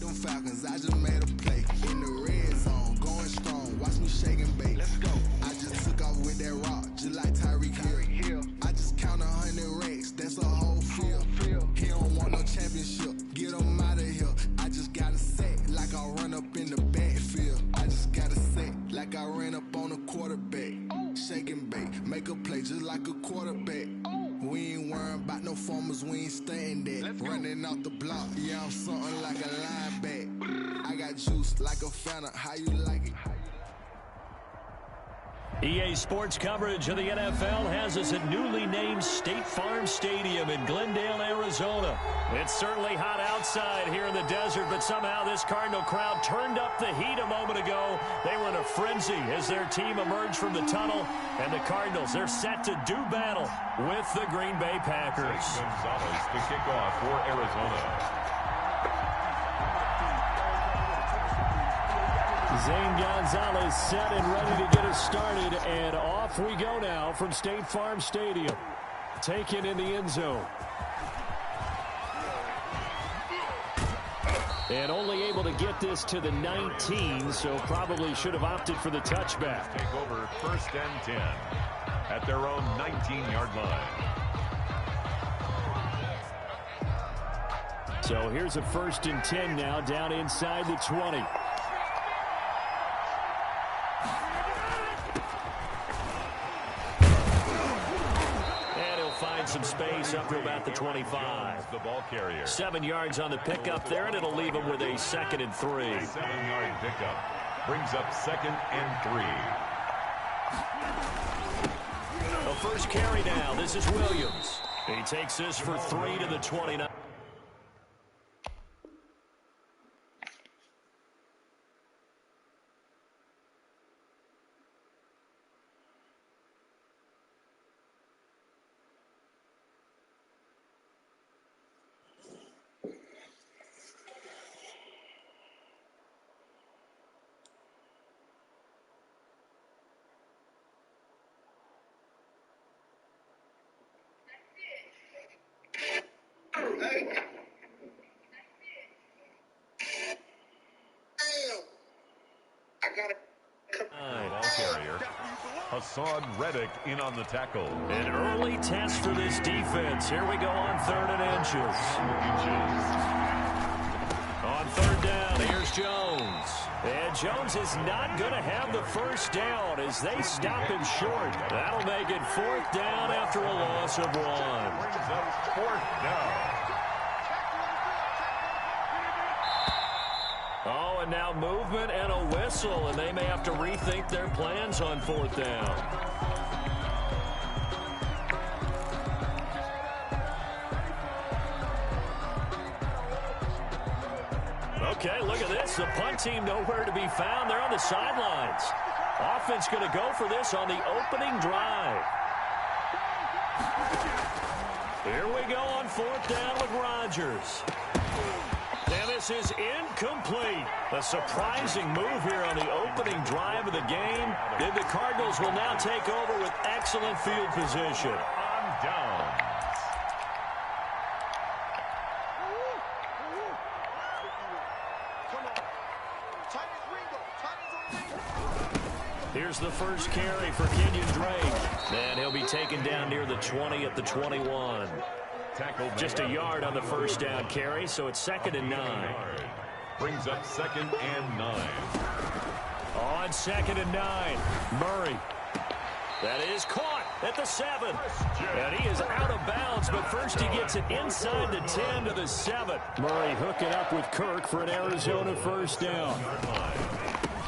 Them Falcons, I just made a play. In the red zone, going strong. Watch me shake and bake. Let's go. I just took off with that rock, just like Tyreek Hill. I just count 100 racks, that's a whole field. He don't want no championship, get him out of here. I just gotta say, like I run up in the backfield. I just gotta say, like I ran up on a quarterback. Shake and bake, make a play just like a quarterback. We ain't worrying about no formers, we ain't staying there. Running off the block, yeah, I'm something like a linebacker. I got juice like a Fanta, how you like it? EA Sports coverage of the NFL has us at newly named State Farm Stadium in Glendale, Arizona. It's certainly hot outside here in the desert, but somehow this Cardinal crowd turned up the heat a moment ago. They were in a frenzy as their team emerged from the tunnel, and the Cardinals, they're set to do battle with the Green Bay Packers. Gonzalez to kick off for Arizona. Zane Gonzalez set and ready to get us started, and off we go now from State Farm Stadium. Taken in the end zone. And only able to get this to the 19, so probably should have opted for the touchback. Take over 1st and 10 at their own 19-yard line. So here's a 1st and 10 now, down inside the 20. Some space up to about the 25. The ball carrier. 7 yards on the pickup there, and it'll leave him with a 2nd and 3. 7-yard pickup brings up 2nd and 3. The first carry now. This is Williams. He takes this for 3 to the 29. Hassan Reddick in on the tackle. An early test for this defense. Here we go on 3rd and inches. On 3rd down, here's Jones. And Jones is not going to have the first down as they stop him short. That'll make it 4th down after a loss of 1. Brings up 4th down. Oh, and now movement and a whistle, and they may have to rethink their plans on 4th down. Okay, look at this. The punt team nowhere to be found. They're on the sidelines. Offense going to go for this on the opening drive. Here we go on 4th down with Rodgers. And this is incomplete. A surprising move here on the opening drive of the game. And the Cardinals will now take over with excellent field position. On down. Here's the first carry for Kenyon Drake. And he'll be taken down near the 20 at the 21. Just a yard on the first down carry, so it's 2nd and 9. Brings up 2nd and 9. On 2nd and 9, Murray. That is caught at the 7. And he is out of bounds, but first he gets it inside the 10 to the 7. Murray hooking up with Kirk for an Arizona first down.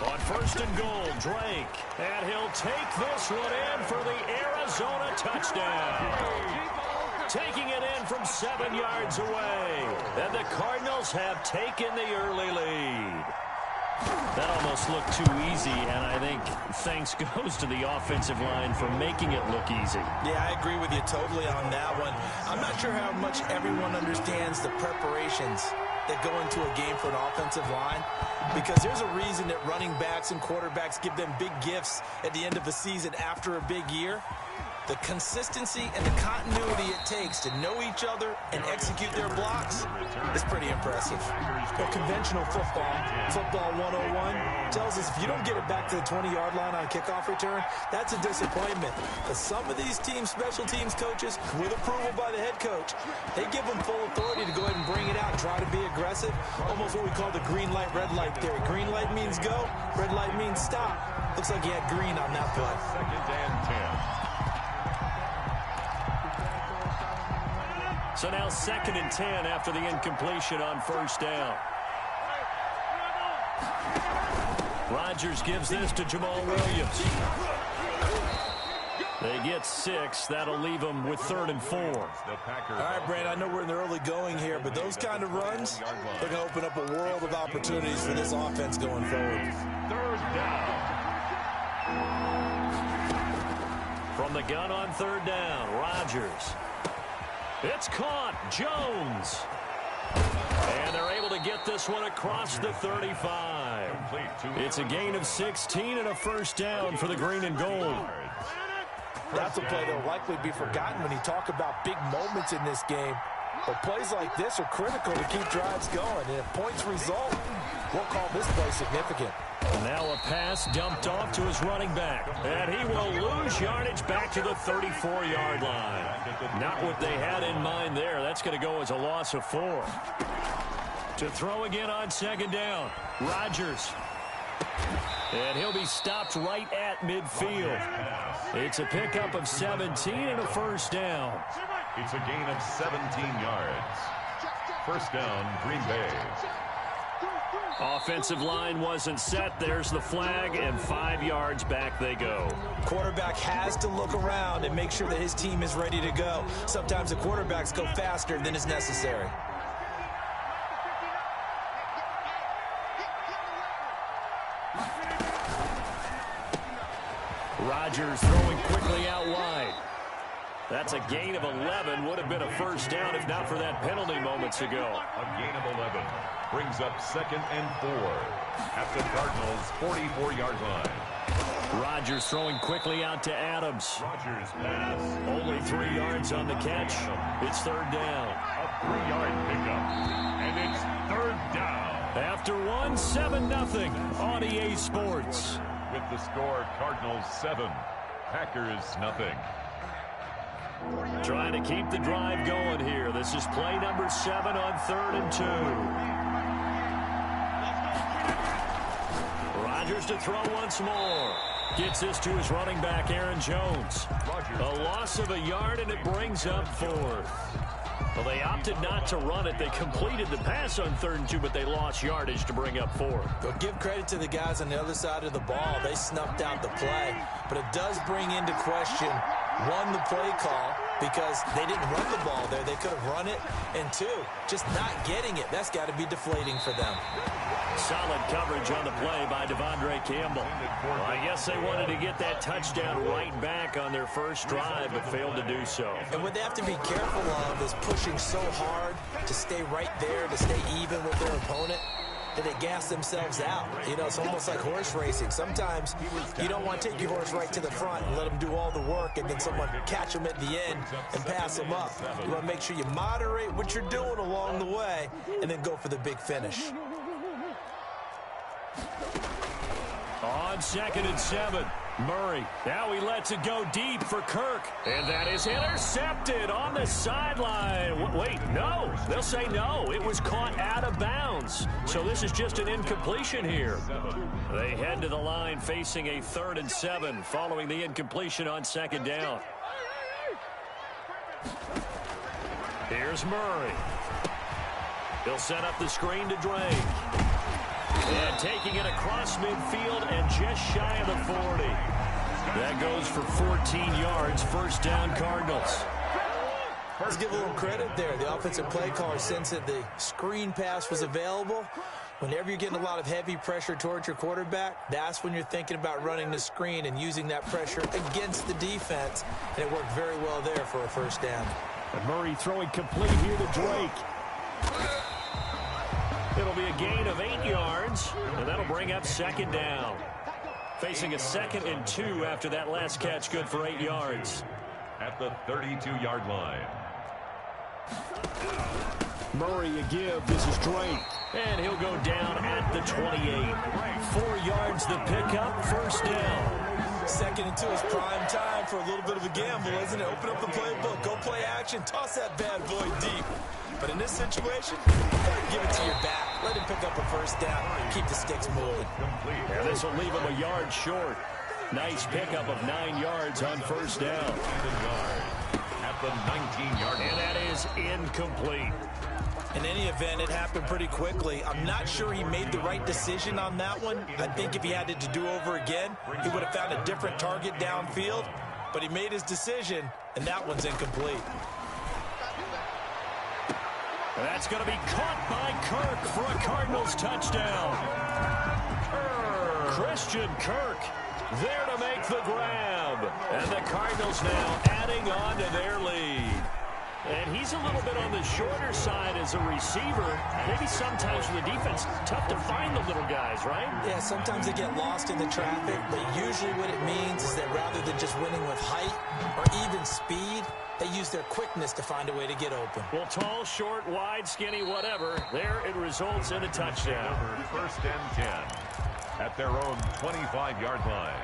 On 1st and goal, Drake. And he'll take this one in for the Arizona touchdown. Taking it in from 7 yards away. And the Cardinals have taken the early lead. That almost looked too easy, and I think thanks goes to the offensive line for making it look easy. Yeah, I agree with you totally on that one. I'm not sure how much everyone understands the preparations that go into a game for an offensive line, because there's a reason that running backs and quarterbacks give them big gifts at the end of the season after a big year. The consistency and the continuity it takes to know each other and execute their blocks is pretty impressive. Conventional football 101, tells us if you don't get it back to the 20-yard line on a kickoff return, that's a disappointment. But some of these teams, special teams coaches, with approval by the head coach, they give them full authority to go ahead and bring it out and try to be aggressive, almost what we call the green light, red light theory. Green light means go, red light means stop. Looks like he had green on that play. 2nd and 10. So now 2nd and 10 after the incompletion on first down. Rodgers gives this to Jamal Williams. They get 6. That'll leave them with 3rd and 4. All right, Brand, I know we're in the early going here, but those kind of runs, they're going to open up a world of opportunities for this offense going forward. 3rd down. From the gun on 3rd down, Rodgers. It's caught. Jones. And they're able to get this one across the 35. It's a gain of 16 and a first down for the green and gold. That's a play that will likely be forgotten when you talk about big moments in this game. But plays like this are critical to keep drives going. And if points result, we'll call this play significant. Now a pass dumped off to his running back. And he will lose yardage back to the 34-yard line. Not what they had in mind there. That's going to go as a loss of 4. To throw again on 2nd down, Rodgers. And he'll be stopped right at midfield. It's a pickup of 17 and a first down. It's a gain of 17 yards. First down, Green Bay. Offensive line wasn't set. There's the flag, and 5 yards back they go. Quarterback has to look around and make sure that his team is ready to go. Sometimes the quarterbacks go faster than is necessary. Rodgers throwing quickly out wide. That's a gain of 11. Would have been a first down if not for that penalty moments ago. A gain of 11 brings up 2nd and 4 at the Cardinals' 44-yard line. Rodgers throwing quickly out to Adams. Rodgers pass. Only 3 yards on the catch. It's 3rd down. A 3-yard pickup. And it's 3rd down. After 7-0 on EA Sports. With the score, Cardinals 7, Packers nothing. Trying to keep the drive going here. This is play number 7 on 3rd and 2. Rodgers to throw once more. Gets this to his running back, Aaron Jones. A loss of a yard, and it brings up 4th. Well, they opted not to run it. They completed the pass on 3rd and 2, but they lost yardage to bring up 4th. But give credit to the guys on the other side of the ball. They snuffed out the play. But it does bring into question, 1, the play call, because they didn't run the ball there. They could have run it. And 2, just not getting it. That's got to be deflating for them. Solid coverage on the play by Devondre Campbell. Well, I guess they wanted to get that touchdown right back on their first drive, but failed to do so. And what they have to be careful of is pushing so hard to stay right there, to stay even with their opponent, that they gas themselves out. You know, it's almost like horse racing. Sometimes you don't want to take your horse right to the front and let them do all the work, and then someone catch them at the end and pass them up. You want to make sure you moderate what you're doing along the way and then go for the big finish. On 2nd and 7, Murray. Now he lets it go deep for Kirk. And that is intercepted on the sideline. Wait, no. They'll say no. It was caught out of bounds. So this is just an incompletion here. They head to the line facing a 3rd and 7 following the incompletion on 2nd down. Here's Murray. He'll set up the screen to Drake. And taking it across midfield and just shy of the 40. That goes for 14 yards, 1st down Cardinals. Let's give a little credit there. The offensive play caller sensed that the screen pass was available. Whenever you're getting a lot of heavy pressure towards your quarterback, that's when you're thinking about running the screen and using that pressure against the defense. And it worked very well there for a 1st down. And Murray throwing complete here to Drake. It'll be a gain of 8 yards, and that'll bring up 2nd down. Facing a 2nd and 2 after that last catch, good for 8 yards. At the 32-yard line. Murray a give. This is Drake. And he'll go down at the 28. 4 yards the pickup, 1st down. 2nd and 2 is prime time for a little bit of a gamble, isn't it? Open up the playbook, go play action, toss that bad boy deep. But in this situation, give it to your back. Let him pick up a 1st down and keep the sticks moving. Yeah, this will leave him a yard short. Nice pickup of 9 yards on 1st down. At the 19-yard line. And that is incomplete. In any event, it happened pretty quickly. I'm not sure he made the right decision on that one. I think if he had it to do over again, he would have found a different target downfield. But he made his decision, and that one's incomplete. That's going to be caught by Kirk for a Cardinals touchdown. Christian Kirk there to make the grab. And the Cardinals now adding on to their lead. And he's a little bit on the shorter side as a receiver. Maybe sometimes for the defense, tough to find the little guys, right? Yeah, sometimes they get lost in the traffic, but usually what it means is that rather than just winning with height or even speed, they use their quickness to find a way to get open. Well, tall, short, wide, skinny, whatever, there it results in a touchdown. 1st and 10 at their own 25-yard line.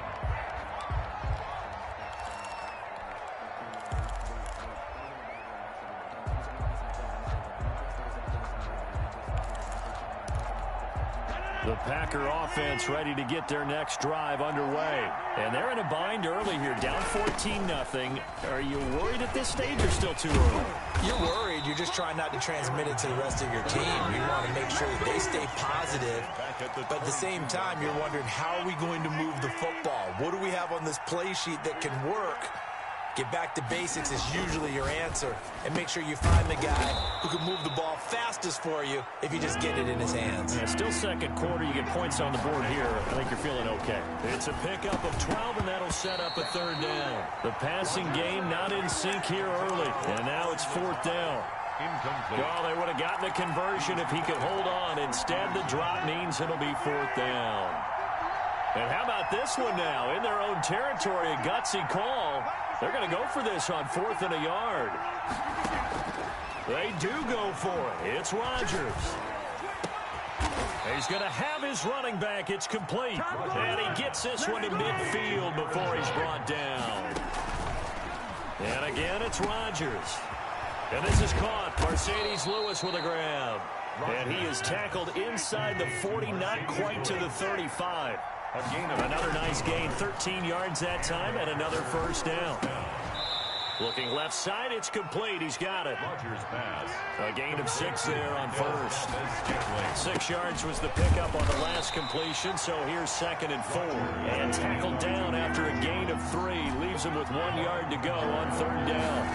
The Packer offense ready to get their next drive underway. And they're in a bind early here, down 14-0. Are you worried at this stage or still too early? You're worried. You're just trying not to transmit it to the rest of your team. You want to make sure that they stay positive. But at the same time, you're wondering, how are we going to move the football? What do we have on this play sheet that can work? Get back to basics is usually your answer. And make sure you find the guy who can move the ball fastest for you if you just get it in his hands. Yeah, still 2nd quarter. You get points on the board here. I think you're feeling okay. It's a pickup of 12, and that'll set up a 3rd down. The passing game not in sync here early. And now it's 4th down. Incomplete. Oh, they would have gotten a conversion if he could hold on. Instead, the drop means it'll be 4th down. And how about this one now? In their own territory, a gutsy call. They're going to go for this on 4th and a yard. They do go for it. It's Rodgers. He's going to have his running back. It's complete. And he gets this one to midfield before he's brought down. And again, it's Rodgers. And this is caught. Mercedes Lewis with a grab. And he is tackled inside the 40, not quite to the 35. Another nice gain, 13 yards that time, and another first down. Looking left side, it's complete. He's got it. A gain of 6 there on first. 6 yards was the pickup on the last completion, so here's 2nd and 4. And tackled down after a gain of 3. Leaves him with 1 yard to go on 3rd down.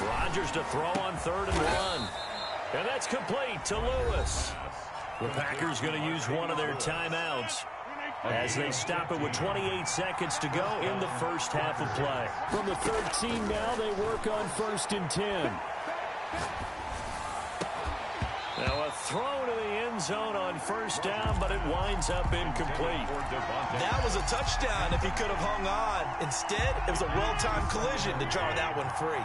Rodgers to throw on 3rd and 1. And that's complete to Lewis. The Packers going to use one of their timeouts as they stop it with 28 seconds to go in the first half of play. From the 13 now, they work on 1st and 10. Now a throw to the end zone on 1st down, but it winds up incomplete. That was a touchdown if he could have hung on. Instead, it was a well-timed collision to draw that one free.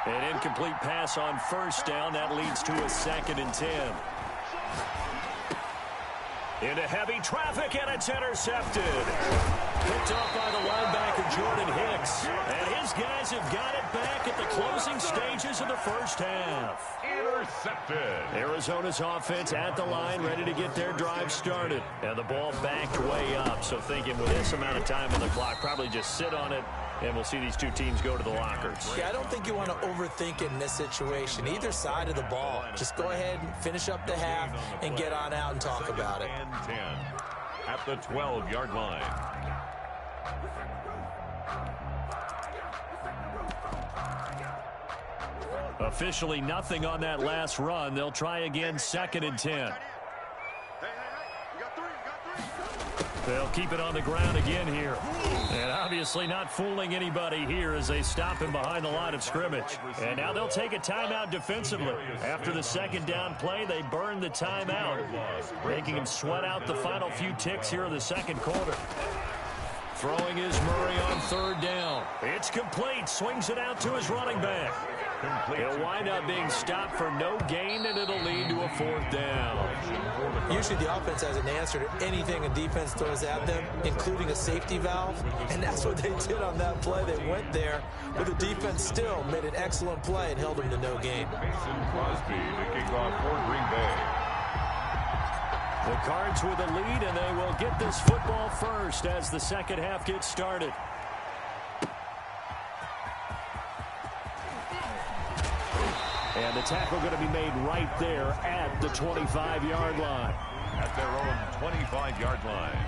An incomplete pass on 1st down. That leads to a 2nd and 10. Into heavy traffic, and it's intercepted. Picked off by the linebacker, Jordan Hicks. And his guys have got it back at the closing stages of the first half. Intercepted. Arizona's offense at the line, ready to get their drive started. And the ball backed way up, so thinking with this amount of time on the clock, probably just sit on it, and we'll see these two teams go to the lockers. Yeah, I don't think you want to overthink it in this situation. Either side of the ball. Just go ahead and finish up the half and get on out and talk about it. 10 at the 12-yard line. Officially nothing on that last run. They'll try again, 2nd and 10. They'll keep it on the ground again here. And obviously not fooling anybody here as they stop him behind the line of scrimmage. And now they'll take a timeout defensively. After the 2nd down play, they burn the timeout, making him sweat out the final few ticks here in the 2nd quarter. Throwing is Murray on 3rd down. It's complete. Swings it out to his running back. He'll wind up being stopped for no gain, and it'll lead to a 4th down. Usually the offense has an answer to anything a defense throws at them, including a safety valve, and that's what they did on that play. They went there, but the defense still made an excellent play and held them to no gain. Mason Crosby to kick off for Green Bay. The Cards with a lead, and they will get this football first as the 2nd half gets started. And the tackle going to be made right there at the 25-yard line. At their own 25-yard line.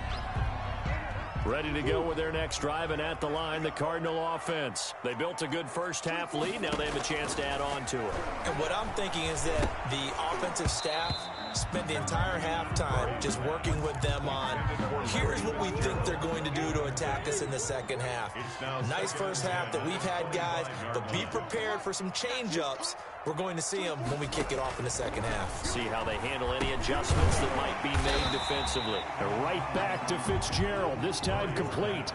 Ready to go with their next drive, and at the line, the Cardinal offense. They built a good first half lead. Now they have a chance to add on to it. And what I'm thinking is that the offensive staff spent the entire halftime just working with them on, here's what we think they're going to do to attack us in the 2nd half. Nice first half that we've had, guys, but be prepared for some change-ups. We're going to see them when we kick it off in the 2nd half. See how they handle any adjustments that might be made defensively. Right back to Fitzgerald, this time complete.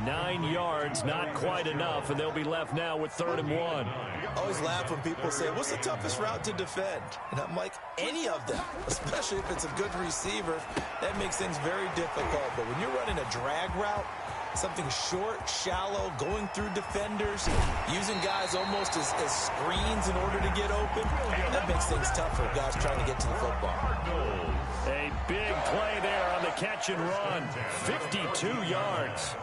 9 yards, not quite enough, and they'll be left now with 3rd and 1. I always laugh when people say, what's the toughest route to defend? And I'm like, any of them, especially if it's a good receiver. That makes things very difficult. But when you're running a drag route, something short, shallow, going through defenders, using guys almost as screens in order to get open, that makes things tough for guys trying to get to the football. A big play there on the catch and run. 52 yards.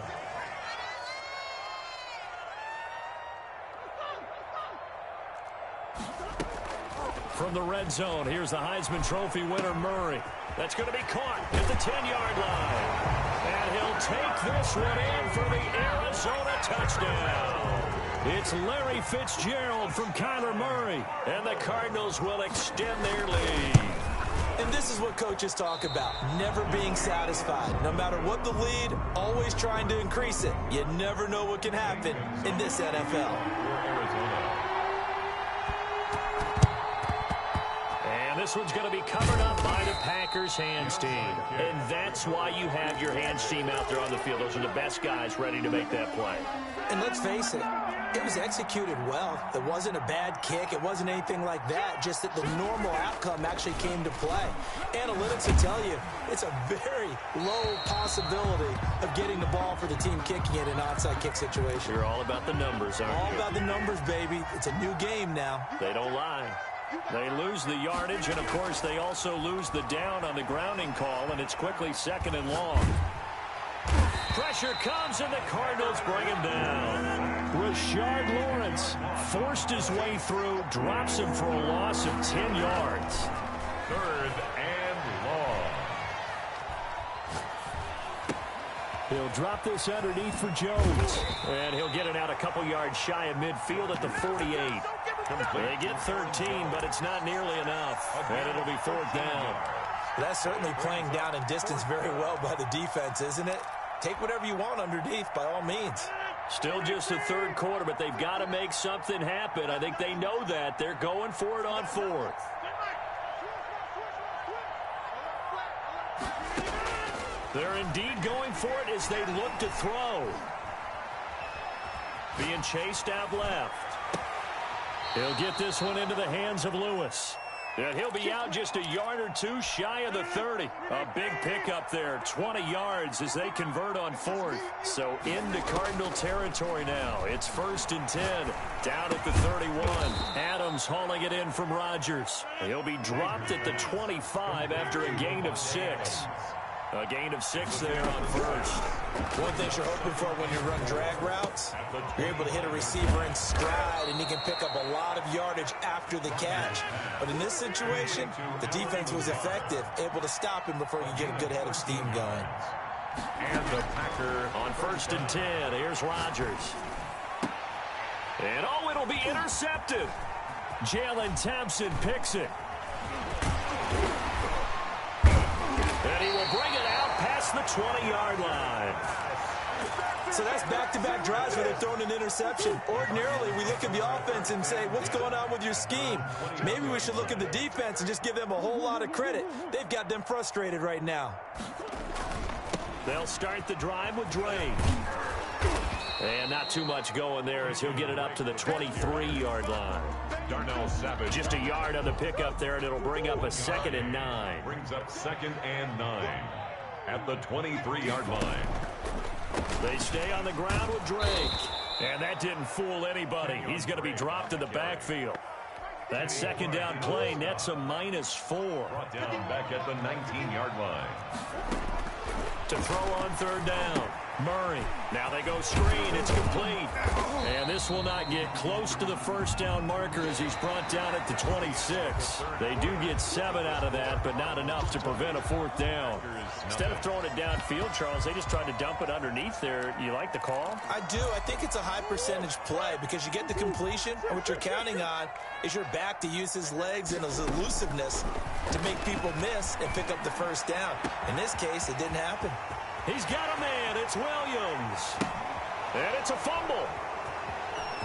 From the red zone, here's the Heisman Trophy winner, Murray. That's going to be caught at the 10-yard line. And he'll take this one in for the Arizona touchdown. It's Larry Fitzgerald from Kyler Murray. And the Cardinals will extend their lead. And this is what coaches talk about, never being satisfied. No matter what the lead, always trying to increase it. You never know what can happen in this NFL. And this one's going to be covered up by the Packers hands team. And that's why you have your hands team out there on the field. Those are the best guys ready to make that play. And let's face it, It was executed well. It wasn't a bad kick. It wasn't anything like that. Just that the normal outcome actually came to play. Analytics will tell you it's a very low possibility of getting the ball for the team kicking it in an onside kick situation. You're all about the numbers, aren't you? All about the numbers, baby. It's a new game now. They don't lie. They lose the yardage, and, of course, they also lose the down on the grounding call, and it's quickly 2nd and long. Pressure comes, and the Cardinals bring him down. Rashard Lawrence forced his way through, drops him for a loss of 10 yards. 3rd and long. He'll drop this underneath for Jones. And he'll get it out a couple yards shy of midfield at the 48. They get 13, but it's not nearly enough. And it'll be 4th down. That's certainly playing down in distance very well by the defense, isn't it? Take whatever you want underneath, by all means. Still just the 3rd quarter, but they've got to make something happen. I think they know that. They're going for it on 4th. They're indeed going for it as they look to throw. Being chased out left. He'll get this one into the hands of Lewis. And he'll be out just a yard or two shy of the 30. A big pickup there, 20 yards as they convert on 4th. So into Cardinal territory now. It's 1st and 10, down at the 31. Adams hauling it in from Rodgers. He'll be dropped at the 25 after a gain of 6. A gain of 6 there on 1st. One thing you're hoping for when you run drag routes, you're able to hit a receiver in stride, and he can pick up a lot of yardage after the catch. But in this situation, the defense was effective, able to stop him before you get a good head of steam going. And the Packer on 1st and 10. Here's Rodgers. And, oh, it'll be intercepted. Jalen Thompson picks it. And he will bring it out past the 20-yard line. So that's back-to-back drives where they're throwing an interception. Ordinarily, we look at the offense and say, what's going on with your scheme? Maybe we should look at the defense and just give them a whole lot of credit. They've got them frustrated right now. They'll start the drive with Drake. And not too much going there as he'll get it up to the 23-yard line. Darnell Savage. Just a yard on the pickup there, and it'll bring up a 2nd and 9. Brings up 2nd and 9 at the 23-yard line. They stay on the ground with Drake. And that didn't fool anybody. He's going to be dropped in the backfield. That 2nd down play nets a -4. Brought down back at the 19-yard line. To throw on 3rd down. Murray. Now they go screen. It's complete. And this will not get close to the 1st down marker as he's brought down at the 26. They do get 7 out of that, but not enough to prevent a 4th down. Instead of throwing it downfield, Charles, they just tried to dump it underneath there. You like the call? I do. I think it's a high percentage play because you get the completion, and what you're counting on is your back to use his legs and his elusiveness to make people miss and pick up the 1st down. In this case, it didn't happen. He's got a man. It's Williams. And it's a fumble.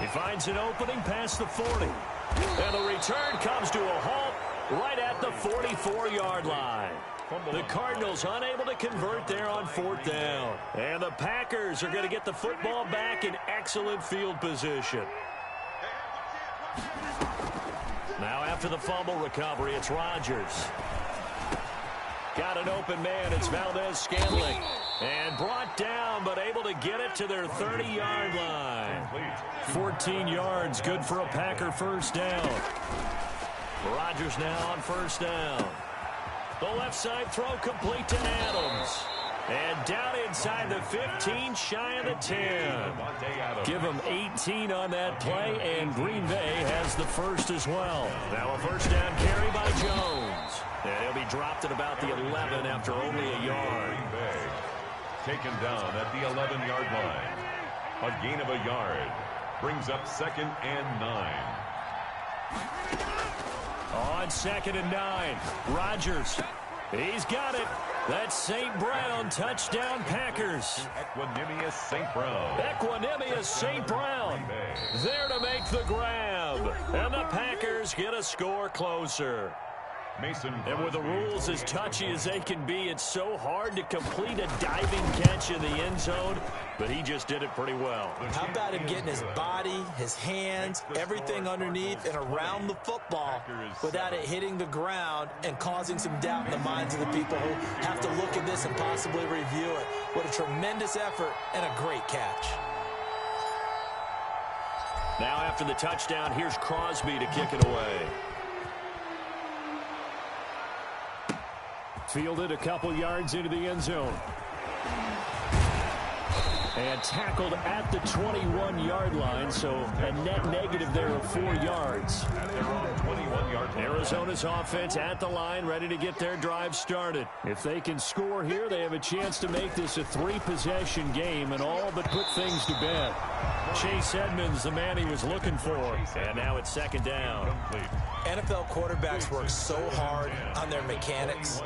He finds an opening past the 40. And the return comes to a halt right at the 44-yard line. The Cardinals unable to convert there on 4th down. And the Packers are going to get the football back in excellent field position. Now after the fumble recovery, it's Rodgers. Got an open man. It's Valdez-Scantling. And brought down, but able to get it to their 30-yard line. 14 yards, good for a Packer 1st down. Rodgers now on 1st down. The left side throw complete to Adams. And down inside the 15, shy of the 10. Give him 18 on that play, and Green Bay has the 1st as well. Now a 1st down carry by Jones. And he'll be dropped at about the 11 after only a yard. Green Bay taken down at the 11-yard line. A gain of a yard brings up 2nd and 9. On 2nd and 9, Rodgers. He's got it. That's St. Brown, touchdown Packers. Equanimous St. Brown. Equanimous St. Brown. There to make the grab. And the Packers get a score closer. And with the rules as touchy as they can be, it's so hard to complete a diving catch in the end zone, but he just did it pretty well. How about him getting his body, his hands, everything underneath and around the football without it hitting the ground and causing some doubt in the minds of the people who have to look at this and possibly review it. What a tremendous effort and a great catch. Now after the touchdown, here's Crosby to kick it away. Fielded a couple yards into the end zone. And tackled at the 21-yard line, so a net negative there of 4 yards. Arizona's offense at the line, ready to get their drive started. If they can score here, they have a chance to make this a 3-possession game and all but put things to bed. Chase Edmonds, the man he was looking for. And now it's second down. NFL quarterbacks work so hard on their mechanics,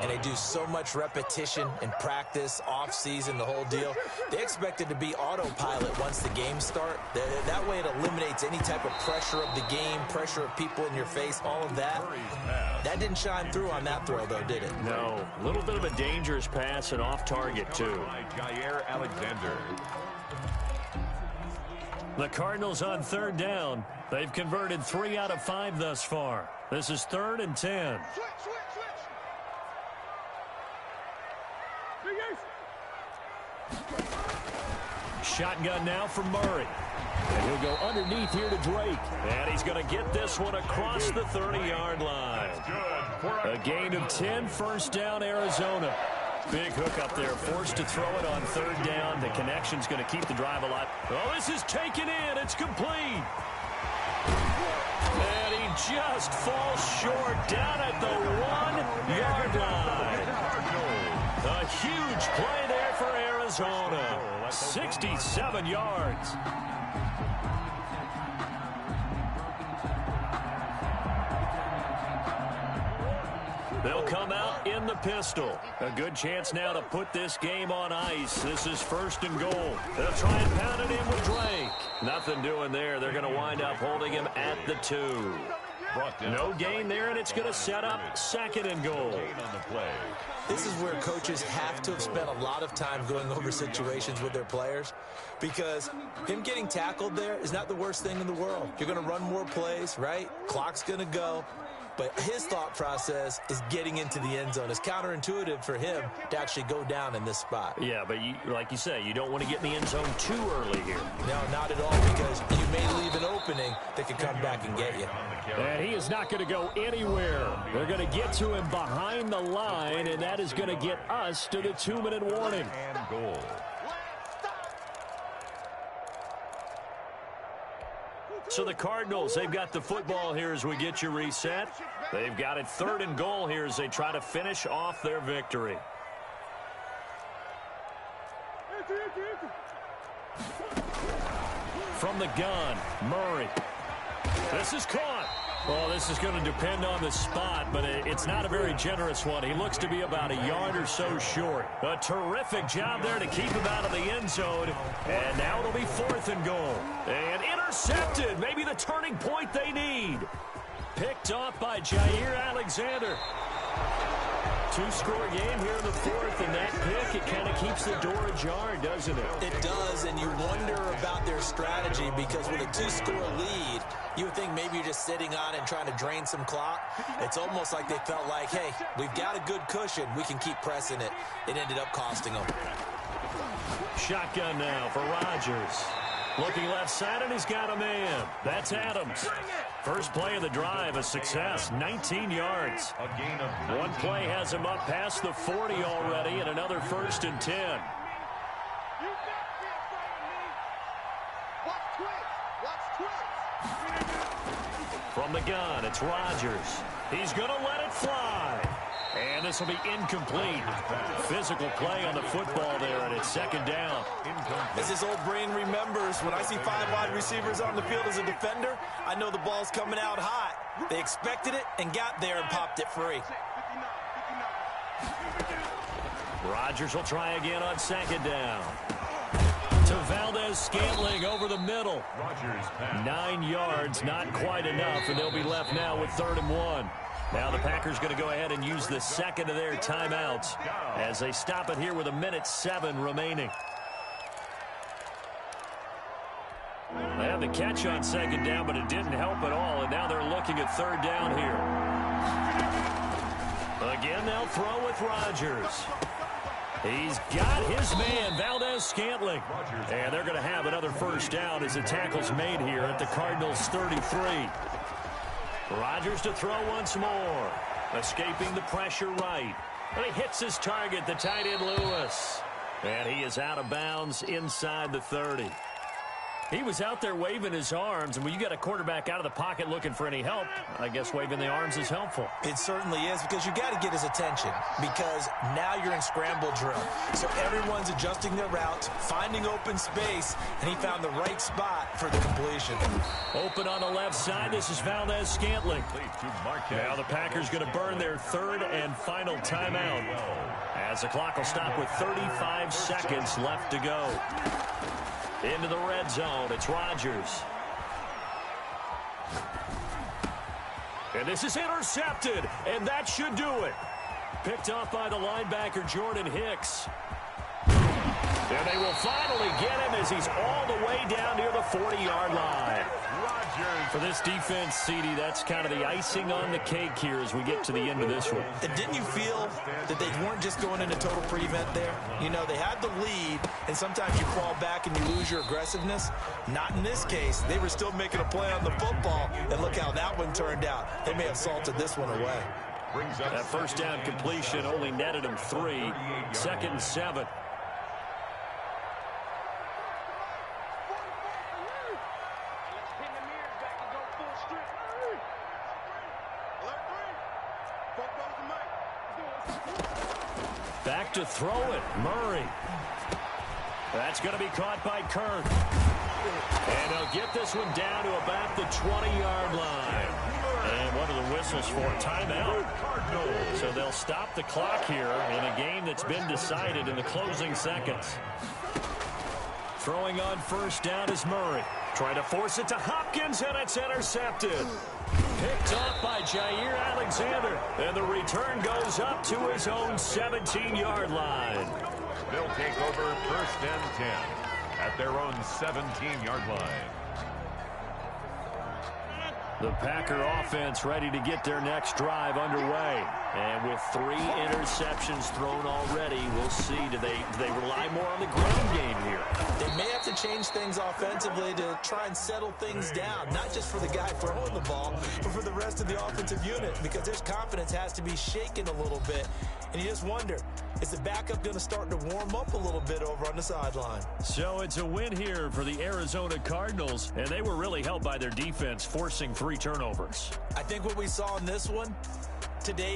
and they do so much repetition in practice, off-season, the whole deal. They expect it to be autopilot once the games start. That way it eliminates any type of pressure of the game, pressure of people in your face, all of that. That didn't shine through on that throw, though, did it? No. A little bit of a dangerous pass and off target, too. Alexander. The Cardinals on third down. They've converted 3 out of 5 thus far. This is 3rd and 10. Shotgun now for Murray. And he'll go underneath here to Drake. And he's going to get this one across the 30-yard line. A gain of 10, first down, Arizona. Big hook up there, forced to throw it on third down. The connection's going to keep the drive alive. Oh, this is taken in. It's complete. And he just falls short down at the 1-yard line. A huge play there for Arizona. 67 yards. They'll come out in the pistol. A good chance now to put this game on ice. This is 1st and goal. They'll try and pound it in with Drake. Nothing doing there. They're going to wind up holding him at the 2. No gain there, and it's going to set up 2nd and goal. This is where coaches have to have spent a lot of time going over situations with their players, because him getting tackled there is not the worst thing in the world. You're going to run more plays, right? Clock's going to go. But his thought process is getting into the end zone. It's counterintuitive for him to actually go down in this spot. Yeah, but like you say, you don't want to get in the end zone too early here. No, not at all, because you may leave an opening that could come back and get you. And he is not going to go anywhere. They're going to get to him behind the line, and that is going to get us to the 2-minute warning. And goal. So the Cardinals, they've got the football here as we get you reset. They've got it 3rd and goal here as they try to finish off their victory. From the gun, Murray. This is caught. Well, this is going to depend on the spot, but it's not a very generous one. He looks to be about a yard or so short. A terrific job there to keep him out of the end zone. And now it'll be 4th and goal. And intercepted. Maybe the turning point they need. Picked off by Jair Alexander. 2-score game here in the 4th, and that pick, it kind of keeps the door ajar, doesn't it? It does, and you wonder about their strategy, because with a 2-score lead, you would think maybe you're just sitting on it and trying to drain some clock. It's almost like they felt like, hey, we've got a good cushion. We can keep pressing it. It ended up costing them. Shotgun now for Rodgers. Looking left side, and he's got a man. That's Adams. First play of the drive, a success, 19 yards. A gain of 1 play has him up past the 40 already, and another 1st and 10. From the gun, it's Rodgers. He's going to let it fly. And this will be incomplete. Physical play on the football there, and it's 2nd down. As his old brain remembers, when I see 5 wide receivers on the field as a defender, I know the ball's coming out hot. They expected it and got there and popped it free. Rodgers will try again on 2nd down. To Valdez-Scantling over the middle. 9 yards, not quite enough, and they'll be left now with 3rd and 1. Now the Packers going to go ahead and use the second of their timeouts as they stop it here with 1:07 remaining. They had the catch on second down, but it didn't help at all, and now they're looking at third down here. Again, they'll throw with Rodgers. He's got his man, Valdez-Scantling. And they're going to have another first down as the tackle's made here at the Cardinals' 33. Rodgers to throw once more. Escaping the pressure right. And he hits his target, the tight end Lewis. And he is out of bounds inside the 30. He was out there waving his arms, and when you got a quarterback out of the pocket looking for any help, I guess waving the arms is helpful. It certainly is, because you got to get his attention, because now you're in scramble drill. So everyone's adjusting their routes, finding open space, and he found the right spot for the completion. Open on the left side, this is Valdez-Scantling. Now the Packers going to burn their third and final timeout, as the clock will stop with 35 seconds left to go. Into the red zone, it's Rodgers. And this is intercepted, and that should do it. Picked off by the linebacker, Jordan Hicks. And they will finally get him as he's all the way down near the 40-yard line. For this defense, CD, that's kind of the icing on the cake here as we get to the end of this one. And didn't you feel that they weren't just going into total prevent there? You know, they had the lead, and sometimes you fall back and you lose your aggressiveness. Not in this case. They were still making a play on the football, and look how that one turned out. They may have salted this one away. That first down completion only netted him 3. 2nd and 7. Back to throw it, Murray. That's going to be caught by Kirk. And he'll get this one down to about the 20-yard line. And what are the whistles for? Timeout. So they'll stop the clock here in a game that's been decided in the closing seconds. Throwing on first down is Murray. Trying to force it to Hopkins, and it's intercepted. Picked off by Jair Alexander, and the return goes up to his own 17-yard line. They'll take over first and 10 at their own 17-yard line. The Packer offense ready to get their next drive underway. And with 3 interceptions thrown already, we'll see, do they rely more on the ground game here? They may have to change things offensively to try and settle things down, not just for the guy throwing the ball, but for the rest of the offensive unit, because their confidence has to be shaken a little bit. And you just wonder, is the backup going to start to warm up a little bit over on the sideline? So it's a win here for the Arizona Cardinals, and they were really helped by their defense, forcing 3 turnovers. I think what we saw in this one today